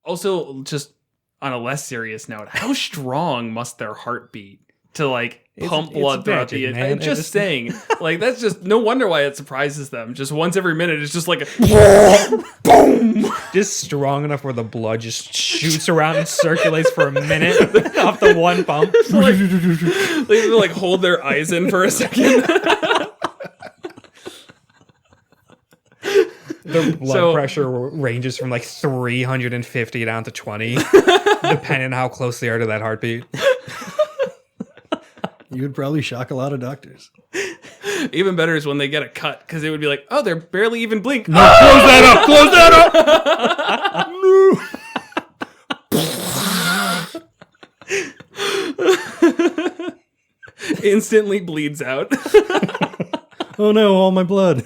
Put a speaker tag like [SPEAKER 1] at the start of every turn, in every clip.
[SPEAKER 1] Also, just on a less serious note, how strong must their heart be to like pump blood throughout the end? I'm just saying, like, that's just no wonder why it surprises them. Just once every minute, it's just like a boom,
[SPEAKER 2] just strong enough where the blood just shoots around and circulates for a minute off the one pump.
[SPEAKER 1] They like hold their eyes in for a second.
[SPEAKER 2] Their blood pressure ranges from like 350 down to 20, depending on how close they are to that heartbeat.
[SPEAKER 3] You would probably shock a lot of doctors.
[SPEAKER 1] Even better is when they get a cut, because it would be like, oh, they're barely even blink.
[SPEAKER 2] No, close that
[SPEAKER 1] up! No! Instantly bleeds out.
[SPEAKER 3] Oh no, all my blood.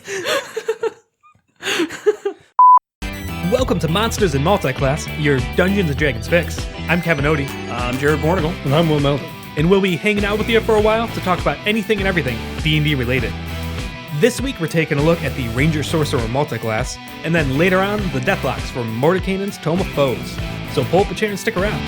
[SPEAKER 2] Welcome to Monsters in Multiclass, your Dungeons & Dragons fix. I'm Kevin Odie.
[SPEAKER 1] I'm Jared Bornigal.
[SPEAKER 3] And I'm Will Melton.
[SPEAKER 2] And we'll be hanging out with you for a while to talk about anything and everything D&D related. This week we're taking a look at the Ranger Sorcerer Multiclass, and then later on the Deathlocks from Mordekainen's Tome of Foes. So pull up a chair and stick around.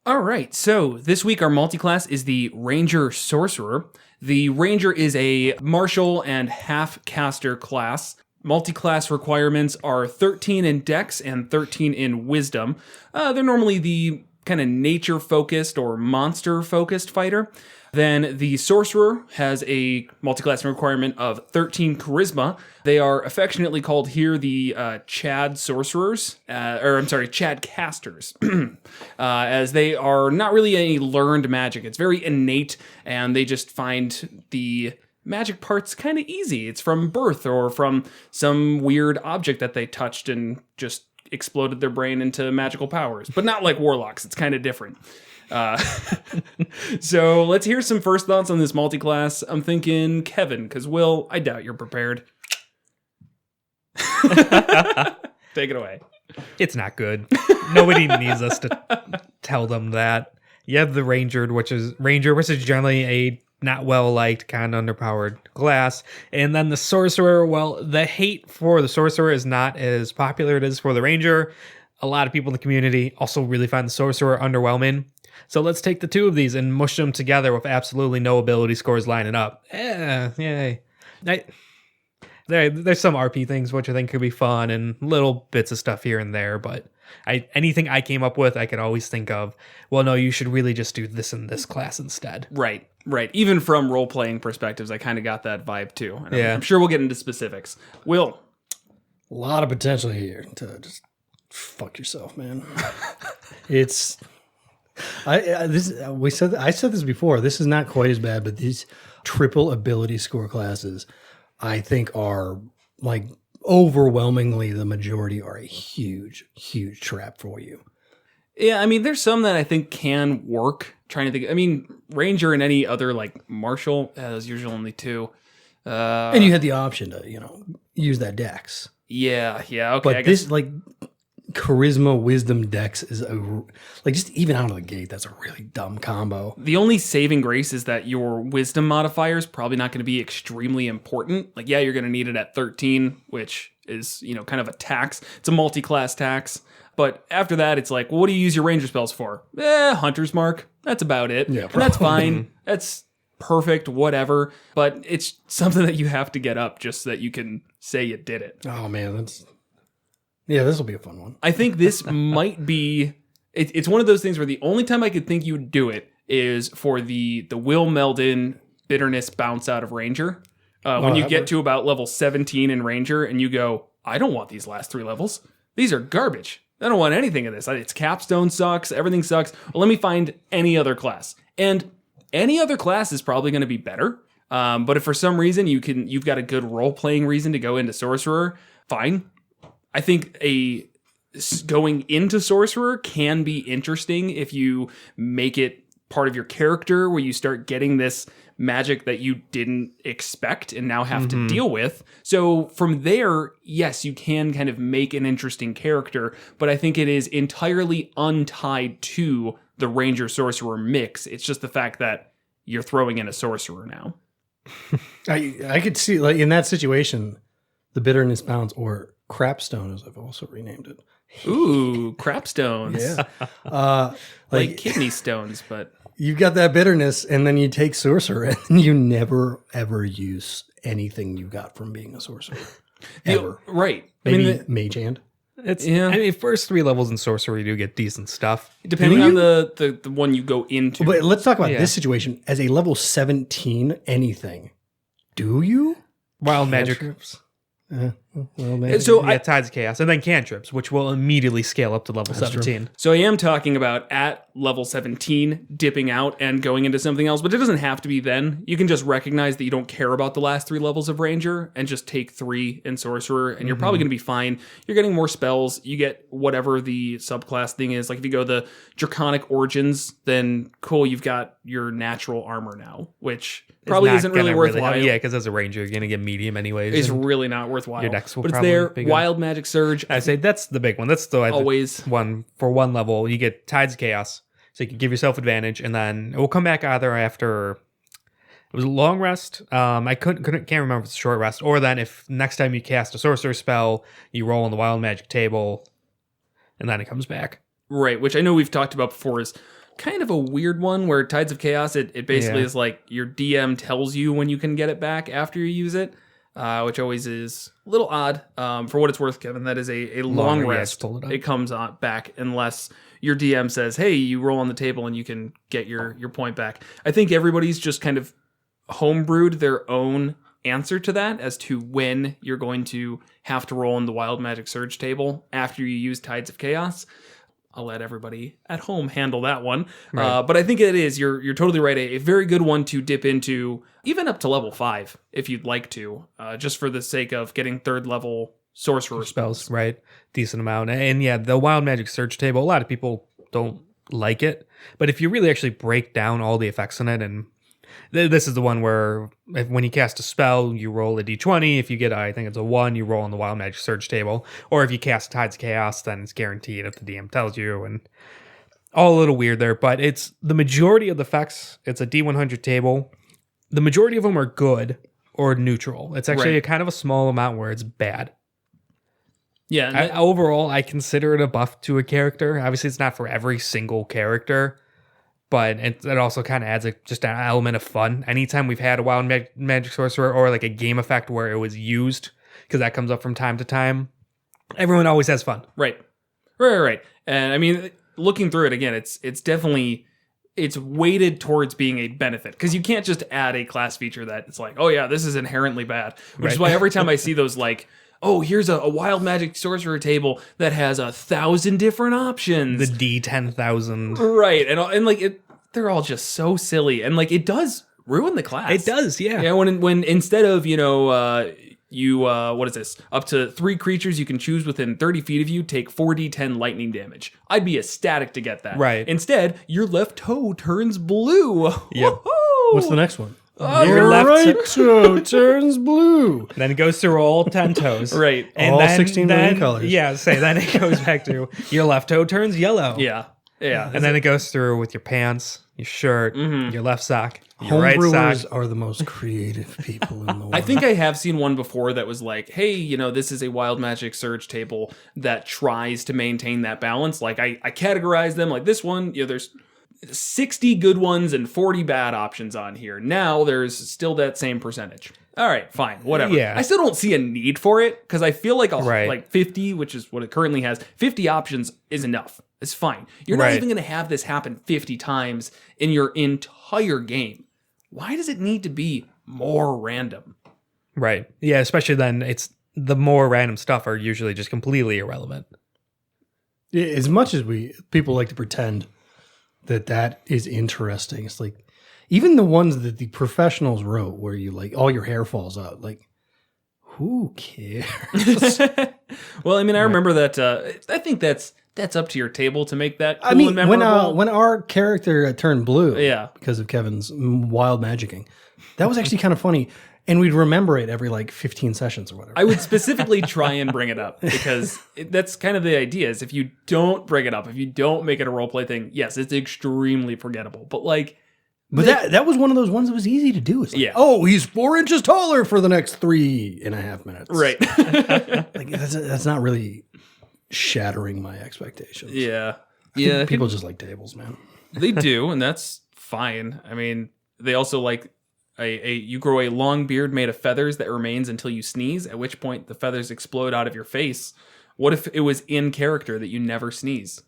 [SPEAKER 1] All right, so this week our multiclass is the Ranger Sorcerer. The Ranger is a martial and half-caster class. Multiclass requirements are 13 in Dex and 13 in Wisdom. They're normally the kind of nature-focused or monster-focused fighter. Then the Sorcerer has a multiclass requirement of 13 Charisma. They are affectionately called here the Chad Sorcerers, Chad Casters, as they are not really any learned magic. It's very innate, and they just find the magic part's kind of easy. It's from birth or from some weird object that they touched and just exploded their brain into magical powers. But not like warlocks. It's kind of different. So let's hear some first thoughts on this multiclass. I'm thinking Kevin, because Will, I doubt you're prepared. Take it away.
[SPEAKER 2] It's not good. Nobody needs us to tell them that. You have the Ranger, which is generally a not well-liked, kind of underpowered class. And then the Sorcerer, well, the hate for the Sorcerer is not as popular as it is for the Ranger. A lot of people in the community also really find the Sorcerer underwhelming. So let's take the two of these and mush them together with absolutely no ability scores lining up. Yay. There's some RP things which I think could be fun and little bits of stuff here and there, but anything I came up with, I could always think of, well, no, you should really just do this in this class instead.
[SPEAKER 1] Right. Even from role-playing perspectives, I kind of got that vibe too. And
[SPEAKER 2] yeah.
[SPEAKER 1] I'm sure we'll get into specifics. Will.
[SPEAKER 3] A lot of potential here to just fuck yourself, man. It's... I said this before. This is not quite as bad, but these triple ability score classes, I think, are like overwhelmingly the majority are a huge, huge trap for you.
[SPEAKER 1] Yeah, I mean, there's some that I think can work. Trying to think. I mean, Ranger and any other like martial, there's usually only two.
[SPEAKER 3] And you had the option to, use that Dex.
[SPEAKER 1] Yeah. Okay.
[SPEAKER 3] But this like. Charisma, Wisdom, Dex is just even out of the gate, that's a really dumb combo.
[SPEAKER 1] The only saving grace is that your Wisdom modifier is probably not going to be extremely important. Like, yeah, you're going to need it at 13, which is, kind of a tax. It's a multi-class tax. But after that, it's like, well, what do you use your Ranger spells for? Hunter's Mark. That's about it. Yeah, and that's fine. That's perfect, whatever. But it's something that you have to get up just so that you can say you did it.
[SPEAKER 3] Oh, man, Yeah, this will be a fun one.
[SPEAKER 1] I think this might be... It's one of those things where the only time I could think you would do it is for the Will Meldon bitterness bounce out of Ranger. When you get to about level 17 in Ranger and you go, I don't want these last 3 levels. These are garbage. I don't want anything of this. Its capstone sucks. Everything sucks. Well, let me find any other class. And any other class is probably going to be better. But if for some reason you've got a good role-playing reason to go into Sorcerer, fine. I think going into Sorcerer can be interesting if you make it part of your character where you start getting this magic that you didn't expect and now have to deal with. So from there, yes, you can kind of make an interesting character, but I think it is entirely untied to the Ranger Sorcerer mix. It's just the fact that you're throwing in a Sorcerer now.
[SPEAKER 3] I could see, like, in that situation, the bitterness bounce, or crapstone, as I've also renamed it.
[SPEAKER 1] Ooh, crap stones.
[SPEAKER 3] Yeah.
[SPEAKER 1] Like kidney stones, but
[SPEAKER 3] You've got that bitterness, and then you take sorcerer, and you never, ever use anything you got from being a sorcerer. Ever.
[SPEAKER 1] Right.
[SPEAKER 3] Maybe mage hand.
[SPEAKER 2] I mean, first 3 levels in sorcery do get decent stuff.
[SPEAKER 1] Depending on the one you go into.
[SPEAKER 3] But let's talk about this situation. As a level 17 anything, do you?
[SPEAKER 2] Wild magic.
[SPEAKER 1] So
[SPEAKER 2] Tides of Chaos, and then cantrips, which will immediately scale up to level 17.
[SPEAKER 1] So I am talking about at level 17, dipping out and going into something else, but it doesn't have to be then. You can just recognize that you don't care about the last 3 levels of Ranger and just take 3 in Sorcerer, and you're probably going to be fine. You're getting more spells. You get whatever the subclass thing is. Like if you go the Draconic Origins, then cool, you've got your natural armor now, which probably isn't really worthwhile.
[SPEAKER 2] Yeah, because as a Ranger, you're going to get medium anyways.
[SPEAKER 1] It's really not worthwhile.
[SPEAKER 2] Your decks will
[SPEAKER 1] but it's
[SPEAKER 2] probably
[SPEAKER 1] there.
[SPEAKER 2] be good.
[SPEAKER 1] Wild Magic Surge.
[SPEAKER 2] I say that's the big one. That's the
[SPEAKER 1] always
[SPEAKER 2] one for 1 level. You get Tides of Chaos, so you can give yourself advantage, and then it will come back either after it was a long rest. I can't remember if it's a short rest, or then if next time you cast a sorcerer spell, you roll on the Wild Magic table, and then it comes back. Right,
[SPEAKER 1] which I know we've talked about before is kind of a weird one where Tides of Chaos, it basically is like your DM tells you when you can get it back after you use it, which always is a little odd. For what it's worth, Kevin, that is a long rest. It comes on back unless your DM says, hey, you roll on the table and you can get your point back. I think everybody's just kind of homebrewed their own answer to that as to when you're going to have to roll on the Wild Magic Surge table after you use Tides of Chaos. I'll let everybody at home handle that one. Right. But I think it is, you're totally right, a very good one to dip into, even up to level 5, if you'd like to, just for the sake of getting 3rd level sorcerer spells.
[SPEAKER 2] Right, decent amount. And yeah, the Wild Magic Surge table, a lot of people don't like it. But if you really actually break down all the effects in it, and this is the one where when you cast a spell, you roll a d20. If you get, I think it's a 1, you roll on the Wild Magic Surge table. Or if you cast Tides of Chaos, then it's guaranteed if the DM tells you. And all a little weird there. But it's the majority of the effects, it's a D100 table. The majority of them are good or neutral. It's actually a kind of a small amount where it's bad.
[SPEAKER 1] Yeah.
[SPEAKER 2] Overall, I consider it a buff to a character. Obviously, it's not for every single character. But it also kind of adds just an element of fun. Anytime we've had a Wild Magic Sorcerer or like a game effect where it was used, because that comes up from time to time, everyone always has fun.
[SPEAKER 1] Right. And I mean, looking through it again, it's definitely, it's weighted towards being a benefit. Because you can't just add a class feature that it's like, oh yeah, this is inherently bad. Which is why every time I see those like, oh, here's a Wild Magic Sorcerer table that has 1,000 different options.
[SPEAKER 2] The D10,000.
[SPEAKER 1] Right. And like, they're all just so silly. And like, it does ruin the class.
[SPEAKER 2] It does, yeah.
[SPEAKER 1] Yeah, when instead of, what is this? Up to 3 creatures you can choose within 30 feet of you take 4d10 lightning damage. I'd be ecstatic to get that.
[SPEAKER 2] Right.
[SPEAKER 1] Instead, your left toe turns blue.
[SPEAKER 2] Yep.
[SPEAKER 3] What's the next one?
[SPEAKER 2] Your left
[SPEAKER 3] right toe turns blue.
[SPEAKER 2] Then it goes through all 10 toes.
[SPEAKER 1] Right.
[SPEAKER 3] And all 16 million colors.
[SPEAKER 2] Yeah, then it goes back to your left toe turns yellow.
[SPEAKER 1] Yeah.
[SPEAKER 2] And then it goes through with your pants, your shirt, your left sock, your right
[SPEAKER 3] Homebrewers
[SPEAKER 2] sock.
[SPEAKER 3] are the most creative people in the world.
[SPEAKER 1] I think I have seen one before that was like, hey, this is a Wild Magic Surge table that tries to maintain that balance. Like I categorize them like this one, there's 60 good ones and 40 bad options on here. Now there's still that same percentage. All right, fine, whatever.
[SPEAKER 2] Yeah.
[SPEAKER 1] I still don't see a need for it because I feel like
[SPEAKER 2] Right.
[SPEAKER 1] like 50, which is what it currently has, 50 options is enough. It's fine. You're not
[SPEAKER 2] Right.
[SPEAKER 1] even going to have this happen 50 times in your entire game. Why does it need to be more random?
[SPEAKER 2] Right. Yeah, especially then it's the more random stuff are usually just completely irrelevant.
[SPEAKER 3] As much as people like to pretend that is interesting, it's like even the ones that the professionals wrote where you like all your hair falls out, like who cares?
[SPEAKER 1] Well, I mean, I remember that. I think that's up to your table to make that cool
[SPEAKER 3] I mean,
[SPEAKER 1] and memorable.
[SPEAKER 3] when our character turned blue,
[SPEAKER 1] Yeah.
[SPEAKER 3] because of Kevin's wild magicking, that was actually kind of funny, and we'd remember it every like 15 sessions or whatever.
[SPEAKER 1] I would specifically try and bring it up because that's kind of the idea is if you don't bring it up, if you don't make it a roleplay thing, yes, it's extremely forgettable. But like
[SPEAKER 3] But that was one of those ones that was easy to do. It's like, oh, he's 4 inches taller for the next 3.5 minutes.
[SPEAKER 1] Right.
[SPEAKER 3] Like that's not really shattering my expectations.
[SPEAKER 1] Yeah.
[SPEAKER 3] People just like tables, man.
[SPEAKER 1] They do, and that's fine. I mean, they also like you grow a long beard made of feathers that remains until you sneeze, at which point the feathers explode out of your face. What if it was in character that you never sneeze?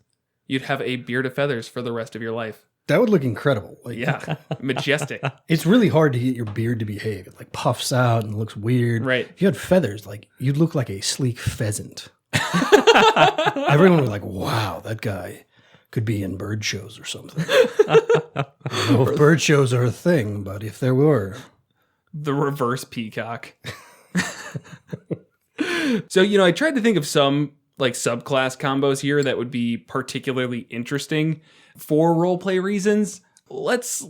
[SPEAKER 1] You'd have a beard of feathers for the rest of your life.
[SPEAKER 3] That would look incredible. Like,
[SPEAKER 1] yeah, majestic.
[SPEAKER 3] It's really hard to get your beard to behave. It like puffs out and looks weird.
[SPEAKER 1] Right.
[SPEAKER 3] If you had feathers, like you'd look like a sleek pheasant. Everyone was like, wow, that guy could be in bird shows or something. I don't know if bird shows are a thing, but if there were.
[SPEAKER 1] The reverse peacock. So, I tried to think of some like subclass combos here that would be particularly interesting for roleplay reasons. Let's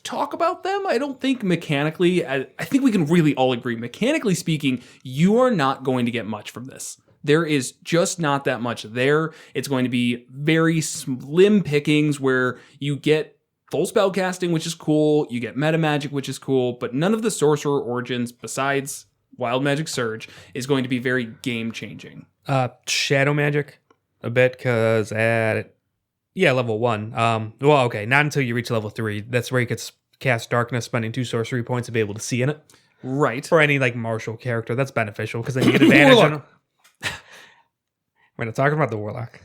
[SPEAKER 1] talk about them. I don't think mechanically, I think we can really all agree, mechanically speaking, you are not going to get much from this. There is just not that much there. It's going to be very slim pickings where you get full spell casting, which is cool. You get meta magic, which is cool, but none of the sorcerer origins besides Wild Magic Surge is going to be very game changing.
[SPEAKER 2] Shadow magic a bit, because at level 1. Not until you reach level 3. That's where you could cast darkness, spending 2 sorcery points to be able to see in it.
[SPEAKER 1] Right.
[SPEAKER 2] For any like martial character, that's beneficial because then you get advantage on them. We're not talking about the warlock.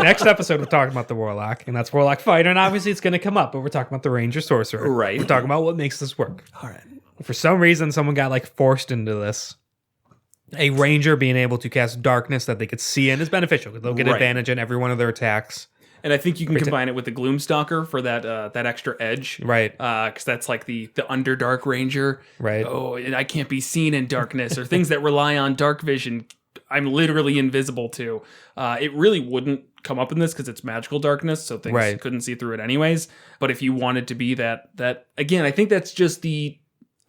[SPEAKER 2] Next episode, we're talking about the warlock, and that's warlock fighter, and obviously it's going to come up, but we're talking about the ranger sorcerer.
[SPEAKER 1] Right.
[SPEAKER 2] We're talking about what makes this work.
[SPEAKER 3] All right.
[SPEAKER 2] For some reason, someone got like forced into this. A ranger being able to cast darkness that they could see in is beneficial because they'll get advantage in every one of their attacks.
[SPEAKER 1] And I think you can combine it with the Gloomstalker for that extra edge.
[SPEAKER 2] Right.
[SPEAKER 1] Because that's like the Underdark Ranger.
[SPEAKER 2] Right.
[SPEAKER 1] Oh, and I can't be seen in darkness, or things that rely on dark vision I'm literally invisible to. It really wouldn't come up in this because it's magical darkness, so things couldn't see through it anyways. But if you wanted to be that again, I think that's just I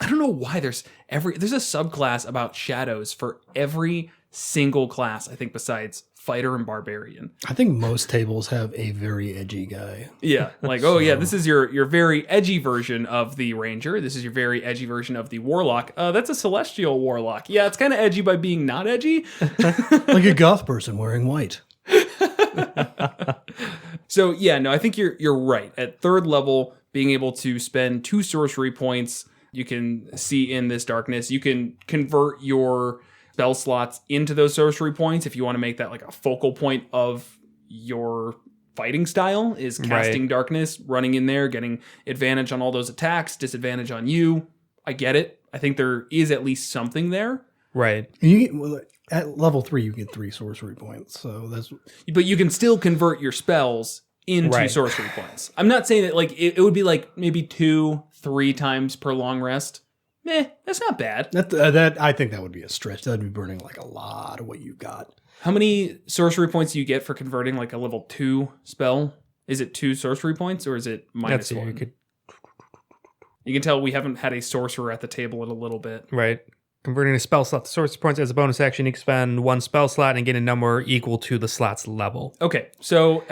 [SPEAKER 1] don't know why there's a subclass about shadows for every single class, I think, besides fighter and barbarian.
[SPEAKER 3] I think most tables have a very edgy guy.
[SPEAKER 1] Yeah, like, this is your very edgy version of the ranger. This is your very edgy version of the warlock. That's a celestial warlock. Yeah, it's kind of edgy by being not edgy.
[SPEAKER 3] Like a goth person wearing white.
[SPEAKER 1] So, I think you're right. At 3rd level, being able to spend 2 sorcery points, you can see in this darkness. You can convert your spell slots into those sorcery points if you want to make that like a focal point of your fighting style, is casting darkness, running in there, getting advantage on all those attacks, disadvantage on you. I get it. I think there is at least something there.
[SPEAKER 2] Right.
[SPEAKER 3] And at level 3, you get 3 sorcery points. So
[SPEAKER 1] but you can still convert your spells into sorcery points. I'm not saying that like it would be like maybe 2-3 times per long rest. That's not bad.
[SPEAKER 3] That I think that would be a stretch. That'd be burning like a lot of what you got.
[SPEAKER 1] How many sorcery points do you get for converting like a level 2 spell? Is it 2 sorcery points or is it minus 1? You can tell we haven't had a sorcerer at the table in a little bit.
[SPEAKER 2] Right. Converting a spell slot to sorcery points as a bonus action, you can spend 1 spell slot and get a number equal to the slot's level.
[SPEAKER 1] Okay, so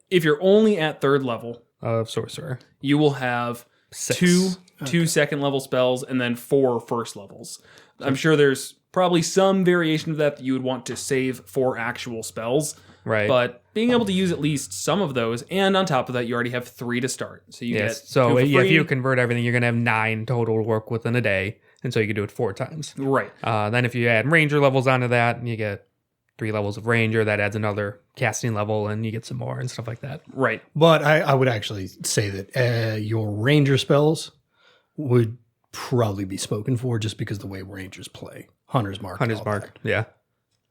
[SPEAKER 1] if you're only at 3rd level
[SPEAKER 2] of sorcerer,
[SPEAKER 1] you will have
[SPEAKER 2] 6.
[SPEAKER 1] 2 second level spells and then 4 first levels. I'm sure there's probably some variation of that you would want to save for actual spells.
[SPEAKER 2] Right.
[SPEAKER 1] But being able to use at least some of those, and on top of that, you already have 3 to start. So you get 2
[SPEAKER 2] if you convert everything, you're going to have 9 total to work with in a day. And so you can do it 4 times.
[SPEAKER 1] Right.
[SPEAKER 2] Then if you add ranger levels onto that, you get 3 levels of ranger. That adds another casting level, and you get some more and stuff like that.
[SPEAKER 1] Right.
[SPEAKER 3] But I would actually say that your ranger spells would probably be spoken for just because the way rangers play. Hunter's Mark.
[SPEAKER 2] Yeah.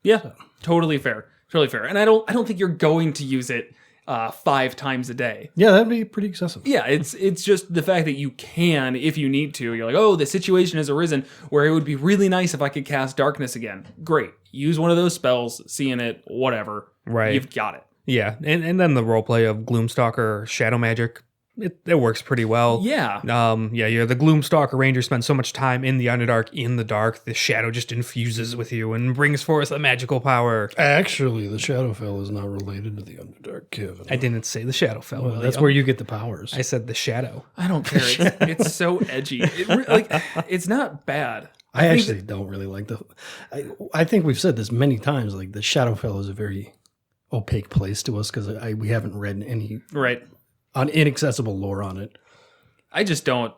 [SPEAKER 1] Yeah. So. Totally fair. And I don't think you're going to use it 5 times a day.
[SPEAKER 3] Yeah, that'd be pretty excessive.
[SPEAKER 1] Yeah, it's just the fact that you can, if you need to. You're like, oh, the situation has arisen where it would be really nice if I could cast darkness again. Great. Use one of those spells, seeing it, whatever.
[SPEAKER 2] Right.
[SPEAKER 1] You've got it.
[SPEAKER 2] Yeah, and then the roleplay of Gloomstalker or Shadow Magic it works pretty well.
[SPEAKER 1] Yeah.
[SPEAKER 2] You're the Gloomstalker Ranger, spend so much time in the Underdark, in the dark, the shadow just infuses with you and brings forth a magical power.
[SPEAKER 3] Actually, the Shadowfell is not related to the Underdark, Kevin.
[SPEAKER 2] I didn't say the Shadowfell.
[SPEAKER 3] Well, that's where you get the powers.
[SPEAKER 2] I said the shadow.
[SPEAKER 1] I don't care. It's so edgy. It's not bad.
[SPEAKER 3] I actually don't really like I think we've said this many times. Like the Shadowfell is a very opaque place to us because we haven't read any on inaccessible lore on it.
[SPEAKER 1] I just don't.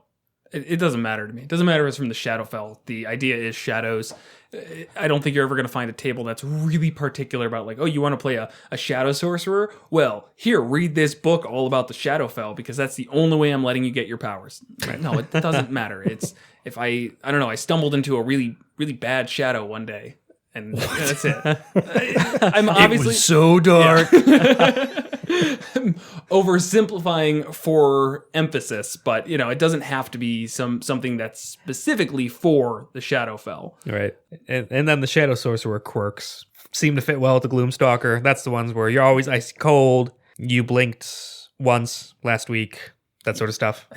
[SPEAKER 1] It doesn't matter to me. It doesn't matter if it's from the Shadowfell. The idea is shadows. I don't think you're ever going to find a table that's really particular about like, oh, you want to play a shadow sorcerer? Well, here, read this book all about the Shadowfell because that's the only way I'm letting you get your powers. Right? No, it doesn't matter. It's if I don't know, I stumbled into a really, really bad shadow one day. And that's it. I'm obviously
[SPEAKER 3] it was so dark.
[SPEAKER 1] Yeah. Oversimplifying for emphasis, but it doesn't have to be something that's specifically for the Shadowfell.
[SPEAKER 2] Right. And then the Shadow Sorcerer quirks seem to fit well with the Gloomstalker. That's the ones where you're always icy cold. You blinked once last week. That sort of stuff.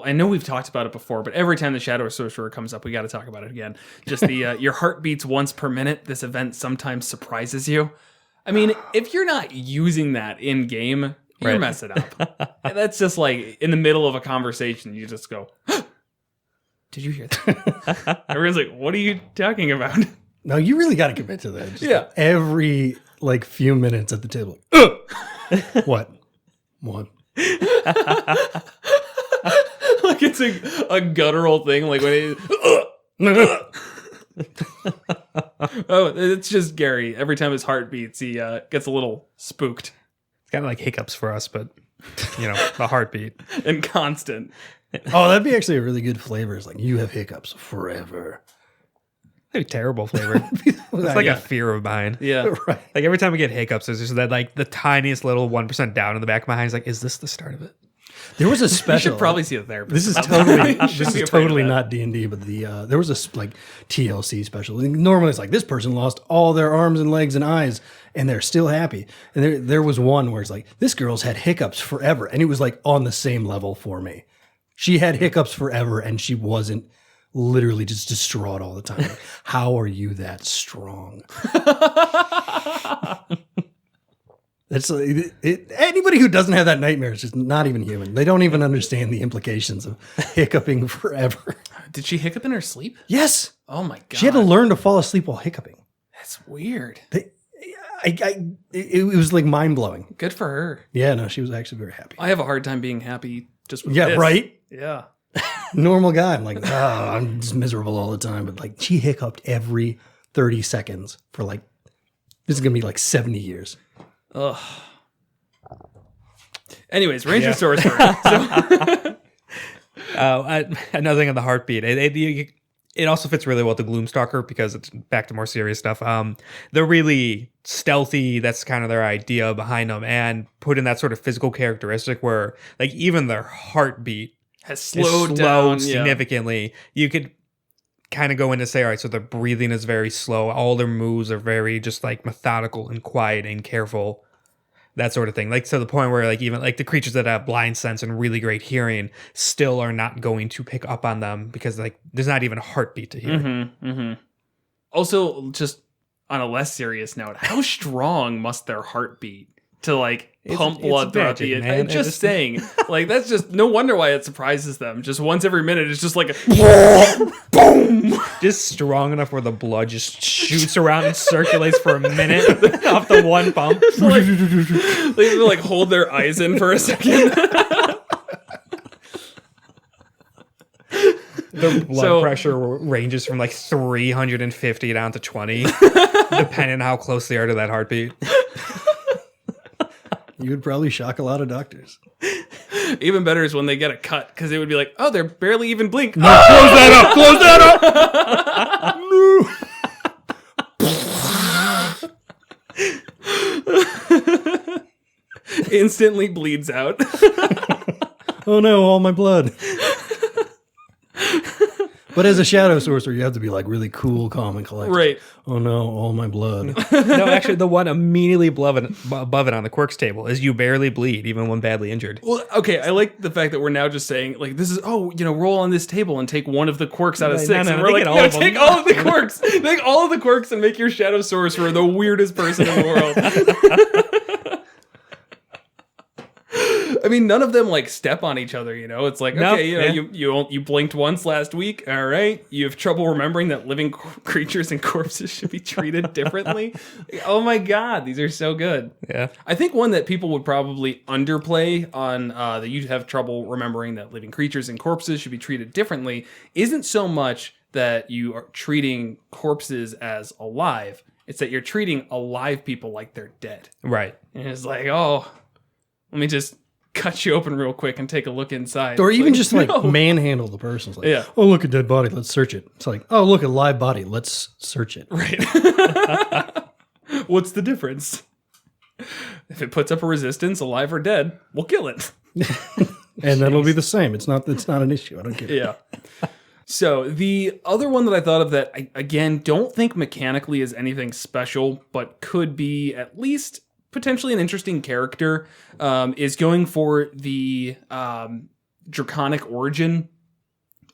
[SPEAKER 1] I know we've talked about it before, but every time the Shadow Sorcerer comes up, we got to talk about it again. Just the your heart beats once per minute. This event sometimes surprises you. I mean, if you're not using that in game, you're messing up. That's just like in the middle of a conversation, you just go, "Did you hear that?" Everyone's like, "What are you talking about?"
[SPEAKER 3] No, you really got to commit to that. Just every few minutes at the table. What?
[SPEAKER 1] Like it's a guttural thing, like when oh, it's just Gary. Every time his heart beats, he gets a little spooked.
[SPEAKER 2] It's kind of like hiccups for us, but the heartbeat
[SPEAKER 1] and constant.
[SPEAKER 3] Oh, that'd be actually a really good flavor. It's like you have hiccups forever.
[SPEAKER 2] That'd be terrible flavor. It's like a fear of mine.
[SPEAKER 1] Yeah,
[SPEAKER 2] right. Like every time we get hiccups, there's just that like the tiniest little 1% down in the back of my mind. It's like, is this the start of it?
[SPEAKER 3] There was a special.
[SPEAKER 1] You should probably see a therapist.
[SPEAKER 3] This is totally not D&D, but there was a TLC special. Normally, it's like this person lost all their arms and legs and eyes, and they're still happy. And there was one where it's like this girl's had hiccups forever, and it was like on the same level for me. She had hiccups forever, and she wasn't literally just distraught all the time. Like, how are you that strong? That's anybody who doesn't have that nightmare is just not even human. They don't even understand the implications of hiccuping forever.
[SPEAKER 1] Did she hiccup in her sleep?
[SPEAKER 3] Yes.
[SPEAKER 1] Oh my god.
[SPEAKER 3] She had to learn to fall asleep while hiccuping.
[SPEAKER 1] That's weird.
[SPEAKER 3] It was like mind blowing.
[SPEAKER 1] Good for her.
[SPEAKER 3] Yeah, no, she was actually very happy.
[SPEAKER 1] I have a hard time being happy just with
[SPEAKER 3] this. Right?
[SPEAKER 1] Yeah.
[SPEAKER 3] Normal guy. I'm like, I'm just miserable all the time. But like she hiccuped every 30 seconds for this is going to be like 70 years.
[SPEAKER 1] Ugh. Anyways, Ranger Sorcerer. So.
[SPEAKER 2] Another thing on the heartbeat. It also fits really well with the Gloomstalker because it's back to more serious stuff. They're really stealthy. That's kind of their idea behind them, and put in that sort of physical characteristic where, like, even their heartbeat
[SPEAKER 1] has slowed down
[SPEAKER 2] significantly. You could kind of go in and say, all right, so their breathing is very slow. All their moves are very just like methodical and quiet and careful. That sort of thing. Like to the point where like even like the creatures that have blind sense and really great hearing still are not going to pick up on them because like there's not even a heartbeat to hear.
[SPEAKER 1] Mm-hmm, mm-hmm. Also, just on a less serious note, how strong must their heart be to like pump blood throughout the end? I'm just saying, like that's just no wonder why it surprises them. Just once every minute, it's just like a boom,
[SPEAKER 2] just strong enough where the blood just shoots around and circulates for a minute off the one pump.
[SPEAKER 1] They like hold their eyes in for a second.
[SPEAKER 2] The blood pressure ranges from like 350 down to 20, depending on how close they are to that heartbeat.
[SPEAKER 3] You would probably shock a lot of doctors.
[SPEAKER 1] Even better is when they get a cut, because it would be like, oh, they're barely even blink.
[SPEAKER 3] No, close that
[SPEAKER 1] up! No! Instantly bleeds out.
[SPEAKER 3] Oh no, all my blood. But as a shadow sorcerer, you have to be like really cool, calm, and collected.
[SPEAKER 1] Right.
[SPEAKER 3] Oh no, all my blood.
[SPEAKER 2] No, actually, the one immediately above it on the quirks table is you barely bleed, even when badly injured.
[SPEAKER 1] Well, okay, I like the fact that we're now just saying, like, this is, roll on this table and take one of the quirks out of 6.
[SPEAKER 2] No,
[SPEAKER 1] And we're like,
[SPEAKER 2] all of them.
[SPEAKER 1] take all of the quirks. Take all of the quirks and make your shadow sorcerer the weirdest person in the world. I mean, none of them like step on each other, It's like, okay, you blinked once last week. All right. You have trouble remembering that living creatures and corpses should be treated differently. Oh my God, these are so good.
[SPEAKER 2] Yeah.
[SPEAKER 1] I think one that people would probably underplay on that you'd have trouble remembering that living creatures and corpses should be treated differently isn't so much that you are treating corpses as alive. It's that you're treating alive people like they're dead.
[SPEAKER 2] Right.
[SPEAKER 1] And it's like, let me just cut you open real quick and take a look inside.
[SPEAKER 3] Or
[SPEAKER 1] It's
[SPEAKER 3] even
[SPEAKER 1] like,
[SPEAKER 3] just like
[SPEAKER 1] no.
[SPEAKER 3] manhandle the person. It's like,
[SPEAKER 1] Yeah.
[SPEAKER 3] oh, look, a dead body. Let's search it. It's like, oh, look, a live body. Let's search it.
[SPEAKER 1] Right. What's the difference? If it puts up a resistance, alive or dead, we'll kill it.
[SPEAKER 3] And that'll be the same. It's not an issue. I don't care.
[SPEAKER 1] Yeah. So the other one that I thought of that I, again, don't think mechanically is anything special, but could be at least potentially an interesting character, is going for the draconic origin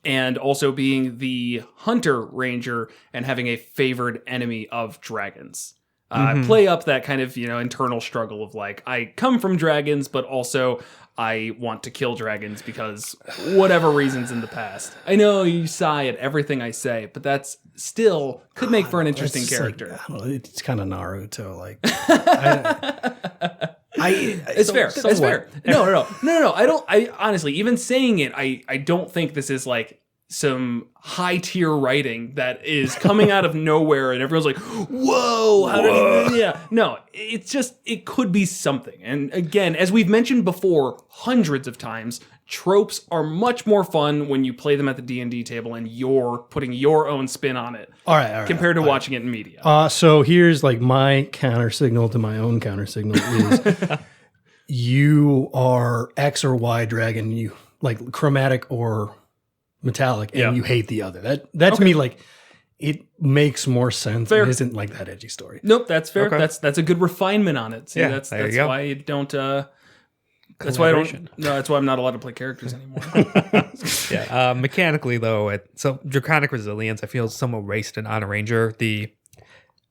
[SPEAKER 1] and also being the hunter ranger and having a favored enemy of dragons. Play up that kind of, internal struggle of like, I come from dragons, but also I want to kill dragons because whatever reasons in the past. I know you sigh at everything I say, but that's still could make for an interesting
[SPEAKER 3] It's
[SPEAKER 1] character.
[SPEAKER 3] Like, I don't know, it's kind of Naruto. Like,
[SPEAKER 1] It's fair. It's fair. No. I honestly, even saying it, I don't think this is like some high tier writing that is coming out of nowhere and everyone's like, whoa, yeah. No, it's just, it could be something. And again, as we've mentioned before hundreds of times, tropes are much more fun when you play them at the D&D table and you're putting your own spin on it.
[SPEAKER 3] all right.
[SPEAKER 1] Compared to watching it in media.
[SPEAKER 3] So here's like my counter signal to my own counter signal is you are X or Y dragon, you like chromatic or metallic, and you hate the other. That to me, like, it makes more sense.
[SPEAKER 1] Fair.
[SPEAKER 3] It isn't like that edgy story.
[SPEAKER 1] Nope, that's fair.
[SPEAKER 2] Okay.
[SPEAKER 1] That's a good refinement on it. See,
[SPEAKER 2] Yeah,
[SPEAKER 1] that's
[SPEAKER 2] there you go.
[SPEAKER 1] why you don't that's why I don't. No, that's why I'm not allowed to play characters anymore.
[SPEAKER 2] Yeah. Mechanically, though, so draconic resilience, I feel, is somewhat wasted on a ranger.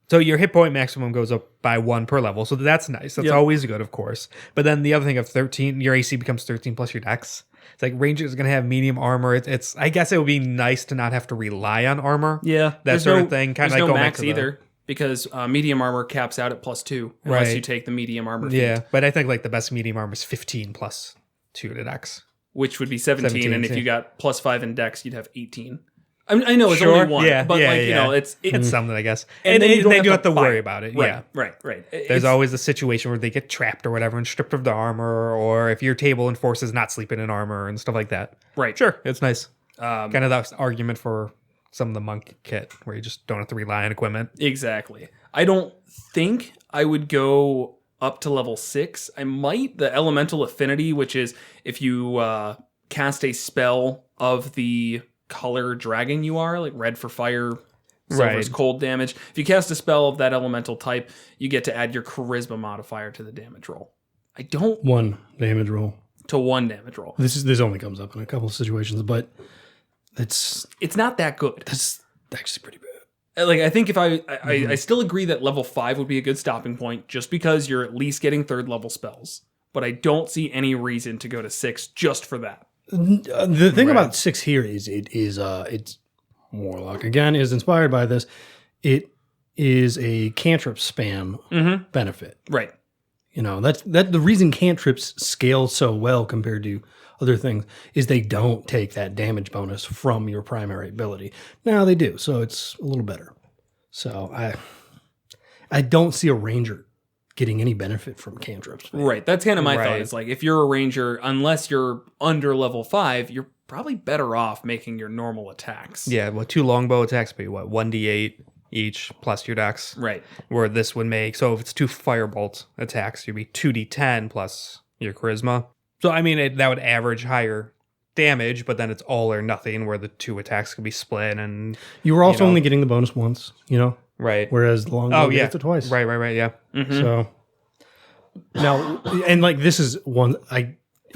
[SPEAKER 2] So your hit point maximum goes up by 1 per level, so that's nice. That's always good, of course. But then the other thing of 13, your AC becomes 13 plus your dex. It's like ranger is going to have medium armor. It's I guess it would be nice to not have to rely on armor.
[SPEAKER 1] Yeah,
[SPEAKER 2] that sort of thing. Kind of like
[SPEAKER 1] no
[SPEAKER 2] going
[SPEAKER 1] max
[SPEAKER 2] back to
[SPEAKER 1] either because medium armor caps out at +2 unless you take the medium armor feat,
[SPEAKER 2] Yeah, but I think like the best medium armor is 15 plus 2 to dex,
[SPEAKER 1] which would be 17 and if
[SPEAKER 2] yeah.
[SPEAKER 1] you got +5 in dex, you'd have 18. I know it's only one, but
[SPEAKER 2] it's something, I guess.
[SPEAKER 1] And then you don't
[SPEAKER 2] have to
[SPEAKER 1] fight.
[SPEAKER 2] worry about it.
[SPEAKER 1] Right,
[SPEAKER 2] Yeah,
[SPEAKER 1] right.
[SPEAKER 2] There's always a situation where they get trapped or whatever and stripped of the armor, or if your table enforces not sleeping in armor and stuff like that.
[SPEAKER 1] Right.
[SPEAKER 2] Sure, it's nice. Kind of that argument for some of the monk kit where you just don't have to rely on equipment.
[SPEAKER 1] Exactly. I don't think I would go up to level 6. I might. The elemental affinity, which is if you cast a spell of the color dragon you are, like red for fire, silver is cold damage. If you cast a spell of that elemental type, you get to add your charisma modifier to the damage roll. I don't
[SPEAKER 3] 1 damage roll.
[SPEAKER 1] to 1 damage roll.
[SPEAKER 3] This only comes up in a couple of situations, but
[SPEAKER 1] It's not that good.
[SPEAKER 3] that's actually pretty bad.
[SPEAKER 1] Like I think if I still agree that level 5 would be a good stopping point, just because you're at least getting 3rd level spells. But I don't see any reason to go to 6 just for that.
[SPEAKER 3] The thing about 6 here is it's Warlock again is inspired by this. It is a cantrip spam benefit.
[SPEAKER 1] Right.
[SPEAKER 3] That's the reason cantrips scale so well compared to other things is they don't take that damage bonus from your primary ability. Now they do, so it's a little better. So I don't see a ranger getting any benefit from cantrips.
[SPEAKER 1] Right. That's kind of my thought. It's like if you're a ranger, unless you're under level 5, you're probably better off making your normal attacks.
[SPEAKER 2] Yeah, 2 longbow attacks be 1d8 each plus your dex.
[SPEAKER 1] Right.
[SPEAKER 2] Where this would make, so if it's 2 firebolt attacks, you'd be 2d10 plus your charisma. So I mean that would average higher damage, but then it's all or nothing, where the 2 attacks can be split. And
[SPEAKER 3] You were also only getting the bonus once,
[SPEAKER 2] right.
[SPEAKER 3] Whereas the longbow gets it twice.
[SPEAKER 2] Right, yeah.
[SPEAKER 1] Mm-hmm.
[SPEAKER 3] So now, and like this is one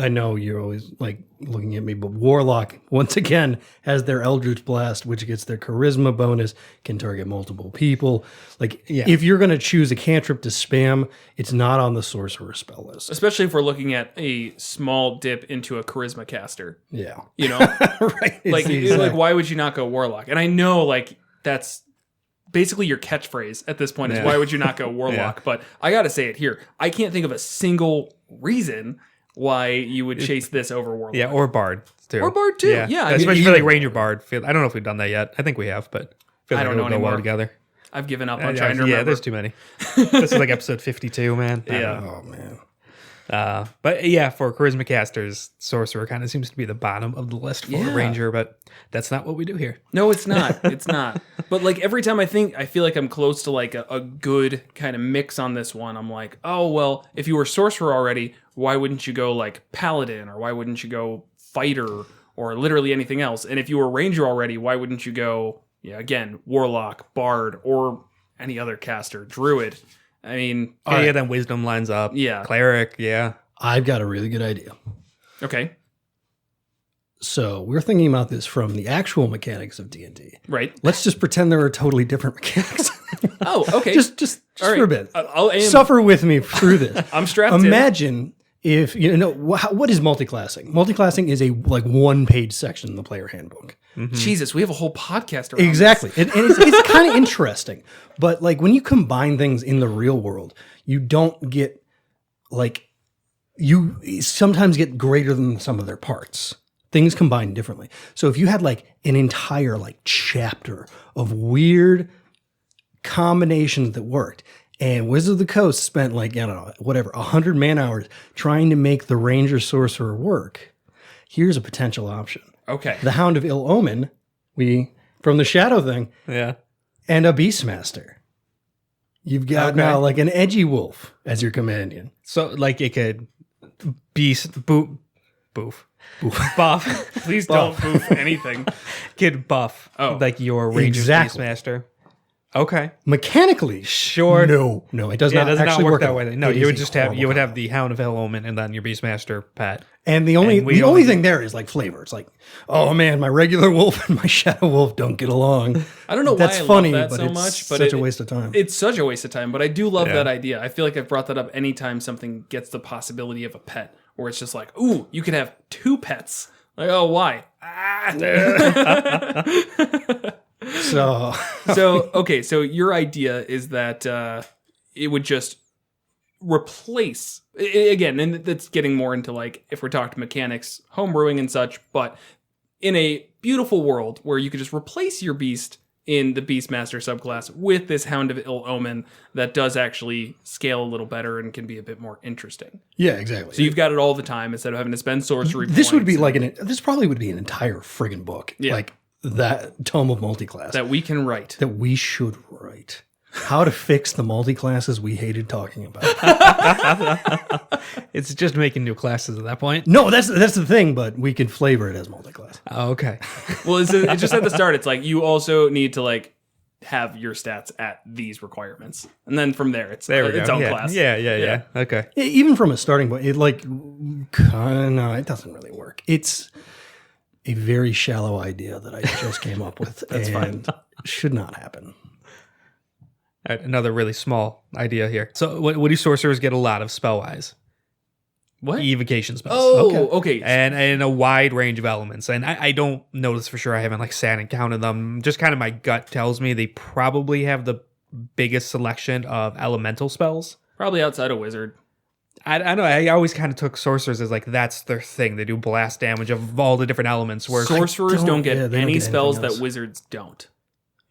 [SPEAKER 3] I know you're always like looking at me, but Warlock once again has their Eldritch Blast, which gets their charisma bonus, can target multiple people. Like if you're going to choose a cantrip to spam, it's not on the Sorcerer spell list.
[SPEAKER 1] Especially if we're looking at a small dip into a charisma caster.
[SPEAKER 3] Yeah,
[SPEAKER 1] right.
[SPEAKER 3] Like
[SPEAKER 1] why would you not go Warlock? And I know like that's basically your catchphrase at this point is why would you not go Warlock? But I got to say it here. I can't think of a single reason why you would chase this over Warlock.
[SPEAKER 2] Yeah, or Bard too.
[SPEAKER 1] Or Bard too. Yeah.
[SPEAKER 2] Especially for like Ranger Bard. I don't know if we've done that yet. I think we have, but
[SPEAKER 1] I don't know
[SPEAKER 2] go well
[SPEAKER 1] anymore.
[SPEAKER 2] together.
[SPEAKER 1] I've given up on trying to remember.
[SPEAKER 2] Yeah, there's too many. This is like episode 52, man.
[SPEAKER 1] Yeah.
[SPEAKER 3] Oh man.
[SPEAKER 2] But yeah, for charisma casters, Sorcerer kind of seems to be the bottom of the list for Ranger, but that's not what we do here.
[SPEAKER 1] No, it's not. It's not. But like every time I feel like I'm close to like a good kind of mix on this one. I'm like, oh, well, if you were Sorcerer already, why wouldn't you go like Paladin, or why wouldn't you go Fighter, or literally anything else? And if you were Ranger already, why wouldn't you go, again, Warlock, Bard, or any other caster, Druid? I mean...
[SPEAKER 2] Yeah, then Wisdom lines up.
[SPEAKER 1] Yeah.
[SPEAKER 2] Cleric, yeah.
[SPEAKER 3] I've got a really good idea.
[SPEAKER 1] Okay.
[SPEAKER 3] So we're thinking about this from the actual mechanics of D&D.
[SPEAKER 1] Right.
[SPEAKER 3] Let's just pretend there are totally different mechanics.
[SPEAKER 1] Oh, okay.
[SPEAKER 3] just
[SPEAKER 1] right.
[SPEAKER 3] for a bit.
[SPEAKER 1] I'll
[SPEAKER 3] Suffer with me through this.
[SPEAKER 1] I'm strapped in.
[SPEAKER 3] Imagine if, what is multiclassing? Multiclassing is a like 1-page section in the player handbook.
[SPEAKER 1] Mm-hmm. Jesus, we have a whole podcast around
[SPEAKER 3] Exactly.
[SPEAKER 1] this.
[SPEAKER 3] And it's kind of interesting. But like when you combine things in the real world, you don't get like, you sometimes get greater than the sum of their parts. Things combine differently. So if you had like an entire like chapter of weird combinations that worked, and Wizards of the Coast spent like, 100 man-hours trying to make the Ranger Sorcerer work, here's a potential option.
[SPEAKER 1] Okay.
[SPEAKER 3] The Hound of Ill Omen, from the Shadow thing, and a Beastmaster. You've got now like an edgy wolf as your companion.
[SPEAKER 2] So like it could buff.
[SPEAKER 1] Please don't boof anything.
[SPEAKER 2] Could buff like your Ranger Beastmaster. Okay.
[SPEAKER 3] Mechanically,
[SPEAKER 2] sure.
[SPEAKER 3] No, it does not.
[SPEAKER 2] It does
[SPEAKER 3] actually
[SPEAKER 2] not work
[SPEAKER 3] work
[SPEAKER 2] that way. No, you would just have the Hound of Hell Omen and then your Beastmaster pet.
[SPEAKER 3] And the only thing there is like flavor. It's like, oh man, my regular wolf and my shadow wolf don't get along.
[SPEAKER 1] I don't know why I love that so much, but
[SPEAKER 3] such a waste of time.
[SPEAKER 1] It's such a waste of time, but I do love that idea. I feel like I've brought that up anytime something gets the possibility of a pet, where it's just like, ooh, you could have 2 pets. Like, oh, why?
[SPEAKER 3] So
[SPEAKER 1] okay, so your idea is that it would just replace, again, and that's getting more into like, if we're talking mechanics, homebrewing and such, but in a beautiful world where you could just replace your beast in the Beastmaster subclass with this Hound of Ill Omen that does actually scale a little better and can be a bit more interesting.
[SPEAKER 3] Yeah, exactly.
[SPEAKER 1] So you've got it all the time instead of having to spend sorcery
[SPEAKER 3] This
[SPEAKER 1] points.
[SPEAKER 3] would be like this probably would be an entire friggin' book.
[SPEAKER 1] Yeah.
[SPEAKER 3] Like that tome of multiclass.
[SPEAKER 1] That we can write.
[SPEAKER 3] That we should write. How to fix the multiclasses we hated talking about.
[SPEAKER 2] It's just making new classes at that point.
[SPEAKER 3] No, that's the thing, but we can flavor it as multiclass.
[SPEAKER 2] Oh, okay.
[SPEAKER 1] Well, it's just at the start, it's like you also need to like have your stats at these requirements. And then from there, it's its own class.
[SPEAKER 2] Yeah. Okay.
[SPEAKER 3] Even from a starting point, it no, it doesn't really work. It's a very shallow idea that I just came up with.
[SPEAKER 1] That's fine.
[SPEAKER 3] Should not happen.
[SPEAKER 2] All right, another really small idea here. So what do sorcerers get a lot of spell-wise?
[SPEAKER 1] What?
[SPEAKER 2] Evocation spells.
[SPEAKER 1] Oh, okay.
[SPEAKER 2] And a wide range of elements. And I don't know this for sure. I haven't sat and counted them. Just kind of my gut tells me they probably have the biggest selection of elemental spells.
[SPEAKER 1] Probably outside of wizard.
[SPEAKER 2] I don't know. I always kind of took sorcerers as that's their thing. They do blast damage of all the different elements. Where
[SPEAKER 1] sorcerers don't get any
[SPEAKER 3] get
[SPEAKER 1] spells
[SPEAKER 3] else.
[SPEAKER 1] that wizards don't.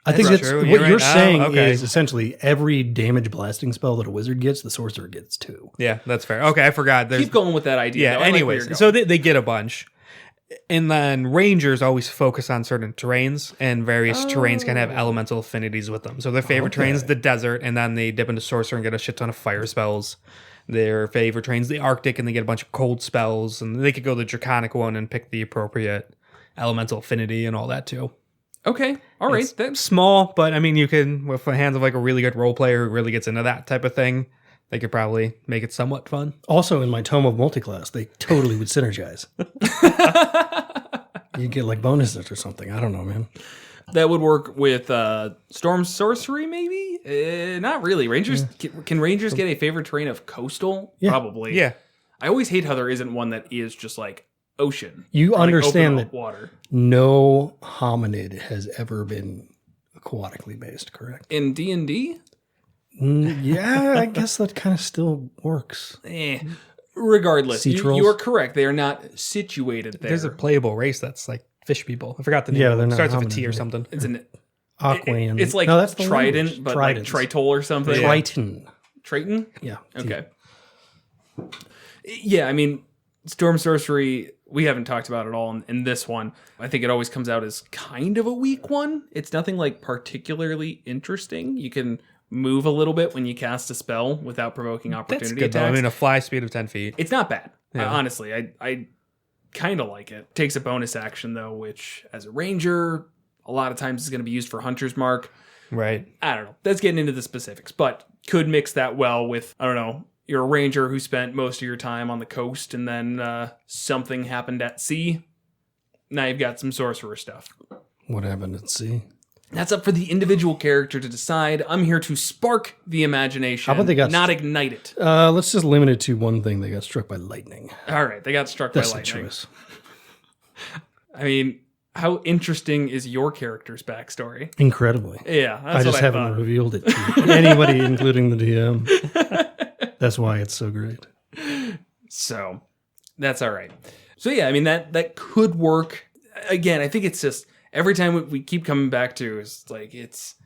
[SPEAKER 3] I think that's
[SPEAKER 2] true.
[SPEAKER 3] what you're
[SPEAKER 2] right.
[SPEAKER 3] saying
[SPEAKER 2] Okay.
[SPEAKER 3] is essentially every damage blasting spell that a wizard gets, the sorcerer gets 2.
[SPEAKER 2] Yeah, that's fair. Okay, I forgot.
[SPEAKER 1] Keep going with that idea.
[SPEAKER 2] Yeah,
[SPEAKER 1] though. I like where
[SPEAKER 2] anyways.
[SPEAKER 1] you're
[SPEAKER 2] So
[SPEAKER 1] going.
[SPEAKER 2] they get a bunch. And then rangers always focus on certain terrains, and various terrains can have elemental affinities with them. So their favorite terrain is the desert, and then they dip into sorcerer and get a shit ton of fire spells. their favor trains the Arctic and they get a bunch of cold spells, and they could go the Draconic one and pick the appropriate elemental affinity and all that too.
[SPEAKER 1] Okay. All right.
[SPEAKER 2] It's
[SPEAKER 1] That's
[SPEAKER 2] small, but I mean, you can, with the hands of like a really good role player who really gets into that type of thing, they could probably make it somewhat fun.
[SPEAKER 3] Also, in my Tome of Multiclass, they totally would synergize. You get like bonuses or something. I don't know, man.
[SPEAKER 1] That would work with Storm Sorcery, maybe? Not really. Rangers can Rangers get a favorite terrain of coastal?
[SPEAKER 3] Yeah.
[SPEAKER 1] Probably.
[SPEAKER 2] Yeah.
[SPEAKER 1] I always hate how there isn't one that is just like ocean.
[SPEAKER 3] You
[SPEAKER 1] or, like,
[SPEAKER 3] understand
[SPEAKER 1] open
[SPEAKER 3] that
[SPEAKER 1] water.
[SPEAKER 3] no hominid has ever been aquatically based, correct?
[SPEAKER 1] In D&D?
[SPEAKER 3] Yeah, I guess that kind of still works.
[SPEAKER 1] Regardless,
[SPEAKER 3] Sea trolls?
[SPEAKER 1] you are correct. They are not situated there.
[SPEAKER 2] There's a playable race that's like fish people. I forgot the name.
[SPEAKER 3] Yeah, they're
[SPEAKER 2] It
[SPEAKER 3] not
[SPEAKER 2] starts with a
[SPEAKER 3] hominid,
[SPEAKER 2] T or
[SPEAKER 3] right?
[SPEAKER 2] something.
[SPEAKER 1] It's an
[SPEAKER 3] Aquan.
[SPEAKER 1] It's like
[SPEAKER 3] no, that's the
[SPEAKER 1] Trident,
[SPEAKER 3] language.
[SPEAKER 1] but
[SPEAKER 3] Tridents.
[SPEAKER 1] like Tritol or something.
[SPEAKER 3] Triton.
[SPEAKER 1] Triton?
[SPEAKER 3] Yeah.
[SPEAKER 1] Okay. Yeah, I mean, Storm Sorcery, we haven't talked about it all in this one. I think it always comes out as kind of a weak one. It's nothing like particularly interesting. You can move a little bit when you cast a spell without provoking opportunity
[SPEAKER 2] That's good though.
[SPEAKER 1] attacks.
[SPEAKER 2] I mean, a fly speed of 10 feet.
[SPEAKER 1] It's not bad.
[SPEAKER 2] Yeah.
[SPEAKER 1] Honestly, I kind of like it. Takes a bonus action, though, which as a ranger, a lot of times is going to be used for Hunter's Mark.
[SPEAKER 2] Right.
[SPEAKER 1] I don't know. That's getting into the specifics, but could mix that well with, I don't know, you're a ranger who spent most of your time on the coast and then something happened at sea. Now you've got some sorcerer stuff.
[SPEAKER 3] What happened at sea?
[SPEAKER 1] That's up for the individual character to decide. I'm here to spark the imagination,
[SPEAKER 3] How about they got
[SPEAKER 1] not ignite it.
[SPEAKER 3] Let's just limit it to one thing. They got struck by lightning.
[SPEAKER 1] All right, they got struck
[SPEAKER 3] That's
[SPEAKER 1] by
[SPEAKER 3] the
[SPEAKER 1] lightning.
[SPEAKER 3] choice.
[SPEAKER 1] I mean, how interesting is your character's backstory?
[SPEAKER 3] Incredibly.
[SPEAKER 1] Yeah, that's
[SPEAKER 3] I just
[SPEAKER 1] what
[SPEAKER 3] haven't
[SPEAKER 1] thought.
[SPEAKER 3] revealed it to anybody, including the DM. That's why it's so great.
[SPEAKER 1] So that's all right. So yeah, I mean that could work. Again, I think it's just every time we keep coming back to is like it's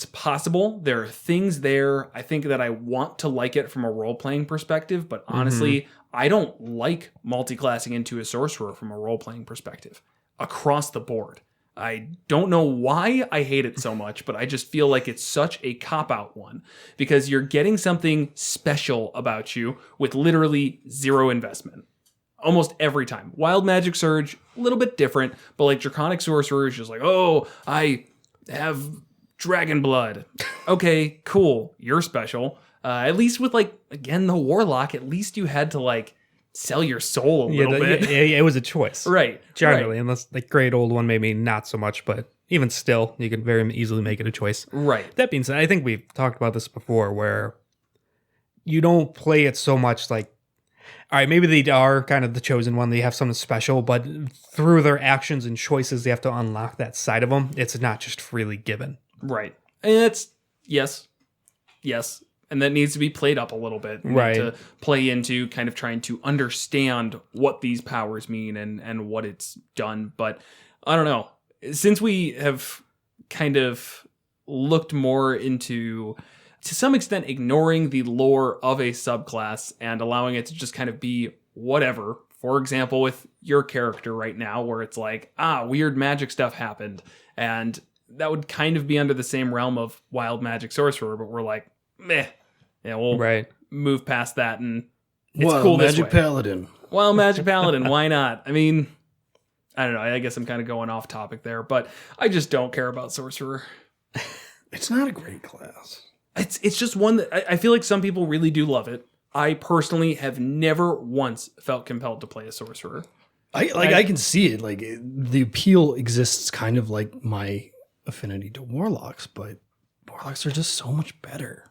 [SPEAKER 1] possible. There are things there. I think that I want to like it from a role playing perspective, but honestly, I don't like multiclassing into a sorcerer from a role playing perspective across the board. I don't know why I hate it so much, but I just feel like it's such a cop-out one because you're getting something special about you with literally zero investment. Almost every time. Wild Magic Surge, a little bit different, but like Draconic Sorcerer is just like, oh, I have dragon blood. Okay, cool. You're special. At least with like, again, the Warlock, at least you had to like sell your soul a little bit.
[SPEAKER 2] Yeah, it was a choice.
[SPEAKER 1] Right.
[SPEAKER 2] Generally, unless like great old one, maybe not so much, but even still, you could very easily make it a choice.
[SPEAKER 1] Right.
[SPEAKER 2] That being said, I think we've talked about this before where you don't play it so much like, all right, maybe they are kind of the chosen one. They have something special, but through their actions and choices, they have to unlock that side of them. It's not just freely given.
[SPEAKER 1] Right. And it's, yes. And that needs to be played up a little bit.
[SPEAKER 2] Right.
[SPEAKER 1] To play into kind of trying to understand what these powers mean and what it's done. But I don't know. Since we have kind of looked more into, to some extent, ignoring the lore of a subclass and allowing it to just kind of be whatever. For example, with your character right now, where it's like, weird magic stuff happened. And that would kind of be under the same realm of Wild Magic Sorcerer, but we're like, meh. Yeah, we'll move past that, and it's cool this way.
[SPEAKER 3] Magic Paladin.
[SPEAKER 1] Wild Magic Paladin, why not? I mean, I don't know. I guess I'm kind of going off topic there, but I just don't care about Sorcerer.
[SPEAKER 3] It's not a great class.
[SPEAKER 1] It's just one that I feel like some people really do love it. I personally have never once felt compelled to play a Sorcerer.
[SPEAKER 3] I can see it. Like the appeal exists kind of like my affinity to Warlocks, but Warlocks are just so much better.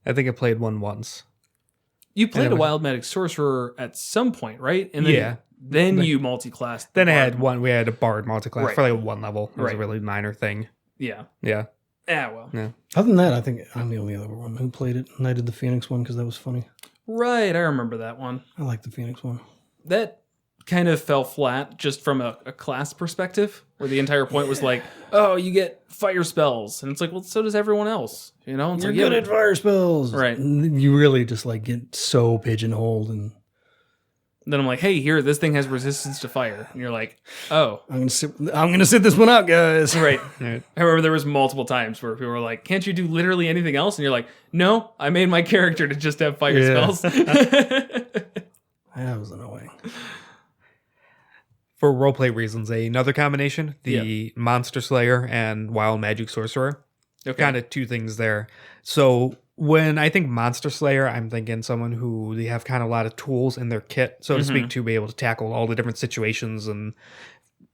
[SPEAKER 2] I think I played one once.
[SPEAKER 1] You played a Wild Magic Sorcerer at some point, right? And then you multi-classed.
[SPEAKER 2] Then I had one. We had a Bard multiclass for like one level. It was a
[SPEAKER 1] Right.
[SPEAKER 2] really minor thing.
[SPEAKER 1] Yeah.
[SPEAKER 2] Yeah.
[SPEAKER 1] Well.
[SPEAKER 2] Yeah.
[SPEAKER 3] Other than that, I think I'm the only other one who played it, and I did the Phoenix one because that was funny.
[SPEAKER 1] Right, I remember that one.
[SPEAKER 3] I like the Phoenix one.
[SPEAKER 1] That kind of fell flat just from a class perspective, where the entire point was like, oh, you get fire spells. And it's like, well, so does everyone else. You know? It's
[SPEAKER 3] You're
[SPEAKER 1] like,
[SPEAKER 3] good at fire spells.
[SPEAKER 1] Right.
[SPEAKER 3] And you really just like get so pigeonholed, and
[SPEAKER 1] Then I'm like, hey, here, this thing has resistance to fire. And you're like, oh.
[SPEAKER 3] I'm gonna sit this one out, guys.
[SPEAKER 1] Right. I remember there was multiple times where people were like, can't you do literally anything else? And you're like, no, I made my character to just have fire spells.
[SPEAKER 3] That was annoying.
[SPEAKER 2] For roleplay reasons, another combination, the Monster Slayer and Wild Magic Sorcerer.
[SPEAKER 1] Okay.
[SPEAKER 2] Kind of two things there. So when I think Monster Slayer, I'm thinking someone who they have kind of a lot of tools in their kit, so to speak, to be able to tackle all the different situations and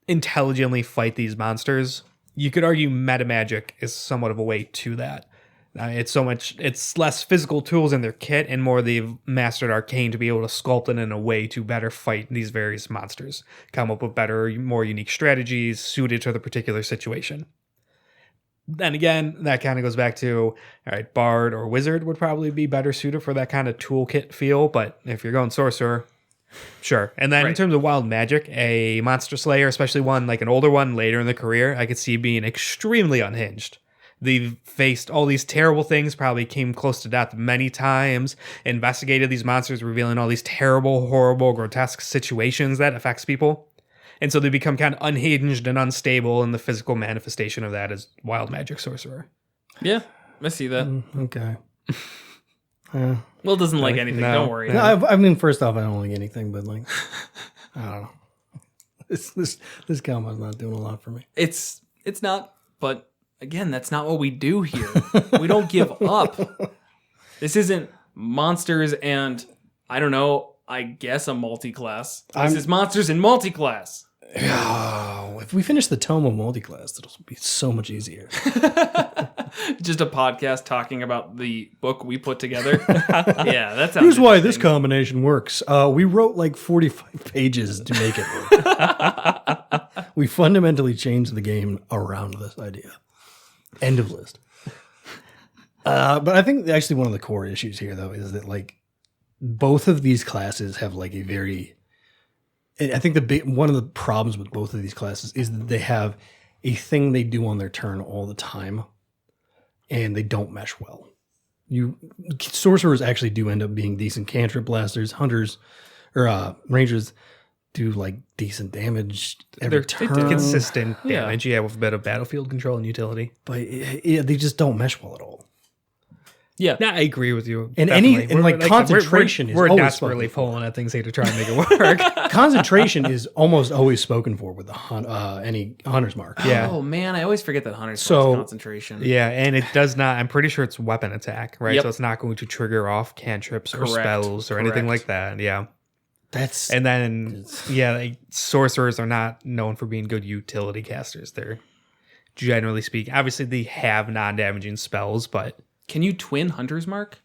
[SPEAKER 2] intelligently fight these monsters. You could argue meta magic is somewhat of a way to that. It's less physical tools in their kit and more they've mastered arcane to be able to sculpt it in a way to better fight these various monsters, come up with better, more unique strategies suited to the particular situation. Then again, that kind of goes back to, all right, Bard or Wizard would probably be better suited for that kind of toolkit feel, but if you're going Sorcerer, sure. And then in terms of wild magic, a Monster Slayer, especially one like an older one later in the career, I could see being extremely unhinged. They've faced all these terrible things, probably came close to death many times, investigated these monsters, revealing all these terrible, horrible, grotesque situations that affects people. And so they become kind of unhinged and unstable, and the physical manifestation of that is Wild Magic Sorcerer.
[SPEAKER 1] Yeah, I see that.
[SPEAKER 3] Okay.
[SPEAKER 1] Will doesn't like anything.
[SPEAKER 2] No.
[SPEAKER 1] Don't worry.
[SPEAKER 3] No, I mean, first off, I don't like anything, but like, I don't know. This combo's not doing a lot for me.
[SPEAKER 1] It's not, but again, that's not what we do here. We don't give up. This isn't monsters and, I don't know, I guess a multi-class. This is monsters and multi-class.
[SPEAKER 3] Oh, if we finish the tome of multiclass, it'll be so much easier.
[SPEAKER 1] Just a podcast talking about the book we put together. Yeah, that's
[SPEAKER 3] Here's why this combination works. We wrote like 45 pages to make it work. We fundamentally changed the game around this idea. End of list. But I think actually one of the core issues here, though, is that like both of these classes have like a very... I think one of the problems with both of these classes is that they have a thing they do on their turn all the time, and they don't mesh well. Sorcerers actually do end up being decent cantrip blasters. Hunters or rangers do like decent damage every turn.
[SPEAKER 2] Consistent damage, with a bit of battlefield control and utility.
[SPEAKER 3] But they just don't mesh well at all.
[SPEAKER 1] Yeah,
[SPEAKER 2] I agree with you.
[SPEAKER 3] And concentration is
[SPEAKER 2] we're
[SPEAKER 3] always
[SPEAKER 2] desperately pulling at things here to try and make it work.
[SPEAKER 3] Concentration is almost always spoken for with any hunter's mark.
[SPEAKER 2] Yeah.
[SPEAKER 1] Oh man, I always forget that hunters
[SPEAKER 3] So-
[SPEAKER 1] concentration.
[SPEAKER 2] Yeah, and it does not. I'm pretty sure it's weapon attack, right?
[SPEAKER 1] Yep.
[SPEAKER 2] So it's not going to trigger off cantrips or
[SPEAKER 1] Correct.
[SPEAKER 2] spells or anything like that. Yeah.
[SPEAKER 3] That's
[SPEAKER 2] And then, like, sorcerers are not known for being good utility casters. They're, generally speaking, obviously they have non-damaging spells, but...
[SPEAKER 1] Can you twin Hunter's Mark?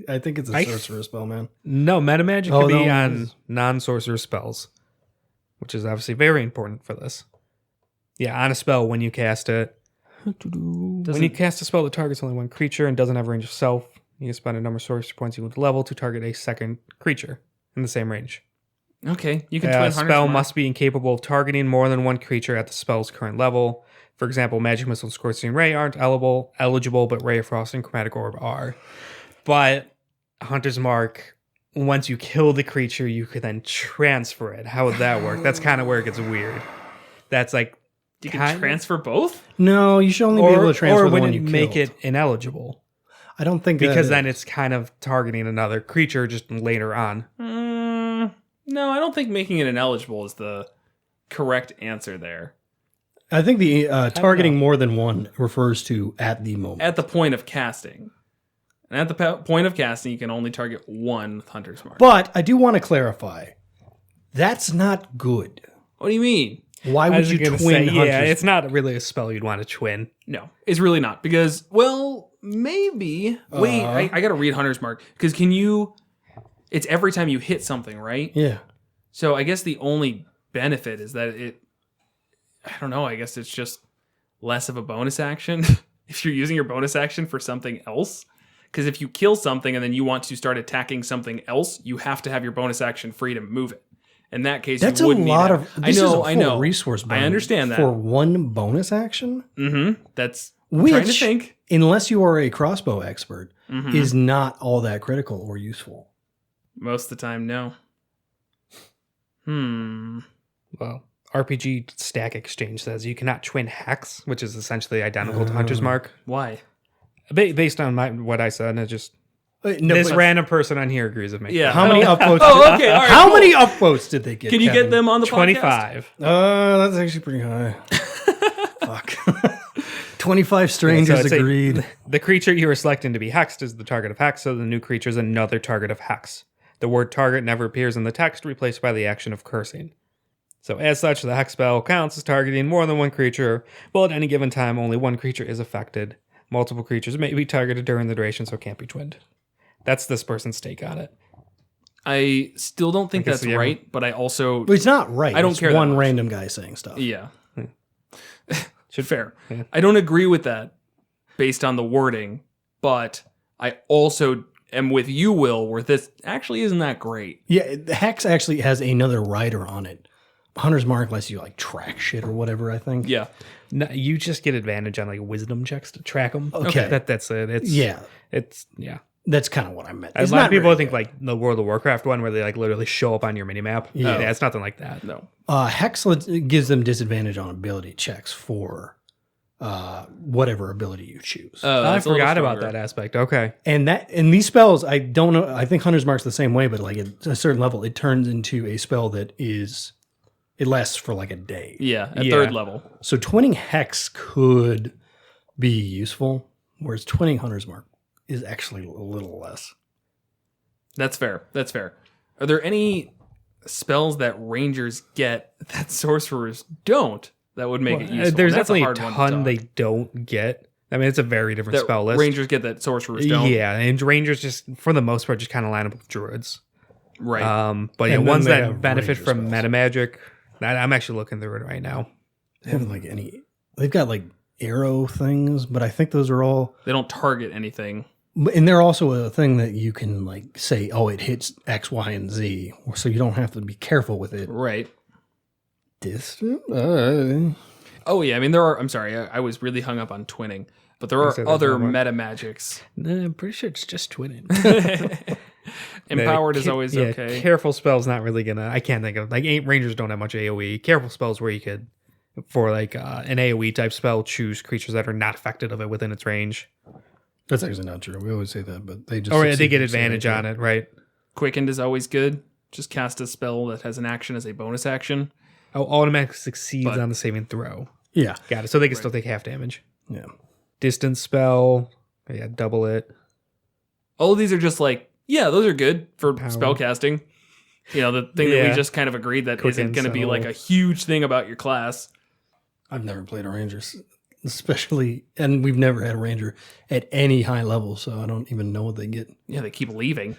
[SPEAKER 3] I think it's a sorcerer spell, man.
[SPEAKER 2] No, metamagic could be
[SPEAKER 3] no,
[SPEAKER 2] on non-sorcerer spells, which is obviously very important for this. Yeah, on a spell, when you cast it... When you cast a spell that targets only one creature and doesn't have range of self, you can spend a number of sorcery points equal to level to target a second creature in the same range.
[SPEAKER 1] Okay, you can
[SPEAKER 2] A
[SPEAKER 1] twin Hunter's
[SPEAKER 2] spell
[SPEAKER 1] Mark.
[SPEAKER 2] must be incapable of targeting more than one creature at the spell's current level. For example, Magic Missile and Scorching Ray aren't eligible, but Ray of Frost and Chromatic Orb are. But Hunter's Mark, once you kill the creature, you could then transfer it. How would that work? That's kind of where it gets weird. That's like...
[SPEAKER 1] You can transfer both?
[SPEAKER 3] No, you should only be able to transfer
[SPEAKER 2] or
[SPEAKER 3] the one
[SPEAKER 2] when
[SPEAKER 3] you
[SPEAKER 2] make
[SPEAKER 3] killed.
[SPEAKER 2] it ineligible.
[SPEAKER 3] I don't think
[SPEAKER 2] Because then it's kind of targeting another creature just later on.
[SPEAKER 1] No, I don't think making it ineligible is the correct answer there.
[SPEAKER 3] I think the targeting more than one refers to at the moment.
[SPEAKER 1] At the point of casting. And at the point of casting, you can only target one with Hunter's Mark.
[SPEAKER 3] But I do want to clarify, that's not good.
[SPEAKER 1] What do you mean?
[SPEAKER 3] Why would you twin Hunter's?
[SPEAKER 2] Yeah, it's not really a spell you'd want to twin.
[SPEAKER 1] No, it's really not. Because, well, maybe. Wait, I got to read Hunter's Mark. Because it's every time you hit something, right?
[SPEAKER 3] Yeah.
[SPEAKER 1] So I guess the only benefit is that I don't know, I guess it's just less of a bonus action if you're using your bonus action for something else. Because if you kill something and then you want to start attacking something else, you have to have your bonus action free to move it. In that case,
[SPEAKER 3] that's
[SPEAKER 1] you
[SPEAKER 3] a
[SPEAKER 1] wouldn't
[SPEAKER 3] lot
[SPEAKER 1] need
[SPEAKER 3] of.
[SPEAKER 1] I know,
[SPEAKER 3] I know. Resource.
[SPEAKER 1] I understand that
[SPEAKER 3] for one bonus action.
[SPEAKER 1] Mm-hmm. That's
[SPEAKER 3] Which,
[SPEAKER 1] trying to think.
[SPEAKER 3] Unless you are a crossbow expert, is not all that critical or useful.
[SPEAKER 1] Most of the time, no.
[SPEAKER 2] Well, RPG Stack Exchange says you cannot twin Hex, which is essentially identical to Hunter's Mark.
[SPEAKER 1] Why?
[SPEAKER 2] Based on what I said, it just
[SPEAKER 3] No,
[SPEAKER 2] this
[SPEAKER 3] but
[SPEAKER 2] random person on here agrees with me.
[SPEAKER 1] Yeah.
[SPEAKER 3] how many upvotes?
[SPEAKER 1] Oh, okay. All right.
[SPEAKER 3] How
[SPEAKER 1] cool.
[SPEAKER 3] many upvotes did they get?
[SPEAKER 1] Can you
[SPEAKER 3] Kevin?
[SPEAKER 1] get them on the podcast?
[SPEAKER 2] 25.
[SPEAKER 3] That's actually pretty high. Fuck. 25 strangers
[SPEAKER 2] it's
[SPEAKER 3] agreed.
[SPEAKER 2] The creature you are selecting to be hexed is the target of hex, so the new creature is another target of hex. The word target never appears in the text, replaced by the action of cursing. So as such, the hex spell counts as targeting more than one creature, but at any given time, only one creature is affected. Multiple creatures may be targeted during the duration, so it can't be twinned. That's this person's take on it.
[SPEAKER 1] I still don't think that's
[SPEAKER 2] yeah.
[SPEAKER 1] right, but I also...
[SPEAKER 3] But it's not right.
[SPEAKER 1] I don't
[SPEAKER 3] It's
[SPEAKER 1] care that
[SPEAKER 3] one
[SPEAKER 1] much.
[SPEAKER 3] random guy saying stuff.
[SPEAKER 1] Yeah.
[SPEAKER 2] Should
[SPEAKER 1] Fair.
[SPEAKER 2] Yeah.
[SPEAKER 1] I don't agree with that based on the wording, but I also am with you, Will, where this actually isn't that great.
[SPEAKER 3] Yeah, the Hex actually has another rider on it. Hunter's Mark lets you like track shit or whatever, I think.
[SPEAKER 1] Yeah.
[SPEAKER 2] No, you just get advantage on like wisdom checks to track them.
[SPEAKER 3] Okay.
[SPEAKER 2] That's it. It's
[SPEAKER 3] That's kind of what I meant.
[SPEAKER 2] A
[SPEAKER 3] It's
[SPEAKER 2] lot of
[SPEAKER 3] not
[SPEAKER 2] people
[SPEAKER 3] very
[SPEAKER 2] think
[SPEAKER 3] good.
[SPEAKER 2] like the World of Warcraft one where they like literally show up on your minimap.
[SPEAKER 3] Yeah.
[SPEAKER 2] Yeah, it's nothing like that.
[SPEAKER 1] No.
[SPEAKER 3] Hex gives them disadvantage on ability checks for whatever ability you choose.
[SPEAKER 2] I
[SPEAKER 1] It's a little
[SPEAKER 2] forgot about
[SPEAKER 1] stronger.
[SPEAKER 2] that aspect. Okay.
[SPEAKER 3] And these spells, I don't know. I think Hunter's Mark's the same way, but like at a certain level, it turns into a spell that it lasts for like a day.
[SPEAKER 1] Yeah, at
[SPEAKER 2] Yeah.
[SPEAKER 1] third level.
[SPEAKER 3] So twinning Hex could be useful, whereas twinning Hunter's Mark is actually a little less.
[SPEAKER 1] That's fair. That's fair. Are there any spells that rangers get that sorcerers don't that would make it useful?
[SPEAKER 2] There's
[SPEAKER 1] And that's
[SPEAKER 2] definitely a
[SPEAKER 1] hard one to
[SPEAKER 2] ton
[SPEAKER 1] talk.
[SPEAKER 2] they don't get. I mean, it's a very different
[SPEAKER 1] that
[SPEAKER 2] spell list.
[SPEAKER 1] rangers get that sorcerers don't.
[SPEAKER 2] Yeah, and rangers just for the most part just kind of line up with druids.
[SPEAKER 1] Right.
[SPEAKER 2] But yeah,
[SPEAKER 3] And then
[SPEAKER 2] ones
[SPEAKER 3] they
[SPEAKER 2] that
[SPEAKER 3] have
[SPEAKER 2] benefit
[SPEAKER 3] ranger
[SPEAKER 2] from
[SPEAKER 3] spells.
[SPEAKER 2] meta magic. I'm actually looking through it right now.
[SPEAKER 3] They haven't like any. They've got like arrow things, but I think those are all.
[SPEAKER 1] They don't target anything.
[SPEAKER 3] And they're also a thing that you can like say, oh, it hits X, Y, and Z, so you don't have to be careful with it.
[SPEAKER 1] Right.
[SPEAKER 3] Distant.
[SPEAKER 1] Oh, yeah. I mean, there are... I'm sorry. I was really hung up on twinning. But there
[SPEAKER 2] say
[SPEAKER 1] are
[SPEAKER 2] there's
[SPEAKER 1] other
[SPEAKER 2] not one.
[SPEAKER 1] meta magics.
[SPEAKER 2] I'm pretty sure it's just twinning.
[SPEAKER 1] Empowered is always okay.
[SPEAKER 2] Careful spells not really gonna. I can't think of like rangers don't have much AOE. Careful spells where you could, for like an AOE type spell, choose creatures that are not affected of it within its range.
[SPEAKER 3] That's actually not true. We always say that, but they just.
[SPEAKER 2] Or they
[SPEAKER 3] succeed
[SPEAKER 2] get
[SPEAKER 3] in saying
[SPEAKER 2] advantage on it, right?
[SPEAKER 1] Quickened is always good. Just cast a spell that has an action as a bonus action.
[SPEAKER 2] Oh, automatic succeeds
[SPEAKER 1] But-
[SPEAKER 2] on the saving throw.
[SPEAKER 3] Yeah.
[SPEAKER 2] Got it. So they can still take half damage.
[SPEAKER 3] Yeah.
[SPEAKER 2] Distance spell, yeah, double it.
[SPEAKER 1] All of these are just like, yeah, those are good for
[SPEAKER 2] Power.
[SPEAKER 1] spell casting. You know, the thing that
[SPEAKER 2] Yeah.
[SPEAKER 1] we just kind of agreed that
[SPEAKER 2] Quicken,
[SPEAKER 1] isn't going to be
[SPEAKER 2] so-
[SPEAKER 1] like a huge thing about your class.
[SPEAKER 3] I've never played a ranger, especially, and we've never had a ranger at any high level, so I don't even know what they get.
[SPEAKER 1] Yeah, they keep leaving.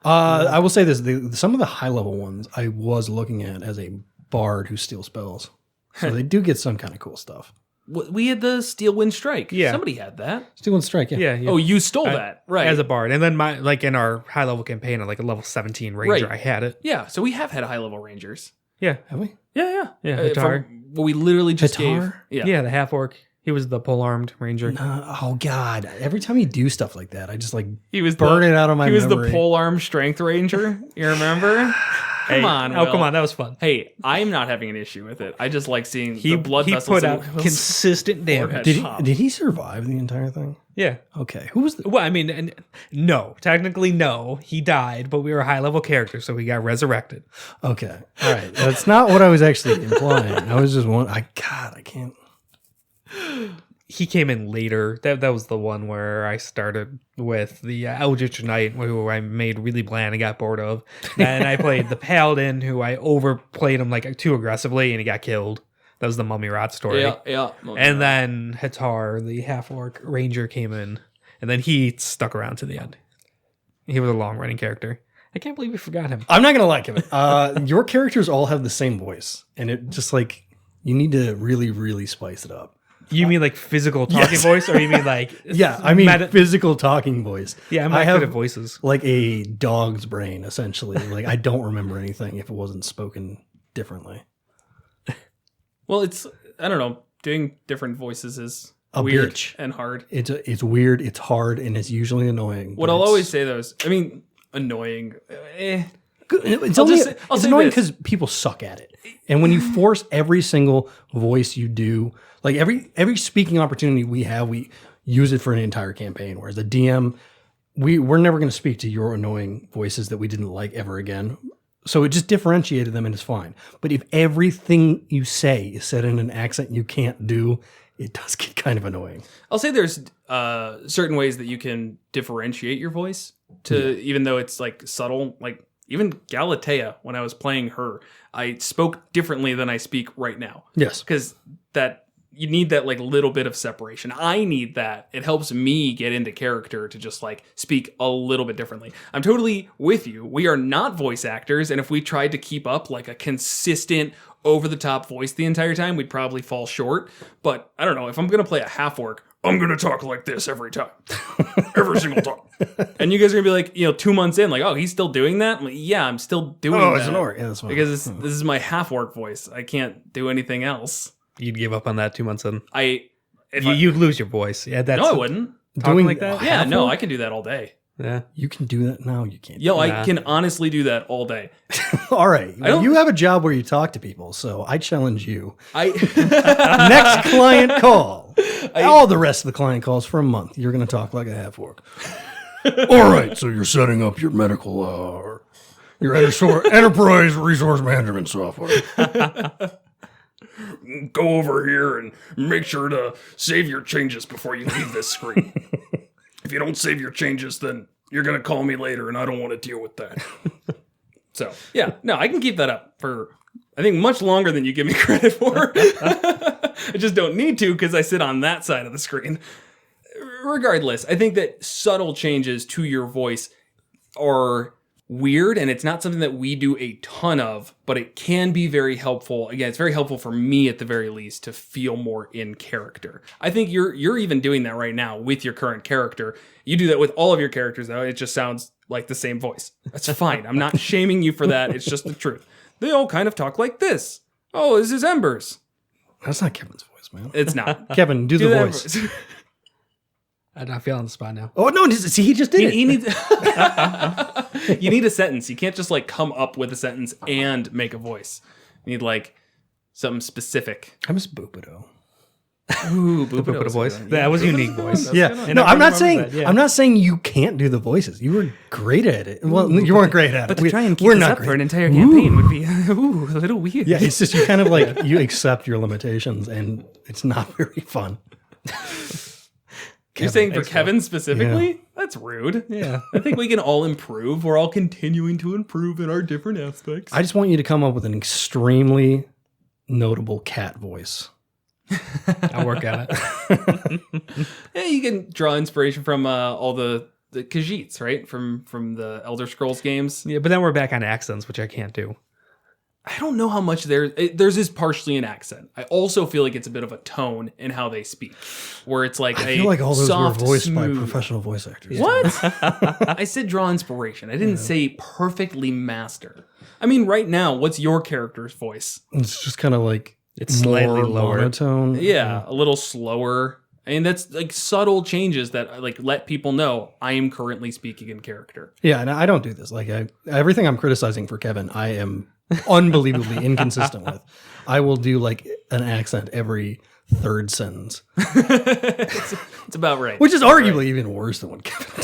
[SPEAKER 3] I will say this: some of the high level ones I was looking at as a bard who steals spells, so they do get some kind of cool stuff.
[SPEAKER 1] We had the Steel Wind Strike.
[SPEAKER 2] Yeah.
[SPEAKER 1] Somebody had that.
[SPEAKER 3] Steal and strike, yeah.
[SPEAKER 2] Yeah.
[SPEAKER 1] Oh, you stole that. Right.
[SPEAKER 2] As a bard. And then my like in our high level campaign at like a level 17 ranger,
[SPEAKER 1] Right.
[SPEAKER 2] I had it.
[SPEAKER 1] yeah, so we have had high level rangers.
[SPEAKER 2] Yeah.
[SPEAKER 3] Have we?
[SPEAKER 1] Yeah.
[SPEAKER 2] Yeah, Hatar.
[SPEAKER 1] What we literally just
[SPEAKER 3] Hatar?
[SPEAKER 1] gave.
[SPEAKER 2] Yeah, the half orc. He was the pole armed ranger.
[SPEAKER 3] Oh God! Every time you do stuff like that, I just like
[SPEAKER 1] He was
[SPEAKER 3] burn it out of my
[SPEAKER 1] He was
[SPEAKER 3] memory.
[SPEAKER 1] the pole arm strength ranger. You remember? Come on.
[SPEAKER 2] Oh,
[SPEAKER 1] Will.
[SPEAKER 2] come on. That was fun.
[SPEAKER 1] Hey, I'm not having an issue with it. I just like seeing
[SPEAKER 2] He,
[SPEAKER 1] the blood
[SPEAKER 2] he
[SPEAKER 1] vessels.
[SPEAKER 2] put
[SPEAKER 1] in
[SPEAKER 2] out
[SPEAKER 1] Will's
[SPEAKER 2] consistent damage.
[SPEAKER 1] forehead.
[SPEAKER 3] Did he survive the entire thing?
[SPEAKER 2] Yeah.
[SPEAKER 3] Okay, who was the?
[SPEAKER 2] Well, I mean, no. Technically, no. He died, but we were a high level character, so he got resurrected.
[SPEAKER 3] Okay, all right. That's not what I was actually implying. I was just one. I can't.
[SPEAKER 2] He came in later. That was the one where I started with the Eldritch Knight, who I made really bland and got bored of. Then I played the Paladin, who I overplayed him like too aggressively, and he got killed. That was the Mummy Rot story.
[SPEAKER 1] Yeah.
[SPEAKER 2] And then Hatar, the half orc ranger, came in, and then he stuck around to the end. He was a long running character. I can't believe we forgot him.
[SPEAKER 3] I'm not gonna like him. Your characters all have the same voice, and it just like you need to really, really spice it up.
[SPEAKER 2] You mean like physical talking
[SPEAKER 3] Yes.
[SPEAKER 2] voice, or you mean like
[SPEAKER 3] Yeah, I mean physical talking voice.
[SPEAKER 2] Yeah, I'm
[SPEAKER 3] I
[SPEAKER 2] not
[SPEAKER 3] have
[SPEAKER 2] good at voices.
[SPEAKER 3] like a dog's brain essentially. Like I don't remember anything if it wasn't spoken differently.
[SPEAKER 1] Well, it's I don't know. Doing different voices is weird
[SPEAKER 3] bitch.
[SPEAKER 1] and hard.
[SPEAKER 3] It's weird, it's hard, and it's usually annoying.
[SPEAKER 1] What I'll always say though is, I mean, annoying.
[SPEAKER 3] It's
[SPEAKER 1] I'll
[SPEAKER 3] only
[SPEAKER 1] say
[SPEAKER 3] it's annoying
[SPEAKER 1] this.
[SPEAKER 3] because people suck at it. And when you force every single voice you do, like every speaking opportunity we have, we use it for an entire campaign. Whereas the DM, we're never going to speak to your annoying voices that we didn't like ever again. So it just differentiated them and it's fine. But if everything you say is said in an accent you can't do, it does get kind of annoying.
[SPEAKER 1] I'll say there's certain ways that you can differentiate your voice to, even though it's like subtle, like even Galatea, when I was playing her, I spoke differently than I speak right now.
[SPEAKER 3] Yes.
[SPEAKER 1] Because you need that like little bit of separation. I need that. It helps me get into character to just like speak a little bit differently. I'm totally with you. We are not voice actors. And if we tried to keep up like a consistent over the top voice the entire time, we'd probably fall short. But I don't know, if I'm going to play a half orc, I'm going to talk like this every time, every single time. And you guys are going to be like, 2 months in, like, oh, he's still doing that? I'm like, yeah, I'm still doing that.
[SPEAKER 3] Oh, it's an orc. Yeah, that's fine.
[SPEAKER 1] Because this is my half orc voice. I can't do anything else.
[SPEAKER 2] You'd give up on that 2 months in.
[SPEAKER 1] If
[SPEAKER 2] You'd lose your voice. Yeah, that's
[SPEAKER 1] no, I wouldn't.
[SPEAKER 2] talking like that.
[SPEAKER 1] Yeah, no, I can do that all day.
[SPEAKER 2] Yeah.
[SPEAKER 3] You can do that now. You can't.
[SPEAKER 1] Yo, I can honestly do that all day.
[SPEAKER 3] All right.
[SPEAKER 1] don't-
[SPEAKER 3] You have a job where you talk to people, so I challenge you.
[SPEAKER 1] I
[SPEAKER 3] Next client call. All the rest of the client calls for a month. You're going to talk like a half orc. All right. So you're setting up your medical, your enterprise resource management software.
[SPEAKER 1] go over here and make sure to save your changes before you leave this screen. If you don't save your changes, then you're going to call me later, and I don't want to deal with that. So, yeah, no, I can keep that up for, I think, much longer than you give me credit for. I just don't need to because I sit on that side of the screen. Regardless, I think that subtle changes to your voice are weird, and it's not something that we do a ton of, but it can be very helpful. Again, it's very helpful for me at the very least to feel more in character. I think you're even doing that right now with your current character. You do that with all of your characters, though. It just sounds like the same voice. That's fine. I'm not shaming you for that. It's just the truth. They all kind of talk like this. Oh, this is Embers.
[SPEAKER 3] That's not Kevin's voice, man.
[SPEAKER 1] It's not.
[SPEAKER 3] Kevin, do the
[SPEAKER 1] that
[SPEAKER 3] voice.
[SPEAKER 2] I'm not feeling the spot now.
[SPEAKER 3] Oh, no. See, he just did it.
[SPEAKER 1] He needs. You need a sentence. You can't just like come up with a sentence and make a voice. You need like something specific.
[SPEAKER 3] I miss Boopido.
[SPEAKER 1] Ooh,
[SPEAKER 2] Put a voice. That was a unique voice.
[SPEAKER 3] Yeah.
[SPEAKER 2] And
[SPEAKER 3] No,
[SPEAKER 2] I
[SPEAKER 3] I'm not
[SPEAKER 2] remember
[SPEAKER 3] saying
[SPEAKER 2] that, yeah.
[SPEAKER 3] I'm not saying you can't do the voices. You were great at it. Well, you weren't great at it.
[SPEAKER 1] But to try and keep
[SPEAKER 3] we're
[SPEAKER 1] this
[SPEAKER 3] not
[SPEAKER 1] up
[SPEAKER 3] great.
[SPEAKER 1] for an entire campaign would be a little weird.
[SPEAKER 3] Yeah, it's just you kind of like you accept your limitations, and it's not very fun.
[SPEAKER 1] You're saying for
[SPEAKER 2] thanks,
[SPEAKER 1] Kevin specifically?
[SPEAKER 3] Yeah.
[SPEAKER 1] That's rude.
[SPEAKER 2] Yeah.
[SPEAKER 1] I think we can all improve. We're all continuing to improve in our different aspects.
[SPEAKER 3] I just want you to come up with an extremely notable cat voice.
[SPEAKER 2] I'll work on it.
[SPEAKER 1] Yeah, you can draw inspiration from all the Khajiits, right? From the Elder Scrolls games.
[SPEAKER 2] Yeah, but then we're back on accents, which I can't do.
[SPEAKER 1] I don't know how much theirs is partially an accent. I also feel like it's a bit of a tone in how they speak, where it's like
[SPEAKER 3] I feel like all those
[SPEAKER 1] soft,
[SPEAKER 3] were voiced by
[SPEAKER 1] smooth.
[SPEAKER 3] professional voice actors.
[SPEAKER 1] What? I said draw inspiration. I didn't say perfectly master. I mean, right now, what's your character's voice?
[SPEAKER 3] It's just kind of like
[SPEAKER 2] It's slightly
[SPEAKER 3] more
[SPEAKER 2] lower.
[SPEAKER 3] monotone.
[SPEAKER 1] Yeah, a little slower. And that's like subtle changes that like let people know I am currently speaking in character.
[SPEAKER 3] Yeah, and I don't do this. Like everything I'm criticizing for Kevin, I am unbelievably inconsistent with. I will do like an accent every third sentence,
[SPEAKER 1] It's about right.
[SPEAKER 3] which is arguably even worse than what Kevin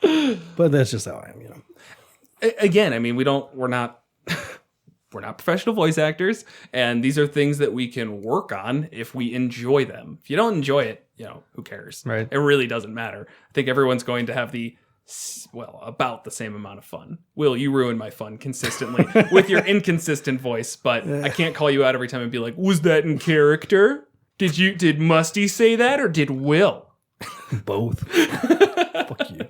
[SPEAKER 3] does. But that's just how I am, you know.
[SPEAKER 1] Again, I mean, we're not professional voice actors, and these are things that we can work on if we enjoy them. If you don't enjoy it, who cares?
[SPEAKER 2] Right.
[SPEAKER 1] It really doesn't matter. I think everyone's going to have about the same amount of fun. Will, you ruin my fun consistently with your inconsistent voice, but I can't call you out every time and be like, was that in character? Did Musty say that, or did Will?
[SPEAKER 3] Both. Fuck you.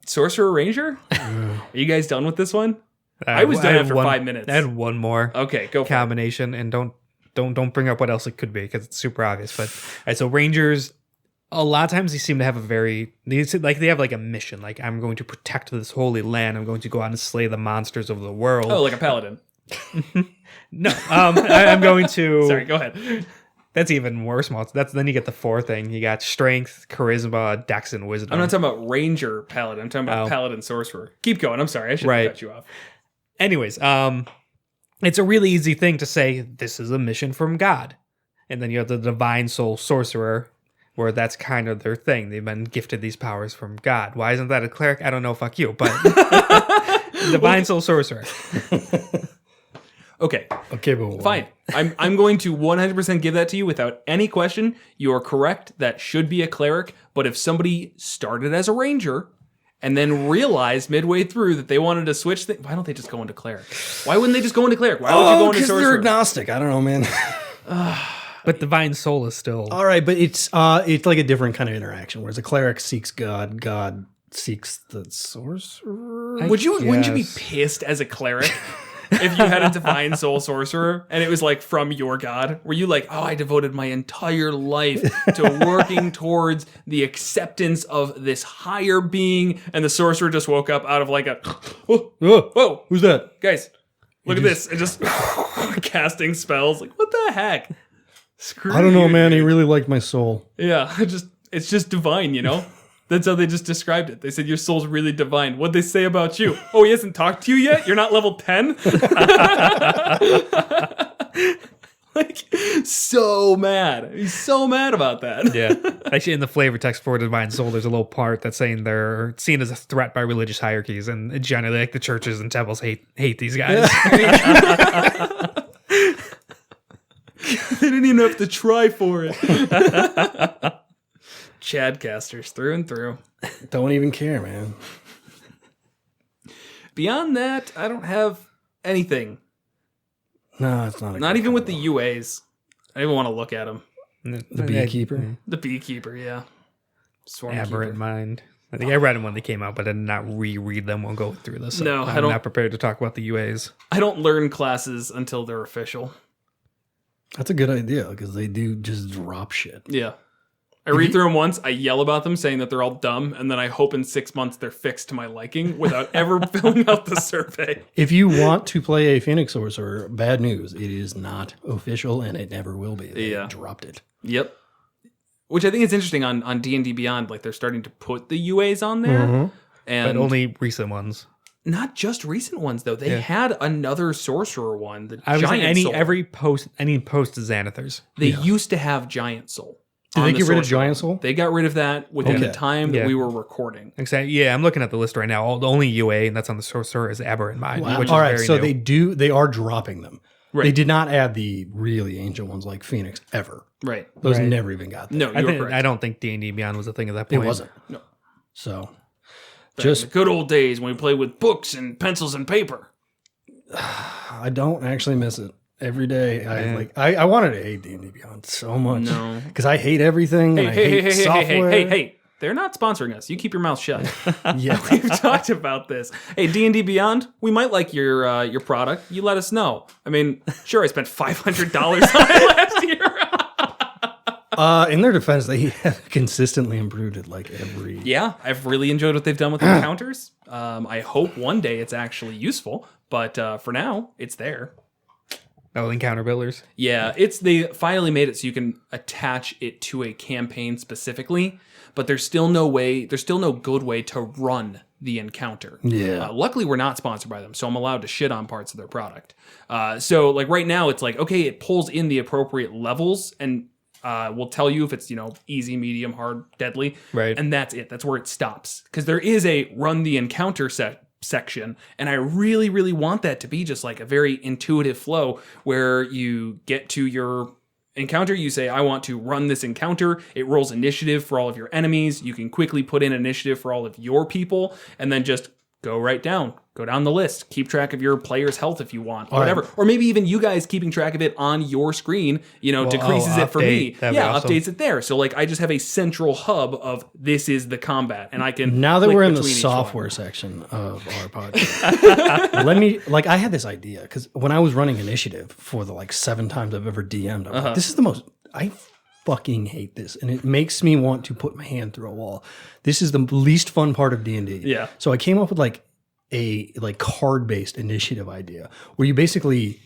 [SPEAKER 1] Sorcerer Ranger? Are you guys done with this one? I was done after 5 minutes.
[SPEAKER 2] I had one more
[SPEAKER 1] Okay, go for it.
[SPEAKER 2] combination, and don't bring up what else it could be because it's super obvious. But all right, so Rangers, a lot of times they seem to have they have like a mission. Like, I'm going to protect this holy land. I'm going to go out and slay the monsters of the world.
[SPEAKER 1] Oh, like a paladin.
[SPEAKER 2] No, I'm going to.
[SPEAKER 1] Sorry, go ahead.
[SPEAKER 2] That's even worse. Then you get the 4 thing. You got strength, charisma, dex, and wisdom.
[SPEAKER 1] I'm not talking about ranger paladin. I'm talking about paladin sorcerer. Keep going. I'm sorry. I should have cut you off.
[SPEAKER 2] Anyways, it's a really easy thing to say, this is a mission from God. And then you have the divine soul sorcerer, where that's kind of their thing. They've been gifted these powers from God. Why isn't that a cleric? I don't know, fuck you. But divine soul sorcerer.
[SPEAKER 1] Okay,
[SPEAKER 3] but
[SPEAKER 1] fine. I'm going to 100% give that to you without any question. You are correct. That should be a cleric. But if somebody started as a ranger and then realized midway through that they wanted to switch things, why don't they just go into cleric? Why wouldn't they just go into cleric? Why would you go into
[SPEAKER 3] because
[SPEAKER 1] sorcerer?
[SPEAKER 3] they're agnostic. I don't know, man.
[SPEAKER 2] But divine soul is still...
[SPEAKER 3] All right, but it's like a different kind of interaction, whereas a cleric seeks God, God seeks the sorcerer.
[SPEAKER 1] Wouldn't you be pissed as a cleric if you had a divine soul sorcerer and it was like from your god? Were you like, I devoted my entire life to working towards the acceptance of this higher being, and the sorcerer just woke up out of like a whoa,
[SPEAKER 3] Who's that?
[SPEAKER 1] guys, look at this, and just casting spells. Like, what the heck? Screw
[SPEAKER 3] I don't know,
[SPEAKER 1] you,
[SPEAKER 3] man.
[SPEAKER 1] dude.
[SPEAKER 3] He really liked my soul.
[SPEAKER 1] Yeah, it's just divine, you know? That's how they just described it. They said, your soul's really divine. What'd they say about you? Oh, he hasn't talked to you yet? You're not level 10? Like, so mad. He's so mad about that.
[SPEAKER 2] Yeah. Actually, in the flavor text for divine soul, there's a little part that's saying they're seen as a threat by religious hierarchies, and generally, like, the churches and temples hate these guys.
[SPEAKER 1] They didn't even have to try for it. Chadcasters through and through.
[SPEAKER 3] Don't even care, man.
[SPEAKER 1] Beyond that, I don't have anything.
[SPEAKER 3] No, it's not.
[SPEAKER 1] Not even with the UAs. I don't even want to look at them.
[SPEAKER 3] The beekeeper.
[SPEAKER 1] The beekeeper, yeah.
[SPEAKER 2] Aberrant mind. I think I read them when they came out, but I did not reread them while going through this. So
[SPEAKER 1] No,
[SPEAKER 2] I'm not prepared to talk about the UAs.
[SPEAKER 1] I don't learn classes until they're official.
[SPEAKER 3] That's a good idea because they do just drop shit.
[SPEAKER 1] Yeah. I read through them once, I yell about them saying that they're all dumb, and then I hope in 6 months they're fixed to my liking without ever filling out the survey.
[SPEAKER 3] If you want to play a Phoenix Sorcerer, bad news. It is not official and it never will be. They dropped it.
[SPEAKER 1] Yep. Which I think is interesting on D&D Beyond. Like, they're starting to put the UAs on there. And
[SPEAKER 2] But only recent ones.
[SPEAKER 1] not just recent ones, though. They had another sorcerer one, the
[SPEAKER 2] I was saying
[SPEAKER 1] Giant Soul.
[SPEAKER 2] any post Xanathars.
[SPEAKER 1] They used to have Giant Soul.
[SPEAKER 3] Did they get rid of
[SPEAKER 1] Sorcerer.
[SPEAKER 3] Giant Soul?
[SPEAKER 1] They got rid of that within the time that we were recording.
[SPEAKER 2] Exactly. Yeah, I'm looking at the list right now. The only UA, and that's on the Sorcerer, is Aberrant Mind.
[SPEAKER 3] Wow.
[SPEAKER 2] Which
[SPEAKER 3] All
[SPEAKER 2] is
[SPEAKER 3] right,
[SPEAKER 2] very
[SPEAKER 3] so
[SPEAKER 2] new.
[SPEAKER 3] they are dropping them.
[SPEAKER 1] Right.
[SPEAKER 3] They did not add the really ancient ones like Phoenix ever.
[SPEAKER 1] Right.
[SPEAKER 3] Those never even got there.
[SPEAKER 1] No, you're correct.
[SPEAKER 2] I don't think D&D Beyond was a thing at that
[SPEAKER 3] It
[SPEAKER 2] point.
[SPEAKER 3] wasn't.
[SPEAKER 1] No.
[SPEAKER 3] So,
[SPEAKER 1] Back in the good old days when we played with books and pencils and paper.
[SPEAKER 3] I don't actually miss it. Every day, I wanted to hate D&D Beyond so much.
[SPEAKER 1] No.
[SPEAKER 3] Because I hate everything. And I hate software.
[SPEAKER 1] Hey. They're not sponsoring us. You keep your mouth shut.
[SPEAKER 3] Yeah.
[SPEAKER 1] We've talked about this. Hey, D&D Beyond, we might like your product. You let us know. I mean, sure, I spent $500 on it last year.
[SPEAKER 3] In their defense, they have consistently improved it like every...
[SPEAKER 1] Yeah, I've really enjoyed what they've done with encounters. I hope one day it's actually useful, but for now, it's there.
[SPEAKER 2] Oh, encounter builders.
[SPEAKER 1] Yeah, they finally made it so you can attach it to a campaign specifically, but there's still no good way to run the encounter.
[SPEAKER 3] Yeah.
[SPEAKER 1] Luckily, we're not sponsored by them, so I'm allowed to shit on parts of their product. So like right now, it's like, okay, it pulls in the appropriate levels and we'll tell you if it's, easy, medium, hard, deadly.
[SPEAKER 2] Right.
[SPEAKER 1] And that's it. That's where it stops. Because there is a run the encounter section, and I really, really want that to be just like a very intuitive flow where you get to your encounter, you say, I want to run this encounter. It rolls initiative for all of your enemies. You can quickly put in initiative for all of your people, and then just go down the list. Keep track of your player's health if you want, whatever. Or maybe even you guys keeping track of it on your screen, decreases it for me. Yeah, awesome. Updates it there. So like I just have a central hub of this is the combat, and I can
[SPEAKER 3] Now that
[SPEAKER 1] click
[SPEAKER 3] we're in the
[SPEAKER 1] between each
[SPEAKER 3] software
[SPEAKER 1] one.
[SPEAKER 3] section of our podcast, I had this idea because when I was running initiative for the 7 times I've ever DM'd, I'm like, this is the most, I fucking hate this, and it makes me want to put my hand through a wall. This is the least fun part of D&D.
[SPEAKER 1] Yeah.
[SPEAKER 3] So I came up with a like card-based initiative idea where you basically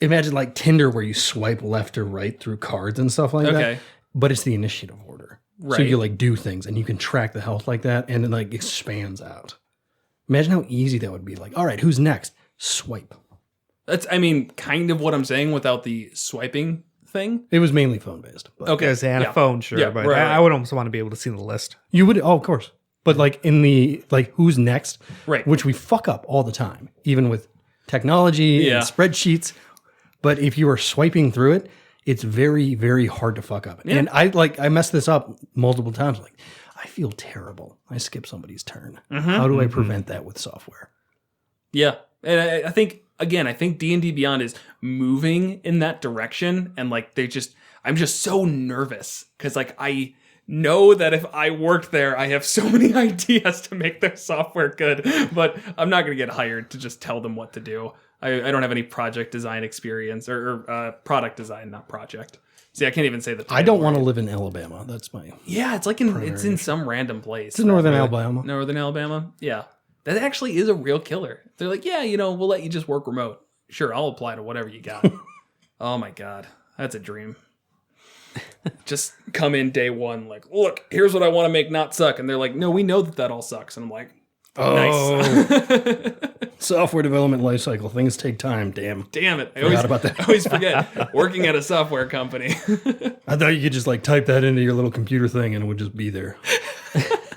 [SPEAKER 3] imagine like Tinder where you swipe left or right through cards and stuff like that. But it's the initiative order. Right. So you like do things and you can track the health like that and it like expands out. Imagine how easy that would be. Like, all right, who's next? Swipe.
[SPEAKER 1] That's, I mean, kind of what I'm saying without the swiping thing.
[SPEAKER 3] It was mainly phone-based.
[SPEAKER 2] Okay, so a phone, sure.
[SPEAKER 1] Yeah,
[SPEAKER 2] but
[SPEAKER 1] right.
[SPEAKER 2] I would almost want to be able to see the list.
[SPEAKER 3] You would, of course. But like in the, like who's next?
[SPEAKER 1] Right.
[SPEAKER 3] Which we fuck up all the time, even with technology and spreadsheets. But if you are swiping through it, it's very, very hard to fuck up. Yeah. And I messed this up multiple times. Like, I feel terrible. I skip somebody's turn. How do I prevent that with software?
[SPEAKER 1] Yeah. And I think, again, D&D Beyond is moving in that direction. And like, I'm just so nervous because like I know that if I worked there, I have so many ideas to make their software good, but I'm not going to get hired to just tell them what to do. I don't have any project design experience or product design, not project. See, I can't even say the title.
[SPEAKER 3] I don't want to live in Alabama. That's my
[SPEAKER 1] it's like it's in some random place.
[SPEAKER 3] It's in northern Alabama.
[SPEAKER 1] Northern Alabama? Yeah. That actually is a real killer. They're like, yeah, we'll let you just work remote. Sure, I'll apply to whatever you got. Oh my God. That's a dream. Just come in day one, like, look, here's what I want to make not suck. And they're like, no, we know that all sucks. And I'm like, nice.
[SPEAKER 3] Software development lifecycle. Things take time. Damn
[SPEAKER 1] it. I always forget. Working at a software company.
[SPEAKER 3] I thought you could just like type that into your little computer thing and it would just be there.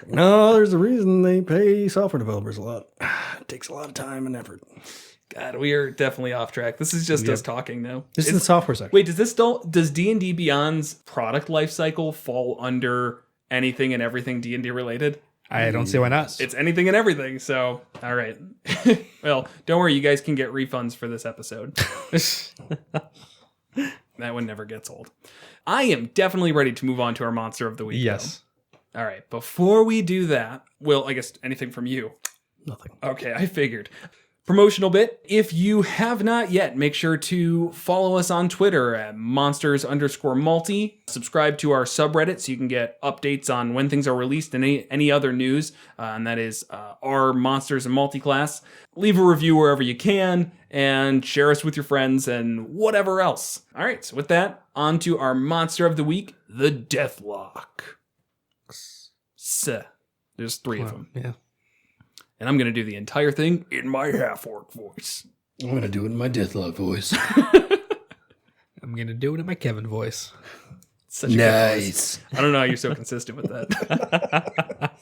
[SPEAKER 3] No, there's a reason they pay software developers a lot. It takes a lot of time and effort.
[SPEAKER 1] God, we are definitely off track. This is just us talking now.
[SPEAKER 3] This is the software section.
[SPEAKER 1] Wait, does D&D Beyond's product lifecycle fall under anything and everything D&D related?
[SPEAKER 2] I don't see why not.
[SPEAKER 1] It's anything and everything, so all right. Well, don't worry, you guys can get refunds for this episode. That one never gets old. I am definitely ready to move on to our monster of the week.
[SPEAKER 2] Yes.
[SPEAKER 1] Though. All right, before we do that, well, I guess anything from you?
[SPEAKER 3] Nothing.
[SPEAKER 1] Okay, I figured. Promotional bit. If you have not yet, make sure to follow us on Twitter at monsters_multi. Subscribe to our subreddit so you can get updates on when things are released and any other news. And that is our Monsters and Multiclass. Leave a review wherever you can and share us with your friends and whatever else. All right, so with that, on to our monster of the week, the Deathlocks. There's 3 of them.
[SPEAKER 2] Yeah.
[SPEAKER 1] And I'm going to do the entire thing in my half-orc voice.
[SPEAKER 3] I'm going to do it in my Deathlock voice.
[SPEAKER 2] I'm going to do it in my Kevin voice.
[SPEAKER 1] Such a nice. Voice. I don't know how you're so consistent with that.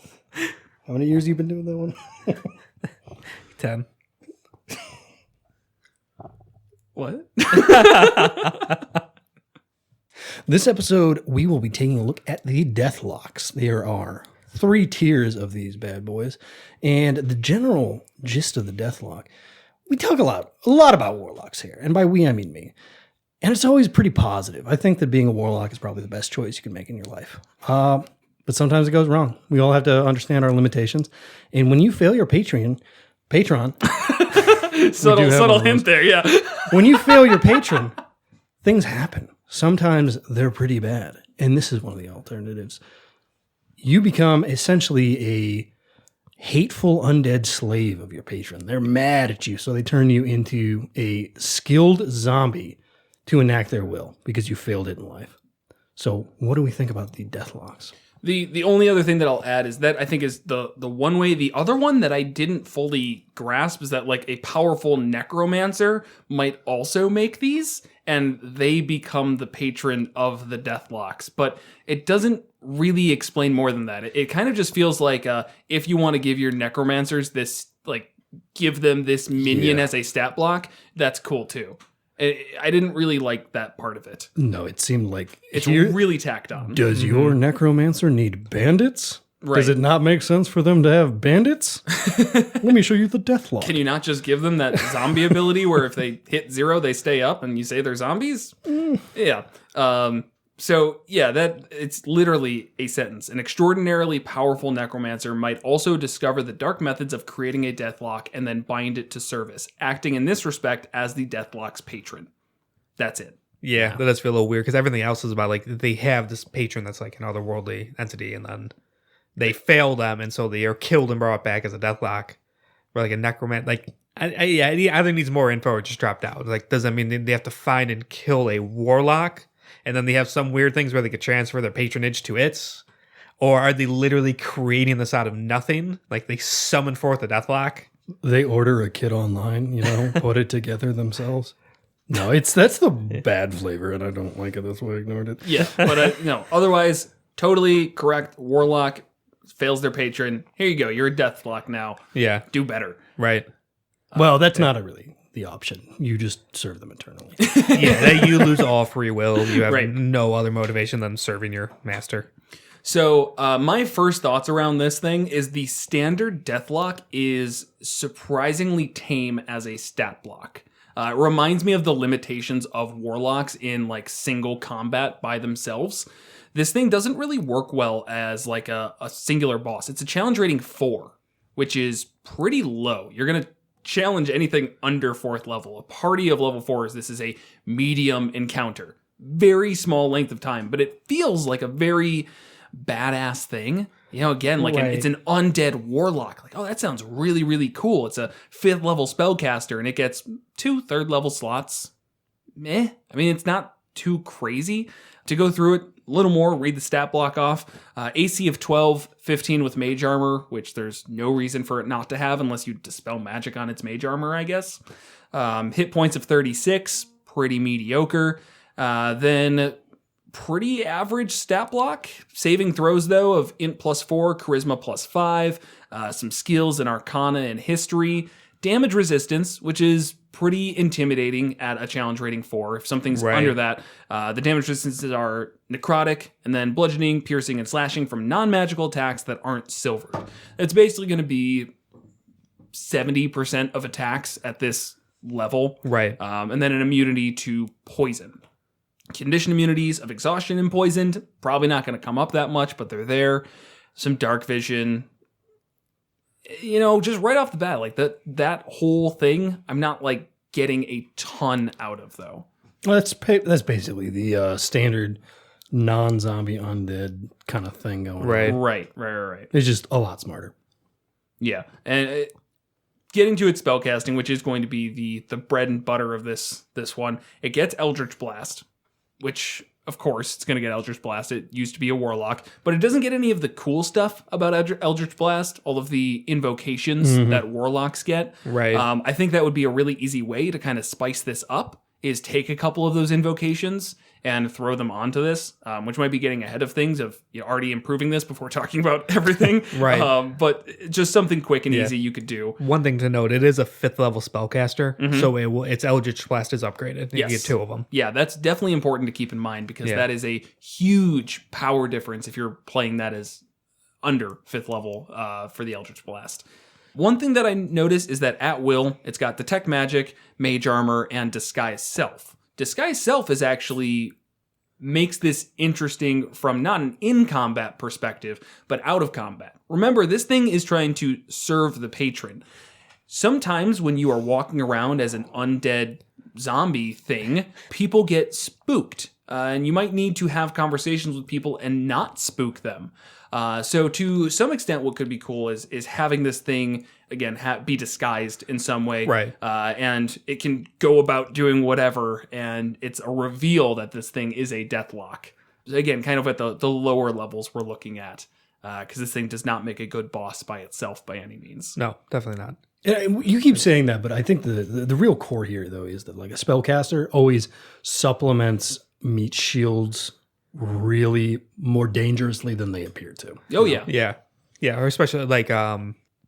[SPEAKER 3] How many years have you been doing that one?
[SPEAKER 2] 10.
[SPEAKER 1] What?
[SPEAKER 3] This episode, we will be taking a look at the Deathlocks. There are 3 tiers of these bad boys. And the general gist of the Deathlock, we talk a lot about warlocks here. And by we, I mean me. And it's always pretty positive. I think that being a warlock is probably the best choice you can make in your life. But sometimes it goes wrong. We all have to understand our limitations. And when you fail your patron,
[SPEAKER 1] subtle hint there, yeah.
[SPEAKER 3] When you fail your patron, things happen. Sometimes they're pretty bad. And this is one of the alternatives. You become essentially a hateful undead slave of your patron. They're mad at you, so they turn you into a skilled zombie to enact their will because you failed it in life. So what do we think about the Deathlocks?
[SPEAKER 1] The only other thing that I'll add is that I think is the one way. The other one that I didn't fully grasp is that like a powerful necromancer might also make these, and they become the patron of the Deathlocks. But it doesn't really explain more than that. It kind of just feels like if you want to give your necromancers this, like, give them this minion as a stat block, that's cool too. I didn't really like that part of it.
[SPEAKER 3] No, it seemed like
[SPEAKER 1] it's really tacked on.
[SPEAKER 3] Does your necromancer need bandits?
[SPEAKER 1] Right.
[SPEAKER 3] Does it not make sense for them to have bandits? Let me show you the Deathlock.
[SPEAKER 1] Can you not just give them that zombie ability where if they hit 0, they stay up and you say they're zombies? Yeah. So yeah, that it's literally a sentence. An extraordinarily powerful necromancer might also discover the dark methods of creating a Deathlock and then bind it to service, acting in this respect as the Deathlock's patron. That's it.
[SPEAKER 2] Yeah, that does feel a little weird because everything else is about like they have this patron that's like an otherworldly entity, and then they fail them, and so they are killed and brought back as a Deathlock. or like a necromancer. Like, yeah, it either needs more info or just dropped out. Like, does that mean they have to find and kill a warlock, and then they have some weird things where they could transfer their patronage to it? Or are they literally creating this out of nothing? Like, they summon forth a Deathlock?
[SPEAKER 3] They order a kit online, put it together themselves. No, that's the bad flavor, and I don't like it. That's why I ignored it.
[SPEAKER 1] Yeah, but no. Otherwise, totally correct. Warlock fails their patron. Here you go. You're a Deathlock now.
[SPEAKER 2] Yeah.
[SPEAKER 1] Do better.
[SPEAKER 2] Right.
[SPEAKER 3] Well, that's not really the option. You just serve them eternally.
[SPEAKER 2] Yeah, you lose all free will. You have
[SPEAKER 1] Right.
[SPEAKER 2] no other motivation than serving your master.
[SPEAKER 1] So my first thoughts around this thing is the standard Deathlock is surprisingly tame as a stat block. It reminds me of the limitations of warlocks in like single combat by themselves. This thing doesn't really work well as like a singular boss. It's a challenge rating 4, which is pretty low. You're going to challenge anything under 4th level. A party of level 4s, this is a medium encounter. Very small length of time, but it feels like a very badass thing. Again, like
[SPEAKER 2] Right.
[SPEAKER 1] it's an undead warlock. Like, oh, that sounds really, really cool. It's a 5th level spellcaster, and it gets 2 3rd level slots. I mean, it's not too crazy. To go through it a little more, read the stat block off. AC of 12, 15 with mage armor, which there's no reason for it not to have unless you dispel magic on its mage armor, I guess. Hit points of 36, pretty mediocre. Then pretty average stat block. Saving throws, though, of int +4, charisma +5, some skills in arcana and history. Damage resistance, which is pretty intimidating at a challenge rating 4. If something's
[SPEAKER 2] Right.
[SPEAKER 1] under that, the damage resistances are necrotic, and then bludgeoning, piercing, and slashing from non-magical attacks that aren't silvered. It's basically going to be 70% of attacks at this level.
[SPEAKER 2] Right.
[SPEAKER 1] And then an immunity to poison. Condition immunities of exhaustion and poisoned, probably not going to come up that much, but they're there. Some dark vision. Just right off the bat, like that whole thing, I'm not like getting a ton out of, though.
[SPEAKER 3] Well, that's basically the standard non-zombie undead kind of thing going on.
[SPEAKER 2] Right.
[SPEAKER 1] Right.
[SPEAKER 3] It's just a lot smarter.
[SPEAKER 1] Yeah, and getting to its spellcasting, which is going to be the bread and butter of this one, it gets Eldritch Blast, which, of course, it's going to get Eldritch Blast. It used to be a warlock, but it doesn't get any of the cool stuff about Eldritch Blast, all of the invocations that warlocks get.
[SPEAKER 2] Right.
[SPEAKER 1] I think that would be a really easy way to kind of spice this up, is take a couple of those invocations and throw them onto this, which might be getting ahead of things of already improving this before talking about everything.
[SPEAKER 2] Right.
[SPEAKER 1] But just something quick and easy you could do.
[SPEAKER 2] One thing to note, it is a 5th level spellcaster, so its Eldritch Blast is upgraded. You get 2 of them.
[SPEAKER 1] Yeah, that's definitely important to keep in mind, because that is a huge power difference if you're playing that as under 5th level for the Eldritch Blast. One thing that I noticed is that at will, it's got Detect Magic, Mage Armor, and Disguise Self. Disguise Self is actually makes this interesting from not an in-combat perspective, but out of combat. Remember, this thing is trying to serve the patron. Sometimes when you are walking around as an undead zombie thing, people get spooked. And you might need to have conversations with people and not spook them. So to some extent, what could be cool is having this thing, again, be disguised in some way.
[SPEAKER 2] Right.
[SPEAKER 1] And it can go about doing whatever, and it's a reveal that this thing is a Deathlock. Again, kind of at the lower levels we're looking at, because this thing does not make a good boss by itself by any means.
[SPEAKER 2] No, definitely not.
[SPEAKER 3] And you keep saying that, but I think the real core here, though, is that like a spellcaster always supplements meat shields really more dangerously than they appear to.
[SPEAKER 1] Oh, yeah.
[SPEAKER 2] Yeah, or especially like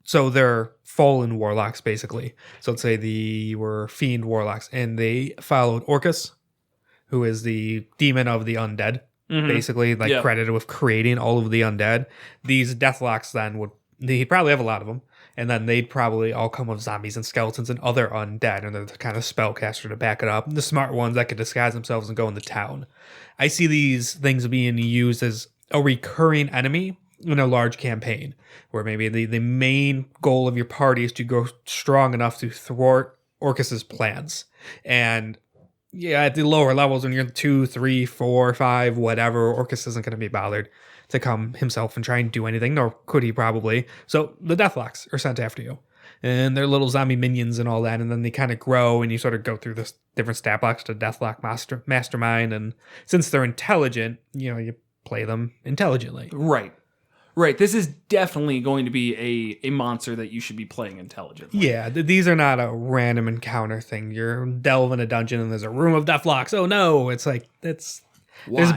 [SPEAKER 2] so they're fallen warlocks basically. So let's say they were fiend warlocks and they followed Orcus, who is the demon of the undead, basically credited with creating all of the undead. These Deathlocks then they'd probably have a lot of them, and then they'd probably all come with zombies and skeletons and other undead, and they're the kind of spellcaster to back it up. The smart ones that could disguise themselves and go into town. I see these things being used as a recurring enemy in a large campaign, where maybe the main goal of your party is to go strong enough to thwart Orcus's plans. And yeah, at the lower levels, when you're 2, 3, 4, 5, whatever, Orcus isn't going to be bothered to come himself and try and do anything, nor could he probably. So the Deathlocks are sent after you. and they're little zombie minions and all that, and then they kind of grow, and you sort of go through this different stat blocks to Deathlock Mastermind, and since they're intelligent, you play them intelligently.
[SPEAKER 1] Right. This is definitely going to be a monster that you should be playing intelligently.
[SPEAKER 2] Yeah, these are not a random encounter thing. You're delving a dungeon and there's a room of Deathlocks. Oh no, it's like there's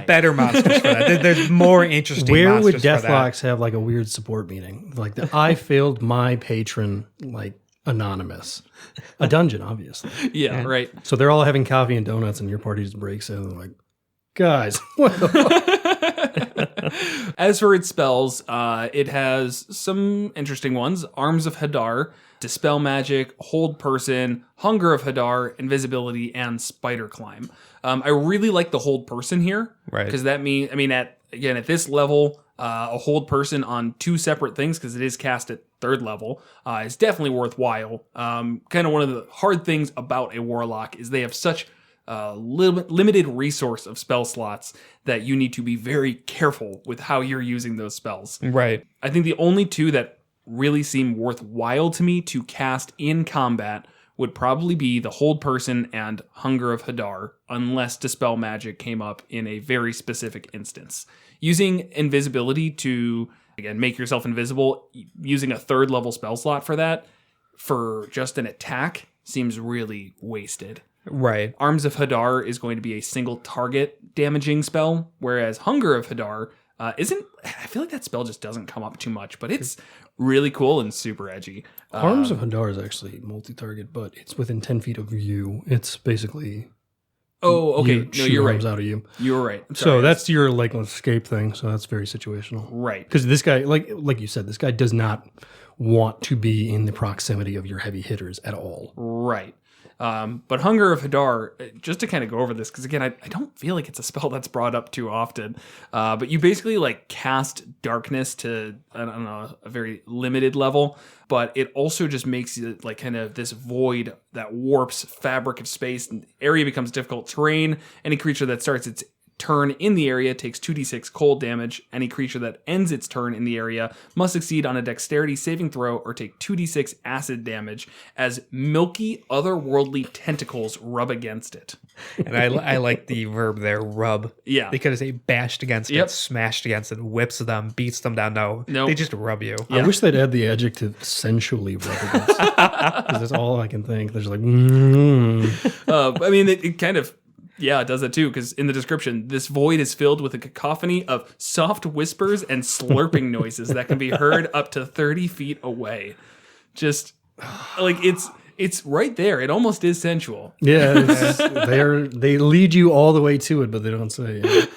[SPEAKER 2] better monsters for that. There's more interesting
[SPEAKER 3] Where would
[SPEAKER 2] monsters for that.
[SPEAKER 3] Deathlocks have like a weird support meeting? Like I failed my patron, like anonymous. A dungeon, obviously.
[SPEAKER 1] Yeah, right.
[SPEAKER 3] So they're all having coffee and donuts and your party just breaks in and they're like, guys, what the fuck?
[SPEAKER 1] As for its spells, it has some interesting ones. Arms of Hadar, Dispel Magic, Hold Person, Hunger of Hadar, Invisibility, and Spider Climb. I really like the Hold Person here.
[SPEAKER 2] Right.
[SPEAKER 1] Because that means, at this level, a Hold Person on 2 separate things, because it is cast at 3rd level, is definitely worthwhile. Kind of one of the hard things about a Warlock is they have such limited resource of spell slots that you need to be very careful with how you're using those spells.
[SPEAKER 2] Right.
[SPEAKER 1] I think the only 2 that really seem worthwhile to me to cast in combat would probably be the Hold Person and Hunger of Hadar, unless Dispel Magic came up in a very specific instance. Using Invisibility to, again, make yourself invisible, using a 3rd level spell slot for that, for just an attack, seems really wasted.
[SPEAKER 2] Right.
[SPEAKER 1] Arms of Hadar is going to be a single target damaging spell, whereas Hunger of Hadar isn't. I feel like that spell just doesn't come up too much, but it's really cool and super edgy.
[SPEAKER 3] Arms of Hadar is actually multi-target, but it's within 10 feet of you. It's basically...
[SPEAKER 1] Oh, okay. No, you're right.
[SPEAKER 3] Out of you.
[SPEAKER 1] You're right.
[SPEAKER 3] So that's your like escape thing. So that's very situational.
[SPEAKER 1] Right.
[SPEAKER 3] Because this guy, like you said, this guy does not want to be in the proximity of your heavy hitters at all.
[SPEAKER 1] Right. But Hunger of Hadar, just to kind of go over this, because again, I don't feel like it's a spell that's brought up too often. But you basically like cast darkness to, I don't know, a very limited level. But it also just makes it like kind of this void that warps fabric of space, and the area becomes difficult terrain. Any creature that starts its turn in the area takes 2d6 cold damage. Any creature that ends its turn in the area must succeed on a dexterity saving throw or take 2d6 acid damage as milky otherworldly tentacles rub against it.
[SPEAKER 2] And I like the verb there, rub.
[SPEAKER 1] Yeah.
[SPEAKER 2] They could have said bashed against it, smashed against it, whips them, beats them down. No, they just rub you.
[SPEAKER 3] I wish they'd add the adjective sensually rub against it. Because that's all I can think. There's like,
[SPEAKER 1] it kind of... Yeah, it does that too, because in the description, this void is filled with a cacophony of soft whispers and slurping noises that can be heard up to 30 feet away. Just, like, it's right there. It almost is sensual.
[SPEAKER 3] Yeah, they lead you all the way to it, but they don't say it.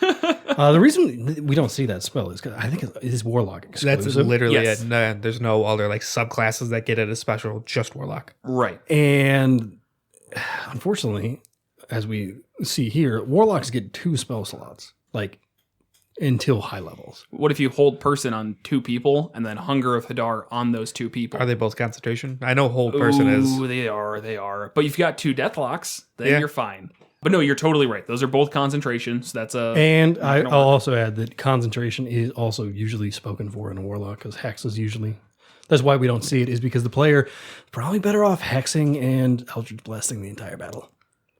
[SPEAKER 3] The reason we don't see that spell is because I think it is Warlock exclusive.
[SPEAKER 2] That's literally it. No, there's no other like subclasses that get it as special, just Warlock.
[SPEAKER 1] Right.
[SPEAKER 3] And unfortunately... as we see here, Warlocks get 2 spell slots, like, until high levels.
[SPEAKER 1] What if you hold Person on 2 people, and then Hunger of Hadar on those 2 people?
[SPEAKER 2] Are they both concentration? I know Hold Person is.
[SPEAKER 1] Ooh, they are. But if you've got 2 Deathlocks, then you're fine. But no, you're totally right. Those are both concentration, so that's a...
[SPEAKER 3] And I'll also add that concentration is also usually spoken for in a Warlock, because Hex is usually... That's why we don't see it, is because the player is probably better off hexing and Eldritch Blasting the entire battle.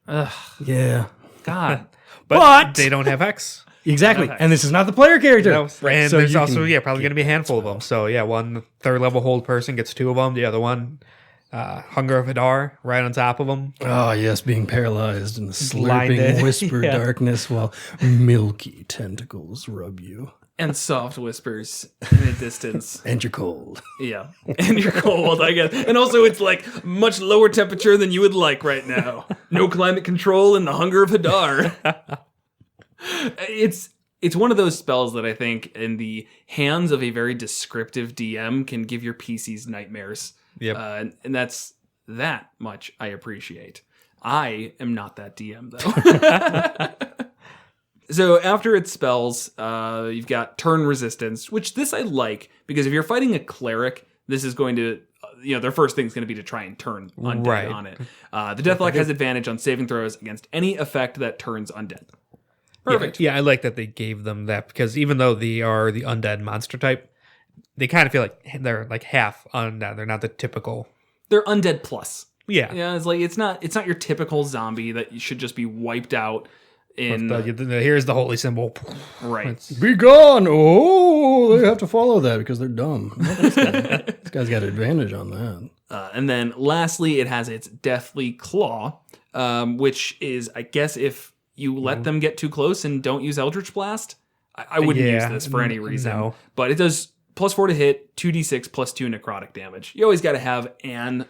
[SPEAKER 1] Ugh.
[SPEAKER 3] Yeah.
[SPEAKER 1] God.
[SPEAKER 2] But they don't have Hex.
[SPEAKER 3] Exactly. And this is not the player character.
[SPEAKER 2] No, and
[SPEAKER 3] so
[SPEAKER 2] there's also, probably going to be a handful of them. So, one 3rd level Hold Person gets 2 of them. The other one, Hunger of Hadar, right on top of them.
[SPEAKER 3] Oh, yes, being paralyzed in the slurping
[SPEAKER 2] Blinded.
[SPEAKER 3] whisper darkness while milky tentacles rub you.
[SPEAKER 1] And soft whispers in the distance.
[SPEAKER 3] And you're cold.
[SPEAKER 1] Yeah. And you're cold, I guess. And also it's like much lower temperature than you would like right now. No climate control in the Hunger of Hadar. It's one of those spells that I think in the hands of a very descriptive DM can give your PCs nightmares.
[SPEAKER 2] Yep.
[SPEAKER 1] And that's that much I appreciate. I am not that DM though. So after its spells, you've got turn resistance, which this I like, because if you're fighting a cleric, this is going to, their first thing is going to be to try and turn undead on it. The Deathlock has advantage on saving throws against any effect that turns undead. Perfect.
[SPEAKER 2] Yeah, I like that they gave them that, because even though they are the undead monster type, they kind of feel like they're like half undead. They're not the typical
[SPEAKER 1] They're undead plus.
[SPEAKER 2] Yeah.
[SPEAKER 1] Yeah, it's like it's not your typical zombie that you should just be wiped out in.
[SPEAKER 2] Here's the holy symbol.
[SPEAKER 1] Right.
[SPEAKER 3] Be gone! Oh, they have to follow that because they're dumb. This guy's got an advantage on that.
[SPEAKER 1] And then lastly, it has its Deathly Claw, which is, I guess, if you let them get too close and don't use Eldritch Blast, I wouldn't use this for any reason.
[SPEAKER 2] No.
[SPEAKER 1] But it does +4 to hit, 2d6 plus 2 necrotic damage. You always got to have an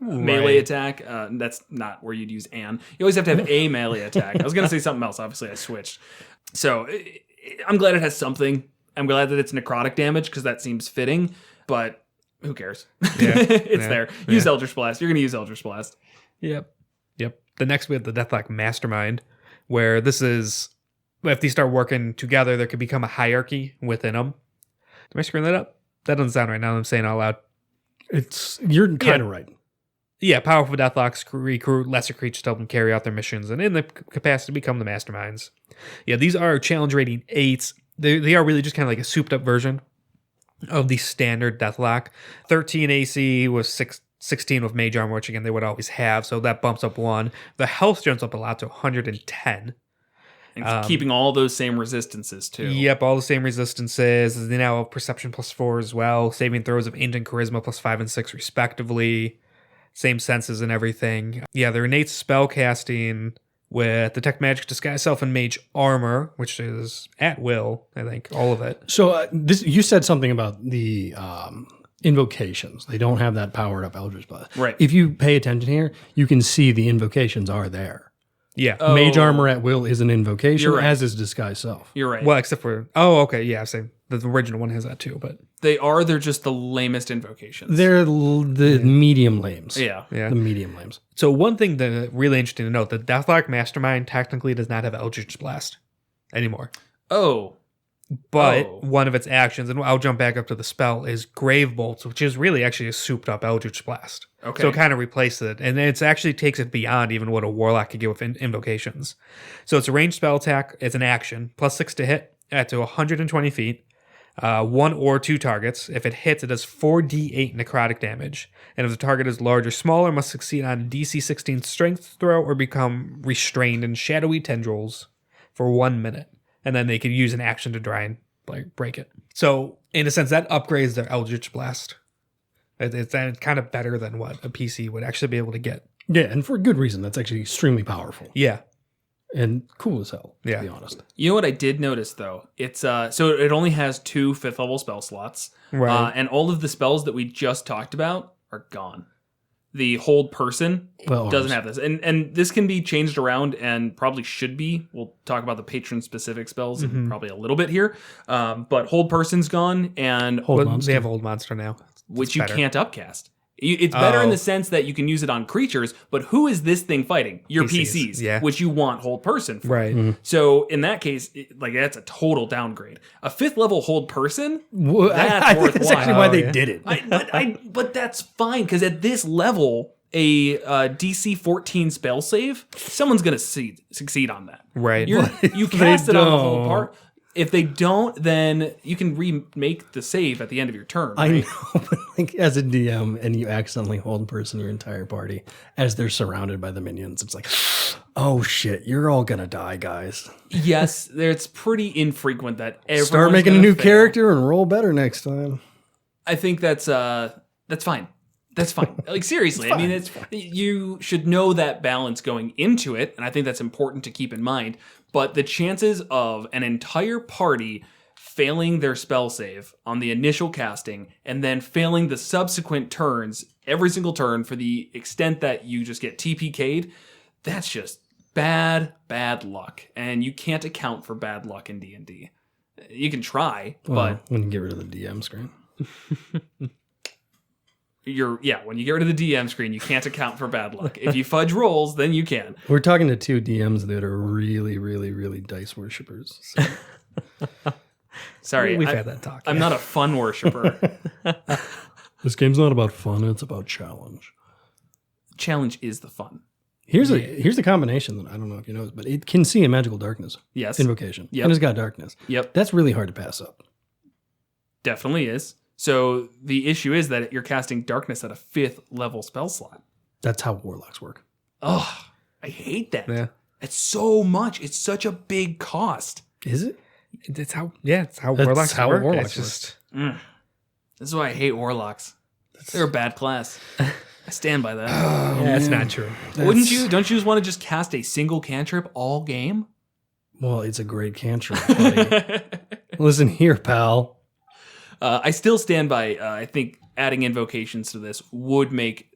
[SPEAKER 1] melee attack. That's not where you'd use an. You always have to have a melee attack. I was going to say something else. Obviously, I switched. So I'm glad it has something. I'm glad that it's necrotic damage because that seems fitting. But who cares?
[SPEAKER 2] Yeah.
[SPEAKER 1] It's there. Use Eldritch Blast. You're going to use Eldritch Blast.
[SPEAKER 2] Yep. The next we have the Deathlock Mastermind, where this is, if these start working together, there could become a hierarchy within them. Am I screwing that up? That doesn't sound right now. I'm saying it out loud.
[SPEAKER 3] You're kind of right.
[SPEAKER 2] Yeah, powerful Deathlocks recruit lesser creatures to help them carry out their missions, and in the capacity to become the masterminds. Yeah, these are challenge rating 8s. They are really just kind of like a souped up version of the standard Deathlock. 13 AC with 16 with mage armor, which again they would always have, so that bumps up 1. The health jumps up a lot to 110.
[SPEAKER 1] And keeping all those same resistances too.
[SPEAKER 2] Yep, all the same resistances. They now have perception +4 as well. Saving throws of int and charisma +5 and 6 respectively. Same senses and everything. Yeah, their innate spell casting with Detect Magic, Disguise Self, and Mage Armor, which is at will, I think, all of it.
[SPEAKER 3] So you said something about the invocations. They don't have that powered up Eldritch Blast.
[SPEAKER 1] Right.
[SPEAKER 3] If you pay attention here, you can see the invocations are there.
[SPEAKER 2] Yeah.
[SPEAKER 3] Mage Armor at will is an invocation,
[SPEAKER 1] Right.
[SPEAKER 3] as is Disguise Self.
[SPEAKER 1] You're right.
[SPEAKER 2] Well, except for... Oh, okay, yeah, same. The original one has that too, but...
[SPEAKER 1] They're just the lamest invocations.
[SPEAKER 3] They're the medium lames.
[SPEAKER 1] Yeah.
[SPEAKER 2] Yeah.
[SPEAKER 3] The medium lames.
[SPEAKER 2] So one thing that really interesting to note, the Deathlock Mastermind technically does not have Eldritch Blast anymore.
[SPEAKER 1] Oh.
[SPEAKER 2] But one of its actions, and I'll jump back up to the spell, is Grave Bolts, which is really actually a souped up Eldritch Blast.
[SPEAKER 1] Okay.
[SPEAKER 2] So it kind of replaces it. And it actually takes it beyond even what a Warlock could get with invocations. So it's a ranged spell attack. It's an action. +6 to hit at to 120 feet. 1 or 2 targets. If it hits, it does 4d8 necrotic damage. And if the target is large or smaller, must succeed on a DC 16 strength throw or become restrained in shadowy tendrils for 1 minute. And then they could use an action to try and break it. So, in a sense, that upgrades their Eldritch Blast. It's kind of better than what a PC would actually be able to get.
[SPEAKER 3] Yeah, and for good reason. That's actually extremely powerful.
[SPEAKER 2] Yeah.
[SPEAKER 3] And cool as hell,
[SPEAKER 2] Yeah.
[SPEAKER 3] to be honest.
[SPEAKER 1] You know what I did notice, though? It's so it only has 2 5th level spell slots.
[SPEAKER 2] Right.
[SPEAKER 1] And all of the spells that we just talked about are gone. The Hold Person doesn't have this. And this can be changed around and probably should be. We'll talk about the patron-specific spells in probably a little bit here. But Hold Person's gone, and
[SPEAKER 2] They have Hold Monster now.
[SPEAKER 1] which you can't upcast. It's better in the sense that you can use it on creatures, but who is this thing fighting? Your PCs,
[SPEAKER 2] yeah.
[SPEAKER 1] which you want Hold Person for.
[SPEAKER 2] Right.
[SPEAKER 1] So in that case, that's a total downgrade. A 5th level Hold Person,
[SPEAKER 3] Well,
[SPEAKER 1] that's
[SPEAKER 3] I think that's
[SPEAKER 1] worthwhile.
[SPEAKER 3] actually why they did it.
[SPEAKER 1] But that's fine, because at this level, a DC 14 spell save, someone's going to succeed on that.
[SPEAKER 2] Right.
[SPEAKER 1] You cast it on the whole part. If they don't, then you can remake the save at the end of your turn.
[SPEAKER 3] I know, but as a DM, and you accidentally hold person your entire party as they're surrounded by the minions, it's like, oh shit, you're all gonna die, guys.
[SPEAKER 1] Yes, it's pretty infrequent that everyone's
[SPEAKER 3] Start making a
[SPEAKER 1] gonna
[SPEAKER 3] new
[SPEAKER 1] fail.
[SPEAKER 3] character and roll better next time.
[SPEAKER 1] I think that's fine. That's fine. Like, seriously, I mean, you should know that balance going into it, and I think that's important to keep in mind. But the chances of an entire party failing their spell save on the initial casting and then failing the subsequent turns, every single turn, for the extent that you just get TPK'd, that's just bad luck. And you can't account for bad luck in D&D. You can try, but
[SPEAKER 3] when you get rid of the DM screen.
[SPEAKER 1] when you get rid of the DM screen, you can't account for bad luck. If you fudge rolls, then you can.
[SPEAKER 3] We're talking to 2 DMs that are really, really, really dice worshippers. So.
[SPEAKER 1] Sorry,
[SPEAKER 2] We've had that talk.
[SPEAKER 1] I'm not a fun worshiper.
[SPEAKER 3] This game's not about fun; it's about challenge.
[SPEAKER 1] Challenge is the fun.
[SPEAKER 3] Here's a combination that I don't know if you know, but it can see in magical darkness.
[SPEAKER 1] Yes.
[SPEAKER 3] Invocation.
[SPEAKER 1] Yep.
[SPEAKER 3] And it's got darkness.
[SPEAKER 1] Yep.
[SPEAKER 3] That's really hard to pass up.
[SPEAKER 1] Definitely is. So the issue is that you're casting darkness at a 5th level spell slot.
[SPEAKER 3] That's how warlocks work.
[SPEAKER 1] Oh, I hate that.
[SPEAKER 2] Yeah.
[SPEAKER 1] It's so much. It's such a big cost.
[SPEAKER 3] Is it?
[SPEAKER 2] It's how
[SPEAKER 3] That's
[SPEAKER 2] warlocks
[SPEAKER 3] how
[SPEAKER 2] work.
[SPEAKER 3] warlocks
[SPEAKER 2] It's just
[SPEAKER 1] This is why I hate warlocks. They're a bad class. I stand by that.
[SPEAKER 2] it's not true.
[SPEAKER 1] Wouldn't you? Don't you just want to just cast a single cantrip all game?
[SPEAKER 3] Well, it's a great cantrip, buddy. Listen here, pal.
[SPEAKER 1] I still stand by. I think adding invocations to this would make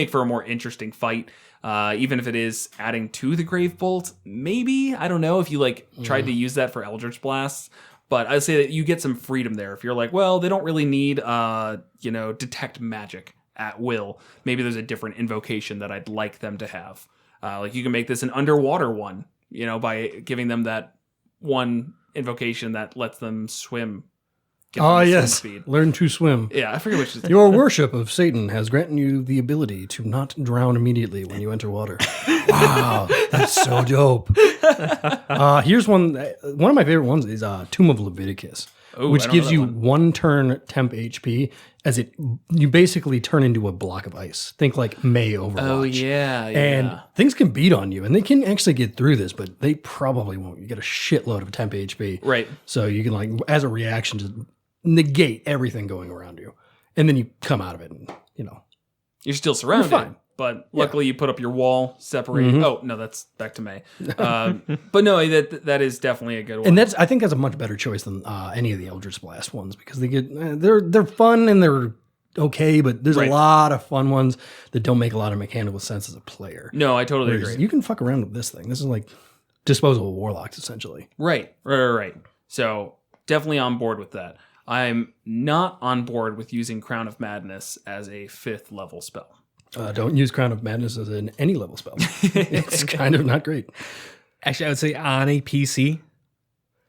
[SPEAKER 1] for a more interesting fight. Even if it is adding to the Grave Bolt, maybe I don't know if you tried to use that for Eldritch Blasts. But I'd say that you get some freedom there. If you're like, well, they don't really need, detect magic at will. Maybe there's a different invocation that I'd like them to have. You can make this an underwater one, by giving them that one invocation that lets them swim.
[SPEAKER 3] Oh, yes. Learn to swim.
[SPEAKER 1] Yeah, I forget which is.
[SPEAKER 3] Your worship of Satan has granted you the ability to not drown immediately when you enter water. Wow, that's so dope. Here's one. One of my favorite ones is Tomb of Leviticus, which gives you 1 turn temp HP as you basically turn into a block of ice. Think like May Overwatch.
[SPEAKER 1] Oh, yeah.
[SPEAKER 3] And things can beat on you, and they can actually get through this, but they probably won't. You get a shitload of temp HP.
[SPEAKER 1] Right.
[SPEAKER 3] So you can, as a reaction, just negate everything going around you. And then you come out of it and,
[SPEAKER 1] You're still surrounded.
[SPEAKER 3] You're fine.
[SPEAKER 1] But luckily you put up your wall, separate. Oh, no, that's back to May. But no, that is definitely a good one.
[SPEAKER 3] And I think that's a much better choice than any of the Eldritch Blast ones, because they're fun and they're okay, but there's a lot of fun ones that don't make a lot of mechanical sense as a player.
[SPEAKER 1] No, I totally agree.
[SPEAKER 3] You can fuck around with this thing. This is like disposable warlocks, essentially.
[SPEAKER 1] Right. So definitely on board with that. I'm not on board with using Crown of Madness as a 5th level spell.
[SPEAKER 3] Don't use Crown of Madness as an any level spell. It's kind of not great.
[SPEAKER 2] Actually, I would say on a PC.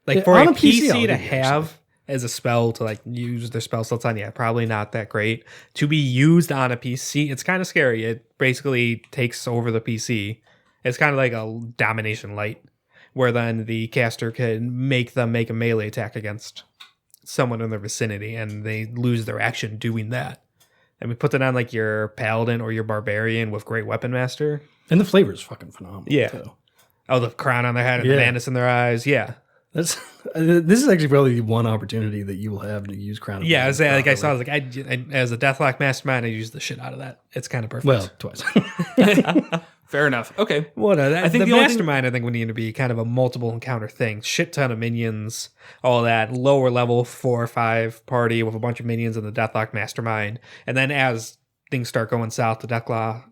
[SPEAKER 2] For a PC to have as a spell to use their spell slots on, probably not that great. To be used on a PC, it's kind of scary. It basically takes over the PC. It's kind of like a domination light, where then the caster can make them make a melee attack against someone in their vicinity, and they lose their action doing that. And we put that on your paladin or your barbarian with Great Weapon Master.
[SPEAKER 3] And the flavor is fucking phenomenal.
[SPEAKER 2] Yeah.
[SPEAKER 3] Too.
[SPEAKER 2] Oh, the crown on their head and the madness in their eyes. Yeah.
[SPEAKER 3] This is actually probably the one opportunity that you will have to use Crown of Madness.
[SPEAKER 2] Yeah, I saw, as a Deathlock Mastermind, I used the shit out of that. It's kind of perfect.
[SPEAKER 3] Well, twice.
[SPEAKER 1] Fair enough. Okay.
[SPEAKER 2] I think the Mastermind, I think, would need to be kind of a multiple encounter thing. Shit ton of minions, all that. Lower level 4 or 5 party with a bunch of minions in the Deathlock Mastermind. And then as things start going south, the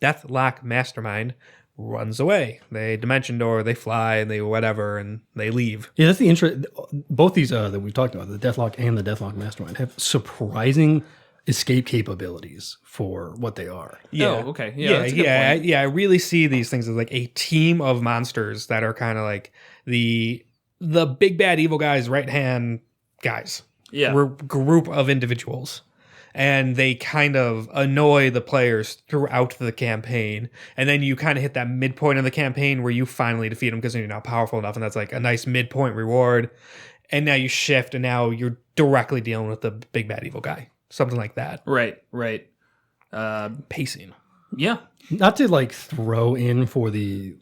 [SPEAKER 2] Deathlock Mastermind runs away. They dimension door, they fly, and they whatever, and they leave.
[SPEAKER 3] Yeah, that's the intro. Both these that we've talked about, the Deathlock and the Deathlock Mastermind, have surprising escape capabilities for what they are.
[SPEAKER 2] Yeah.
[SPEAKER 1] Oh, okay. Yeah, that's a good point.
[SPEAKER 2] I really see these things as a team of monsters that are kind of the big bad evil guys, right hand guys.
[SPEAKER 1] Yeah.
[SPEAKER 2] We're a group of individuals. And they kind of annoy the players throughout the campaign. And then you kind of hit that midpoint of the campaign where you finally defeat them because you're not powerful enough. And that's a nice midpoint reward. And now you shift, and now you're directly dealing with the big bad evil guy. Something like that.
[SPEAKER 1] Right.
[SPEAKER 2] Pacing.
[SPEAKER 1] Yeah.
[SPEAKER 3] Not to throw in for the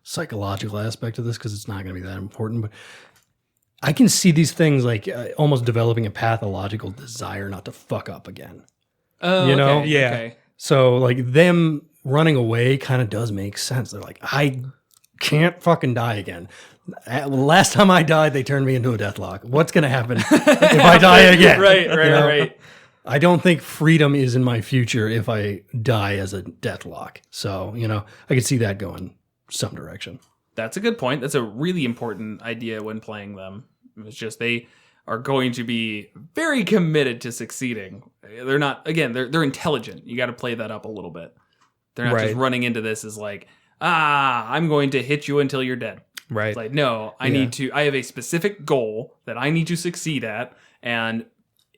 [SPEAKER 3] psychological aspect of this, because it's not going to be that important, but I can see these things almost developing a pathological desire not to fuck up again.
[SPEAKER 1] Oh,
[SPEAKER 3] you know?
[SPEAKER 1] Okay.
[SPEAKER 2] Yeah.
[SPEAKER 1] Okay.
[SPEAKER 3] So them running away kind of does make sense. They're I can't fucking die again. Last time I died, they turned me into a Deathlock. What's going to happen if I die again?
[SPEAKER 1] Right.
[SPEAKER 3] I don't think freedom is in my future if I die as a Deathlock. So, I could see that going some direction.
[SPEAKER 1] That's a good point. That's a really important idea when playing them. It's just they are going to be very committed to succeeding. They're not, again, they're intelligent. You got to play that up a little bit. They're not just running into this as I'm going to hit you until you're dead.
[SPEAKER 2] Right.
[SPEAKER 1] It's no, I have a specific goal that I need to succeed at. And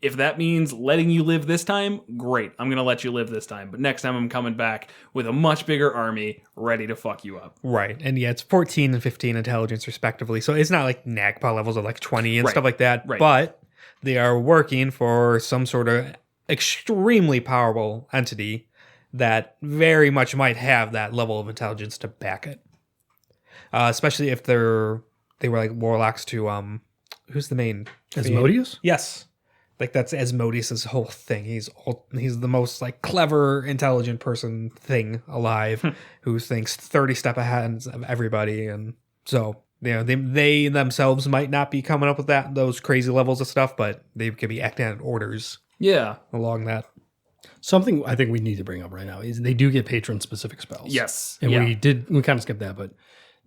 [SPEAKER 1] if that means letting you live this time, great. I'm going to let you live this time. But next time I'm coming back with a much bigger army ready to fuck you up.
[SPEAKER 2] Right. And it's 14 and 15 intelligence respectively. So it's not NAGPA levels of 20 and stuff like that.
[SPEAKER 1] Right.
[SPEAKER 2] But they are working for some sort of extremely powerful entity that very much might have that level of intelligence to back it. Especially if they were like warlocks to who's the main
[SPEAKER 3] Asmodeus?
[SPEAKER 2] Yes. Like that's Asmodeus' whole thing. He's the most like clever, intelligent person thing alive who thinks 30 step ahead of everybody. And so, they themselves might not be coming up with those crazy levels of stuff, but they could be acting out orders.
[SPEAKER 1] Yeah.
[SPEAKER 2] Along that.
[SPEAKER 3] Something I think we need to bring up right now is they do get patron specific spells.
[SPEAKER 1] Yes.
[SPEAKER 3] And we kind of skipped that, but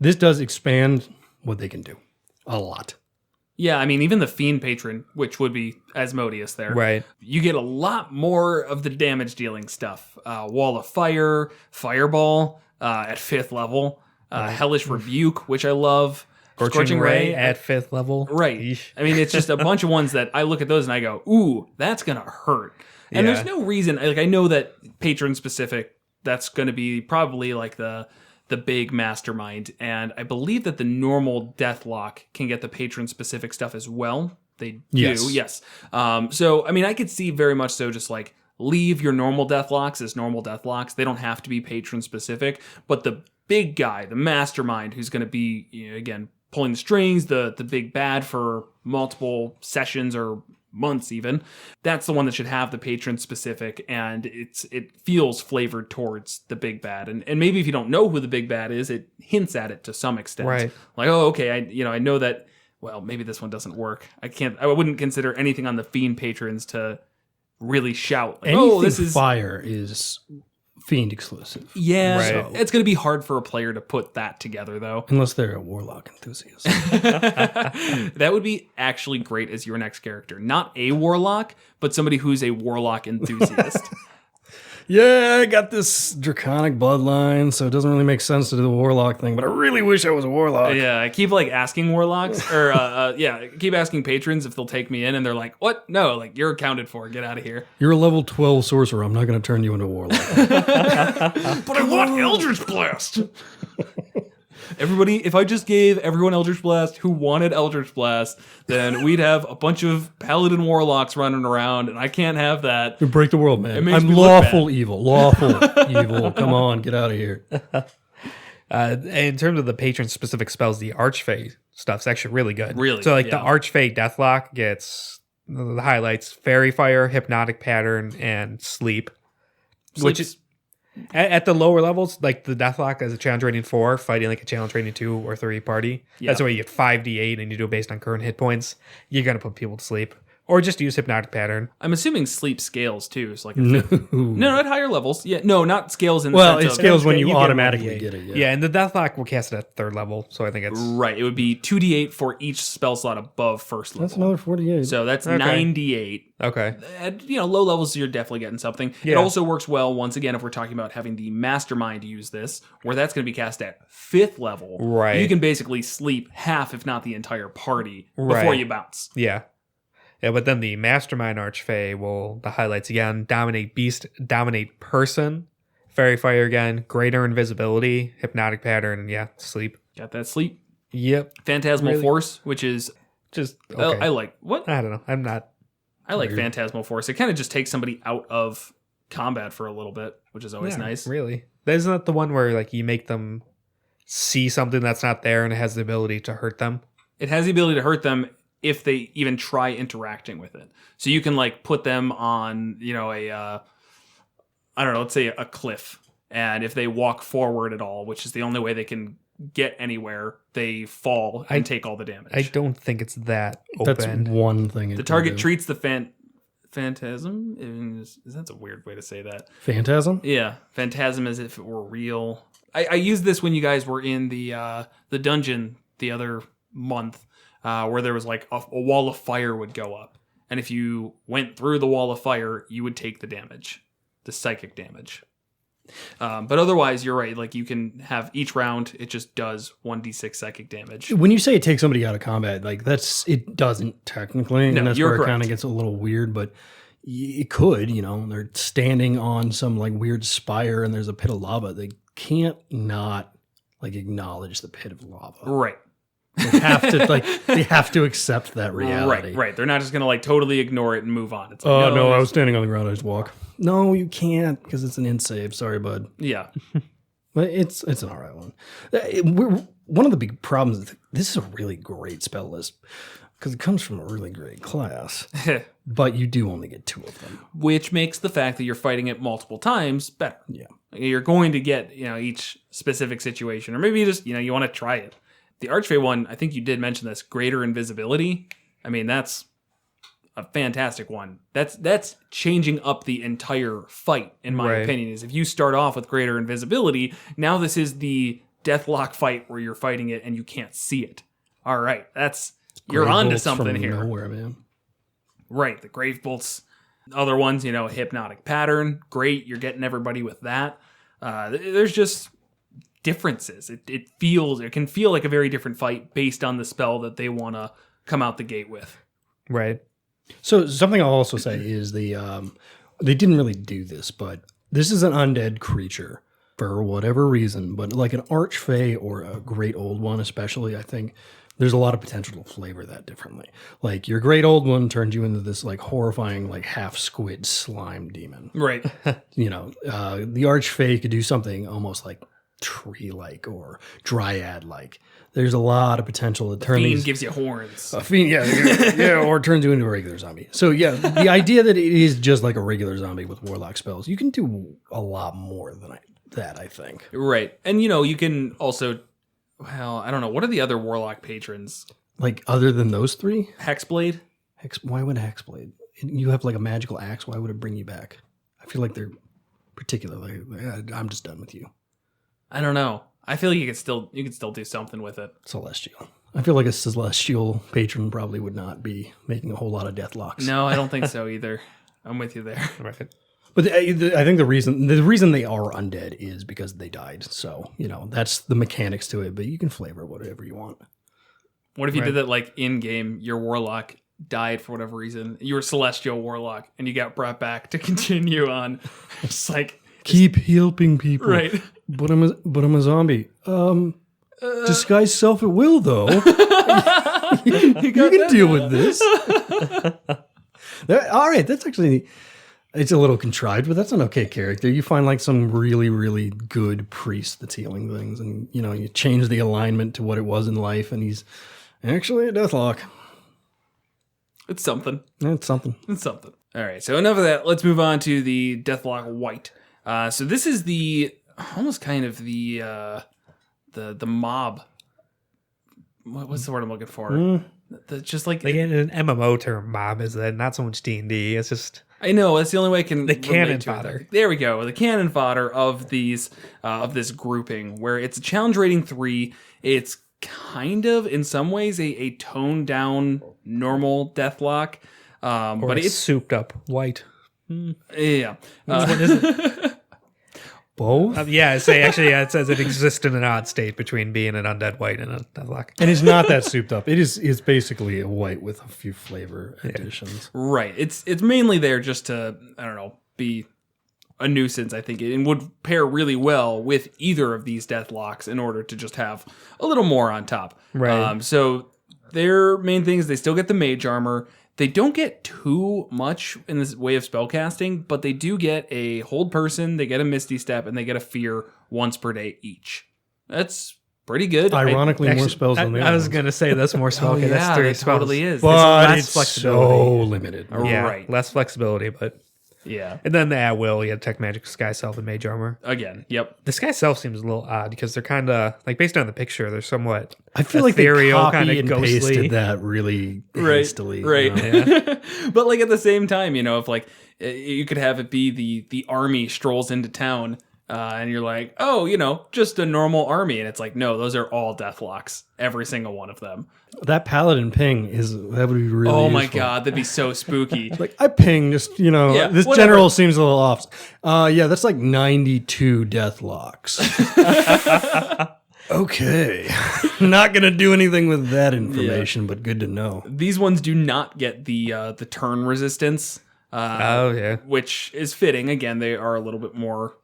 [SPEAKER 3] this does expand what they can do a lot.
[SPEAKER 1] Yeah, I mean, even the Fiend Patron, which would be Asmodeus there.
[SPEAKER 2] Right.
[SPEAKER 1] You get a lot more of the damage dealing stuff. Wall of Fire, Fireball at 5th level, Hellish Rebuke, which I love.
[SPEAKER 2] Scorching Ray at 5th level.
[SPEAKER 1] Right.
[SPEAKER 2] Eesh.
[SPEAKER 1] I mean, it's just a bunch of ones that I look at those and I go, ooh, that's going to hurt. And there's no reason, like I know that patron specific, that's going to be probably like the big mastermind. And I believe that the normal Deathlock can get the patron specific stuff as well. They do, yes. So, I mean, I could see very much so just like leave your normal Deathlocks as normal Deathlocks. They don't have to be patron specific. But the big guy, the mastermind, who's going to be, again, pulling the strings, the big bad for multiple sessions or months even, that's the one that should have the patron specific, and it feels flavored towards the big bad. And maybe if you don't know who the big bad is, it hints at it to some extent.
[SPEAKER 2] Right.
[SPEAKER 1] Like, oh, okay, I know that, well, maybe this one doesn't work. I wouldn't consider anything on the Fiend patrons to really shout, like,
[SPEAKER 3] Anything
[SPEAKER 1] this is
[SPEAKER 3] fire is Fiend exclusive.
[SPEAKER 1] Yeah,
[SPEAKER 2] Right.
[SPEAKER 1] so it's going to be hard for a player to put that together, though.
[SPEAKER 3] Unless they're a warlock enthusiast.
[SPEAKER 1] That would be actually great as your next character. Not a warlock, but somebody who's a warlock enthusiast.
[SPEAKER 3] Yeah, I got this draconic bloodline, so it doesn't really make sense to do the warlock thing, but I really wish I was a warlock.
[SPEAKER 1] Yeah, I keep asking warlocks, or keep asking patrons if they'll take me in, and they're like, "What? No, you're accounted for. Get out of here."
[SPEAKER 3] You're a level 12 sorcerer. I'm not going to turn you into a warlock.
[SPEAKER 1] But I want Eldritch Blast. Everybody, if I just gave everyone Eldritch Blast who wanted Eldritch Blast, then we'd have a bunch of paladin warlocks running around, and I can't have that.
[SPEAKER 3] You break the world, man.
[SPEAKER 1] It makes
[SPEAKER 3] I'm
[SPEAKER 1] me look
[SPEAKER 3] lawful
[SPEAKER 1] bad.
[SPEAKER 3] evil. Lawful evil. Come on, get out of here.
[SPEAKER 2] In terms of the patron-specific spells, the Archfey stuff's actually really good.
[SPEAKER 1] Really,
[SPEAKER 2] So, the
[SPEAKER 1] yeah.
[SPEAKER 2] Archfey Deathlock gets the highlights: Fairy Fire, Hypnotic Pattern, and Sleep. Which is at the lower levels, like the Deathlock as a challenge rating 4, fighting like a challenge rating 2 or 3 party.
[SPEAKER 1] Yeah.
[SPEAKER 2] That's why you get 5d8 and you do it based on current hit points. You're going to put people to sleep. Or just use Hypnotic Pattern.
[SPEAKER 1] I'm assuming sleep scales too. So
[SPEAKER 3] No.
[SPEAKER 1] no, at higher levels. Yeah, no, not scales in the
[SPEAKER 3] Well,
[SPEAKER 1] sense
[SPEAKER 3] it
[SPEAKER 1] of,
[SPEAKER 3] scales when
[SPEAKER 2] you
[SPEAKER 3] you
[SPEAKER 2] get
[SPEAKER 3] automatically
[SPEAKER 2] 1d8.
[SPEAKER 3] get it.
[SPEAKER 2] Yeah, and the Deathlock will cast it at 3rd level. So I think it's...
[SPEAKER 1] Right, it would be 2d8 for each spell slot above first level.
[SPEAKER 3] That's another 48.
[SPEAKER 1] So that's
[SPEAKER 2] Okay.
[SPEAKER 1] 98.
[SPEAKER 2] Okay.
[SPEAKER 1] At low levels, you're definitely getting something. It
[SPEAKER 2] Yeah.
[SPEAKER 1] also works well, once again, if we're talking about having the mastermind use this, where that's going to be cast at 5th level.
[SPEAKER 2] Right.
[SPEAKER 1] You can basically sleep half, if not the entire party, before
[SPEAKER 2] Right.
[SPEAKER 1] you bounce.
[SPEAKER 2] Yeah. Yeah, but then the Mastermind Archfey will, the highlights again, Dominate Beast, Dominate Person, Fairy Fire again, Greater Invisibility, Hypnotic Pattern, and yeah, Sleep.
[SPEAKER 1] Got that sleep.
[SPEAKER 2] Yep.
[SPEAKER 1] Phantasmal
[SPEAKER 2] Really?
[SPEAKER 1] Force, which is...
[SPEAKER 2] Just, okay.
[SPEAKER 1] I like... What?
[SPEAKER 2] I don't know. I'm not...
[SPEAKER 1] I like Phantasmal Force. It kind of just takes somebody out of combat for a little bit, which is always
[SPEAKER 2] Yeah,
[SPEAKER 1] nice.
[SPEAKER 2] Really. Isn't that the one where you make them see something that's not there and it has the ability to hurt them?
[SPEAKER 1] It has the ability to hurt them if they even try interacting with it. So you can put them on, let's say a cliff. And if they walk forward at all, which is the only way they can get anywhere, they fall and take all the damage.
[SPEAKER 2] I don't think it's that open.
[SPEAKER 3] That's one thing.
[SPEAKER 1] The target treats the phantasm. That's a weird way to say that.
[SPEAKER 3] Phantasm?
[SPEAKER 1] Yeah, phantasm as if it were real. I used this when you guys were in the dungeon the other month, where there was a wall of fire would go up, and if you went through the wall of fire, you would take the damage, the psychic damage. But otherwise, you're right. You can have each round, it just does 1d6 psychic damage.
[SPEAKER 3] When you say it takes somebody out of combat, it doesn't technically,
[SPEAKER 1] No,
[SPEAKER 3] and that's
[SPEAKER 1] you're
[SPEAKER 3] where it
[SPEAKER 1] correct.
[SPEAKER 3] kind of gets a little weird. But it could, they're standing on some weird spire, and there's a pit of lava. They can't not acknowledge the pit of lava.
[SPEAKER 1] Right.
[SPEAKER 3] They have to accept that reality.
[SPEAKER 1] Right. They're not just gonna like totally ignore it and move on. It's like,
[SPEAKER 3] Oh no, I was standing on the ground. I just walk. No, you can't because it's an in-save. Sorry, bud.
[SPEAKER 1] Yeah.
[SPEAKER 3] But it's an all right one. One of the big problems is this is a really great spell list because it comes from a really great class, but you do only get 2 of them.
[SPEAKER 1] Which makes the fact that you're fighting it multiple times better.
[SPEAKER 3] Yeah.
[SPEAKER 1] You're going to get, each specific situation, or maybe you just, you want to try it. The Archfey one, I think you did mention this, greater invisibility. I mean, that's a fantastic one. That's changing up the entire fight, in my opinion, is if you start off with greater invisibility, now this is the Deathlock fight where you're fighting it and you can't see it. All right, you're onto something here.
[SPEAKER 3] Nowhere, man.
[SPEAKER 1] Right, the Grave Bolts. Other ones, Hypnotic Pattern. Great, you're getting everybody with that. There's just differences. It can feel like a very different fight based on the spell that they want to come out the gate with.
[SPEAKER 2] Right.
[SPEAKER 3] So something I'll also say is they didn't really do this, but this is an undead creature for whatever reason. But like an Archfey or a Great Old One especially, I think there's a lot of potential to flavor that differently. Like your Great Old One turns you into this like horrifying like half squid slime demon.
[SPEAKER 1] Right.
[SPEAKER 3] The Archfey could do something almost like tree-like or dryad-like. There's a lot of potential to turn
[SPEAKER 1] Fiend
[SPEAKER 3] these.
[SPEAKER 1] gives you horns.
[SPEAKER 3] A fiend, or turns you into a regular zombie. So yeah, the idea that it is just like a regular zombie with warlock spells, you can do a lot more than that. I think.
[SPEAKER 1] Right, and you can also, well, I don't know, what are the other warlock patrons?
[SPEAKER 3] Like other than those 3,
[SPEAKER 1] Hexblade.
[SPEAKER 3] Why would Hexblade? You have like a magical axe. Why would it bring you back? I feel like they're particularly. I'm just done with you.
[SPEAKER 1] I don't know. I feel like you could still do something with it.
[SPEAKER 3] Celestial. I feel like a celestial patron probably would not be making a whole lot of Deathlocks.
[SPEAKER 1] No, I don't think so either. I'm with you there.
[SPEAKER 2] Right.
[SPEAKER 3] But I think the reason they are undead is because they died. So that's the mechanics to it. But you can flavor whatever you want.
[SPEAKER 1] What if you did that like in game? Your warlock died for whatever reason. You were celestial warlock, and you got brought back to continue on. It's like
[SPEAKER 3] keep helping people,
[SPEAKER 1] right?
[SPEAKER 3] But I'm a zombie. Disguise self at will, though. you can deal with this. All right, that's actually. It's a little contrived, but that's an okay character. You find like some really, really good priest that's healing things, and you change the alignment to what it was in life, and he's actually a Deathlock.
[SPEAKER 1] It's something.
[SPEAKER 3] It's something.
[SPEAKER 1] It's something. All right, so enough of that. Let's move on to the Deathlock Wight. So this is almost kind of the mob. What's the word I'm looking for? Just like
[SPEAKER 2] an MMO term, mob is that, not so much D&D. It's just
[SPEAKER 1] I know that's the only way I can.
[SPEAKER 2] The cannon fodder.
[SPEAKER 1] There we go. The cannon fodder of these of this grouping, where it's a challenge rating 3. It's kind of in some ways a toned down normal Deathlock, but it's
[SPEAKER 2] souped up wight.
[SPEAKER 1] Yeah.
[SPEAKER 2] Which one is it?
[SPEAKER 3] Both?
[SPEAKER 2] It says it exists in an odd state between being an undead wight and a Deathlock.
[SPEAKER 3] And it's not that souped up. It's basically a wight with a few flavor additions.
[SPEAKER 1] Right. It's mainly there just to, I don't know, be a nuisance, I think. It would pair really well with either of these Deathlocks in order to just have a little more on top.
[SPEAKER 2] Right.
[SPEAKER 1] So their main thing is they still get the mage armor. They don't get too much in this way of spellcasting, but they do get a hold person, they get a misty step, and they get a fear once per day each. That's pretty good.
[SPEAKER 3] Ironically, more spells than the other.
[SPEAKER 2] I was going to say that's more spell.
[SPEAKER 1] Yeah,
[SPEAKER 2] that's 3
[SPEAKER 1] it
[SPEAKER 2] spells.
[SPEAKER 1] totally is.
[SPEAKER 3] But it's so limited.
[SPEAKER 2] Yeah,
[SPEAKER 1] Right.
[SPEAKER 2] less flexibility, but
[SPEAKER 1] Yeah.
[SPEAKER 2] and then the at will, you have Tech Magic, Sky Self, and Mage Armor.
[SPEAKER 1] Again, yep.
[SPEAKER 2] The Sky Self seems a little odd because they're kind of like based on the picture, they're somewhat.
[SPEAKER 3] I feel like they
[SPEAKER 2] ethereal,
[SPEAKER 3] copied and
[SPEAKER 2] ghostly.
[SPEAKER 3] pasted that really hastily.
[SPEAKER 1] Right.
[SPEAKER 2] Yeah.
[SPEAKER 1] But like at the same time, if like you could have it be the army strolls into town and you're like, oh, just a normal army. And it's like, no, those are all Deathlocks. Every single one of them.
[SPEAKER 3] That paladin ping that would be really
[SPEAKER 1] Oh my
[SPEAKER 3] useful.
[SPEAKER 1] God, that'd be so spooky.
[SPEAKER 3] Like I ping just this
[SPEAKER 1] whatever.
[SPEAKER 3] general seems a little off. That's like 92 Deathlocks. Okay, not gonna do anything with that information, but good to know.
[SPEAKER 1] These ones do not get the turn resistance.
[SPEAKER 2] Oh yeah.
[SPEAKER 1] Which is fitting. Again, they are a little bit more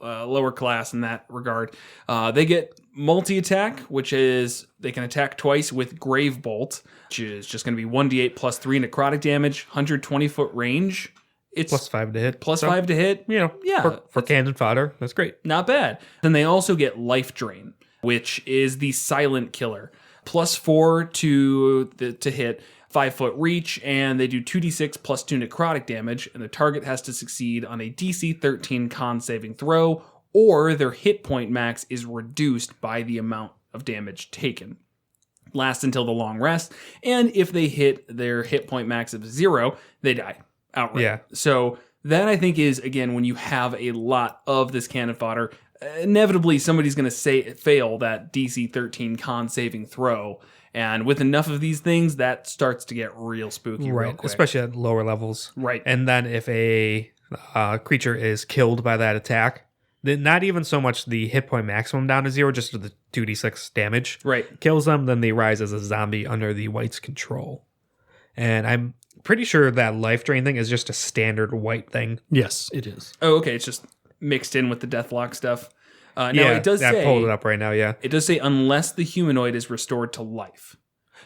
[SPEAKER 1] lower class in that regard. They get multi-attack, which is they can attack twice with Grave Bolt, which is just going to be 1d8 plus 3 necrotic damage, 120-foot range. It's
[SPEAKER 2] plus 5 to hit.
[SPEAKER 1] Plus 5 to hit.
[SPEAKER 2] You know,
[SPEAKER 1] yeah,
[SPEAKER 2] for cannon fodder, that's great.
[SPEAKER 1] Not bad. Then they also get Life Drain, which is the silent killer. Plus 4 to hit, 5-foot reach, and they do 2d6 plus 2 necrotic damage, and the target has to succeed on a DC 13 con saving throw, or their hit point max is reduced by the amount of damage taken. Lasts until the long rest, and if they hit their hit point max of 0, they die outright.
[SPEAKER 2] Yeah.
[SPEAKER 1] So that, I think, is, again, when you have a lot of this cannon fodder, inevitably somebody's going to fail that DC 13 con saving throw. And with enough of these things, that starts to get real spooky real quick.
[SPEAKER 2] Especially at lower levels.
[SPEAKER 1] Right.
[SPEAKER 2] And then if a creature is killed by that attack, then not even so much the hit point maximum down to 0, just the 2d6 damage.
[SPEAKER 1] Right.
[SPEAKER 2] Kills them, then they rise as a zombie under the wight's control. And I'm pretty sure that life drain thing is just a standard wight thing.
[SPEAKER 3] Yes, it is.
[SPEAKER 1] Oh, okay. It's just mixed in with the Deathlock stuff. Now,
[SPEAKER 2] yeah,
[SPEAKER 1] it does say...
[SPEAKER 2] I pulled it up right now, yeah.
[SPEAKER 1] It does say unless the humanoid is restored to life.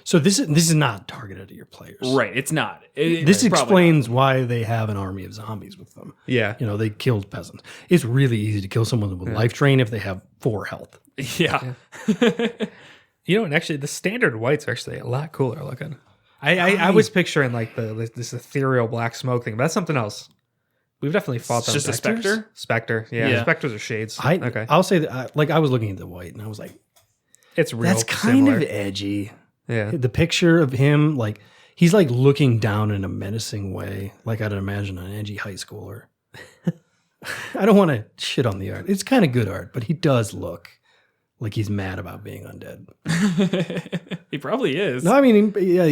[SPEAKER 3] So this is not targeted at your players.
[SPEAKER 1] Right, it's not.
[SPEAKER 3] This explains why they have an army of zombies with them.
[SPEAKER 2] Yeah.
[SPEAKER 3] You know, they killed peasants. It's really easy to kill someone with life drain if they have 4 health.
[SPEAKER 1] Yeah.
[SPEAKER 2] You know, and actually the standard wights are actually a lot cooler looking. I was picturing like this ethereal black smoke thing, but that's something else. We've definitely fought them.
[SPEAKER 1] Just a specter?
[SPEAKER 2] Specter, yeah. Specters are shades. Okay.
[SPEAKER 3] I'll say that, I was looking at the wight and I was like,
[SPEAKER 2] it's real
[SPEAKER 3] that's kind
[SPEAKER 2] similar.
[SPEAKER 3] of edgy.
[SPEAKER 2] Yeah.
[SPEAKER 3] The picture of him, like, he's like looking down in a menacing way, like I'd imagine an edgy high schooler. I don't want to shit on the art. It's kind of good art, but he does look like he's mad about being undead.
[SPEAKER 1] He probably is.
[SPEAKER 3] No, I mean, yeah,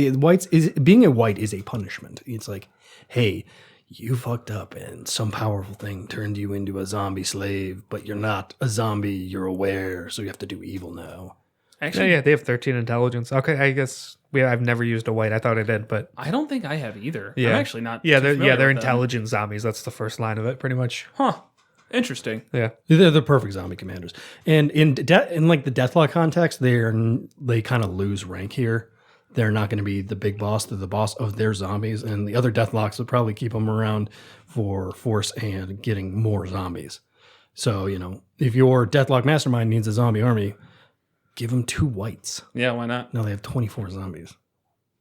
[SPEAKER 3] being a wight is a punishment. It's like, hey, you fucked up and some powerful thing turned you into a zombie slave, but you're not a zombie, you're aware, so you have to do evil now.
[SPEAKER 1] Actually,
[SPEAKER 2] yeah, they have 13 intelligence. Okay, I guess I've never used a wight. I thought I did, but
[SPEAKER 1] I don't think I have either.
[SPEAKER 2] Yeah.
[SPEAKER 1] I'm actually not.
[SPEAKER 2] Yeah,
[SPEAKER 1] they're
[SPEAKER 2] they're intelligent zombies. That's the first line of it, pretty much.
[SPEAKER 1] Huh. Interesting.
[SPEAKER 2] Yeah,
[SPEAKER 3] they're the perfect zombie commanders. And in like the Deathlock context, they kind of lose rank here. They're not going to be the big boss. They're the boss of their zombies, and the other Deathlocks would probably keep them around for force and getting more zombies. So, you know, if your Deathlock Mastermind needs a zombie army, give them 2 wights.
[SPEAKER 1] Yeah, why not?
[SPEAKER 3] Now they have 24 zombies.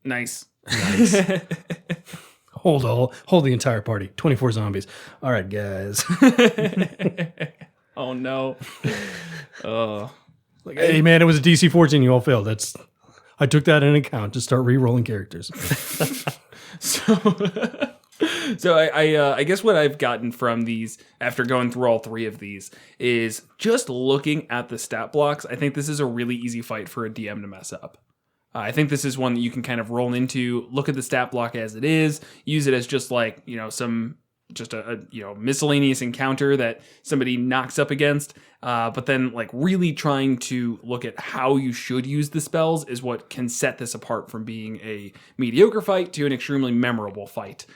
[SPEAKER 1] Nice.
[SPEAKER 3] Hold the entire party. 24 zombies. All right, guys.
[SPEAKER 1] Oh no. Oh.
[SPEAKER 3] Like, hey man, it was a DC 14. You all failed. I took that into account to start re-rolling characters.
[SPEAKER 1] So I guess what I've gotten from these after going through all 3 of these is just looking at the stat blocks. I think this is a really easy fight for a DM to mess up. I think this is one that you can kind of roll into, look at the stat block as it is, use it as just like, you know, a miscellaneous encounter that somebody knocks up against. But then like really trying to look at how you should use the spells is what can set this apart from being a mediocre fight to an extremely memorable fight.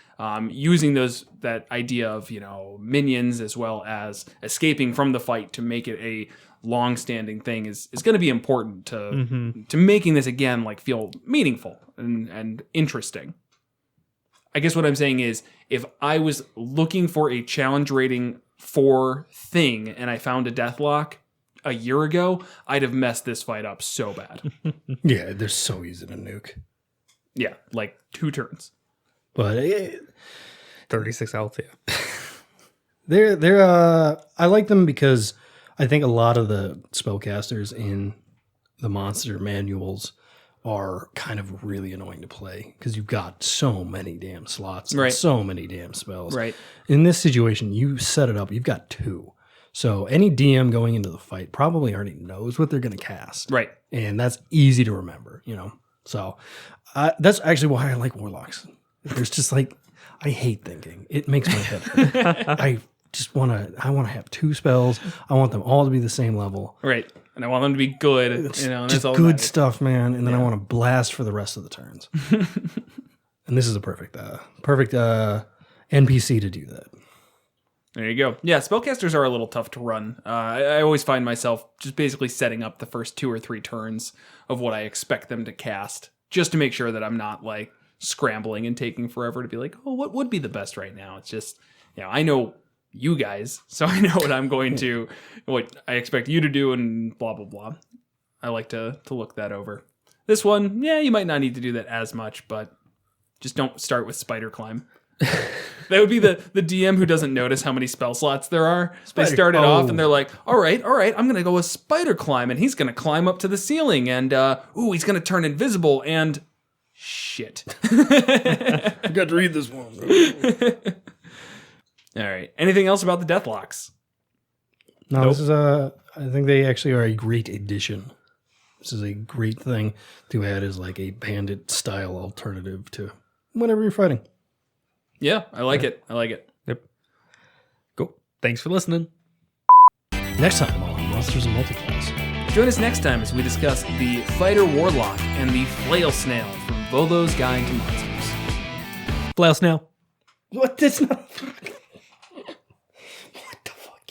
[SPEAKER 1] Using that idea of, you know, minions as well as escaping from the fight to make it a long-standing thing is going to be important to making this again like feel meaningful and interesting. I guess what I'm saying is if I was looking for a challenge rating 4 thing and I found a Deathlock a year ago, I'd have messed this fight up so bad.
[SPEAKER 3] Yeah, they're so easy to nuke.
[SPEAKER 1] Yeah, like 2 turns.
[SPEAKER 3] But
[SPEAKER 2] 36 health, yeah.
[SPEAKER 3] They're I like them because I think a lot of the spellcasters in the monster manuals are kind of really annoying to play because you've got so many damn slots, and so many damn spells.
[SPEAKER 1] Right.
[SPEAKER 3] In this situation, you set it up, you've got 2. So any DM going into the fight probably already knows what they're going to cast. Right. And that's easy to remember, you know. So that's actually why I like Warlocks. There's just like, I hate thinking. It makes my head hurt. I want to have 2 spells. I want them all to be the same level.
[SPEAKER 1] Right. And I want them to be good. You know,
[SPEAKER 3] just
[SPEAKER 1] that's all
[SPEAKER 3] good stuff, man. And then I want to blast for the rest of the turns. And this is a perfect NPC to do that.
[SPEAKER 1] There you go. Yeah, spellcasters are a little tough to run. I always find myself just basically setting up the first 2 or 3 turns of what I expect them to cast, just to make sure that I'm not like scrambling and taking forever to be like, oh, what would be the best right now? It's just, I know you guys, so I know what I'm going to, what I expect you to do, and blah, blah, blah. I like to look that over. This one, you might not need to do that as much, but just don't start with Spider Climb. That would be the DM who doesn't notice how many spell slots there are. They start it off and they're like, all right, I'm going to go with Spider Climb, and he's going to climb up to the ceiling, and he's going to turn invisible, and shit.
[SPEAKER 3] I got to read this one.
[SPEAKER 1] All right. Anything else about the Deathlocks?
[SPEAKER 3] No,
[SPEAKER 1] Nope.
[SPEAKER 3] This is I think they actually are a great addition. This is a great thing to add as like a bandit style alternative to whenever you're fighting.
[SPEAKER 1] Yeah, I like it.
[SPEAKER 2] Yep. Cool. Thanks for listening.
[SPEAKER 3] Next time on Monsters and Multiclass.
[SPEAKER 1] Join us next time as we discuss the Fighter Warlock and the Flail Snail from Vovo's Guide to Monsters.
[SPEAKER 2] Flail Snail.
[SPEAKER 3] What? That's not. What the fuck?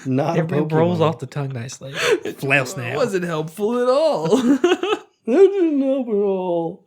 [SPEAKER 3] Not
[SPEAKER 2] It rolls off the tongue nicely. Flail Snail.
[SPEAKER 1] Wasn't helpful at all.
[SPEAKER 3] That didn't help at all.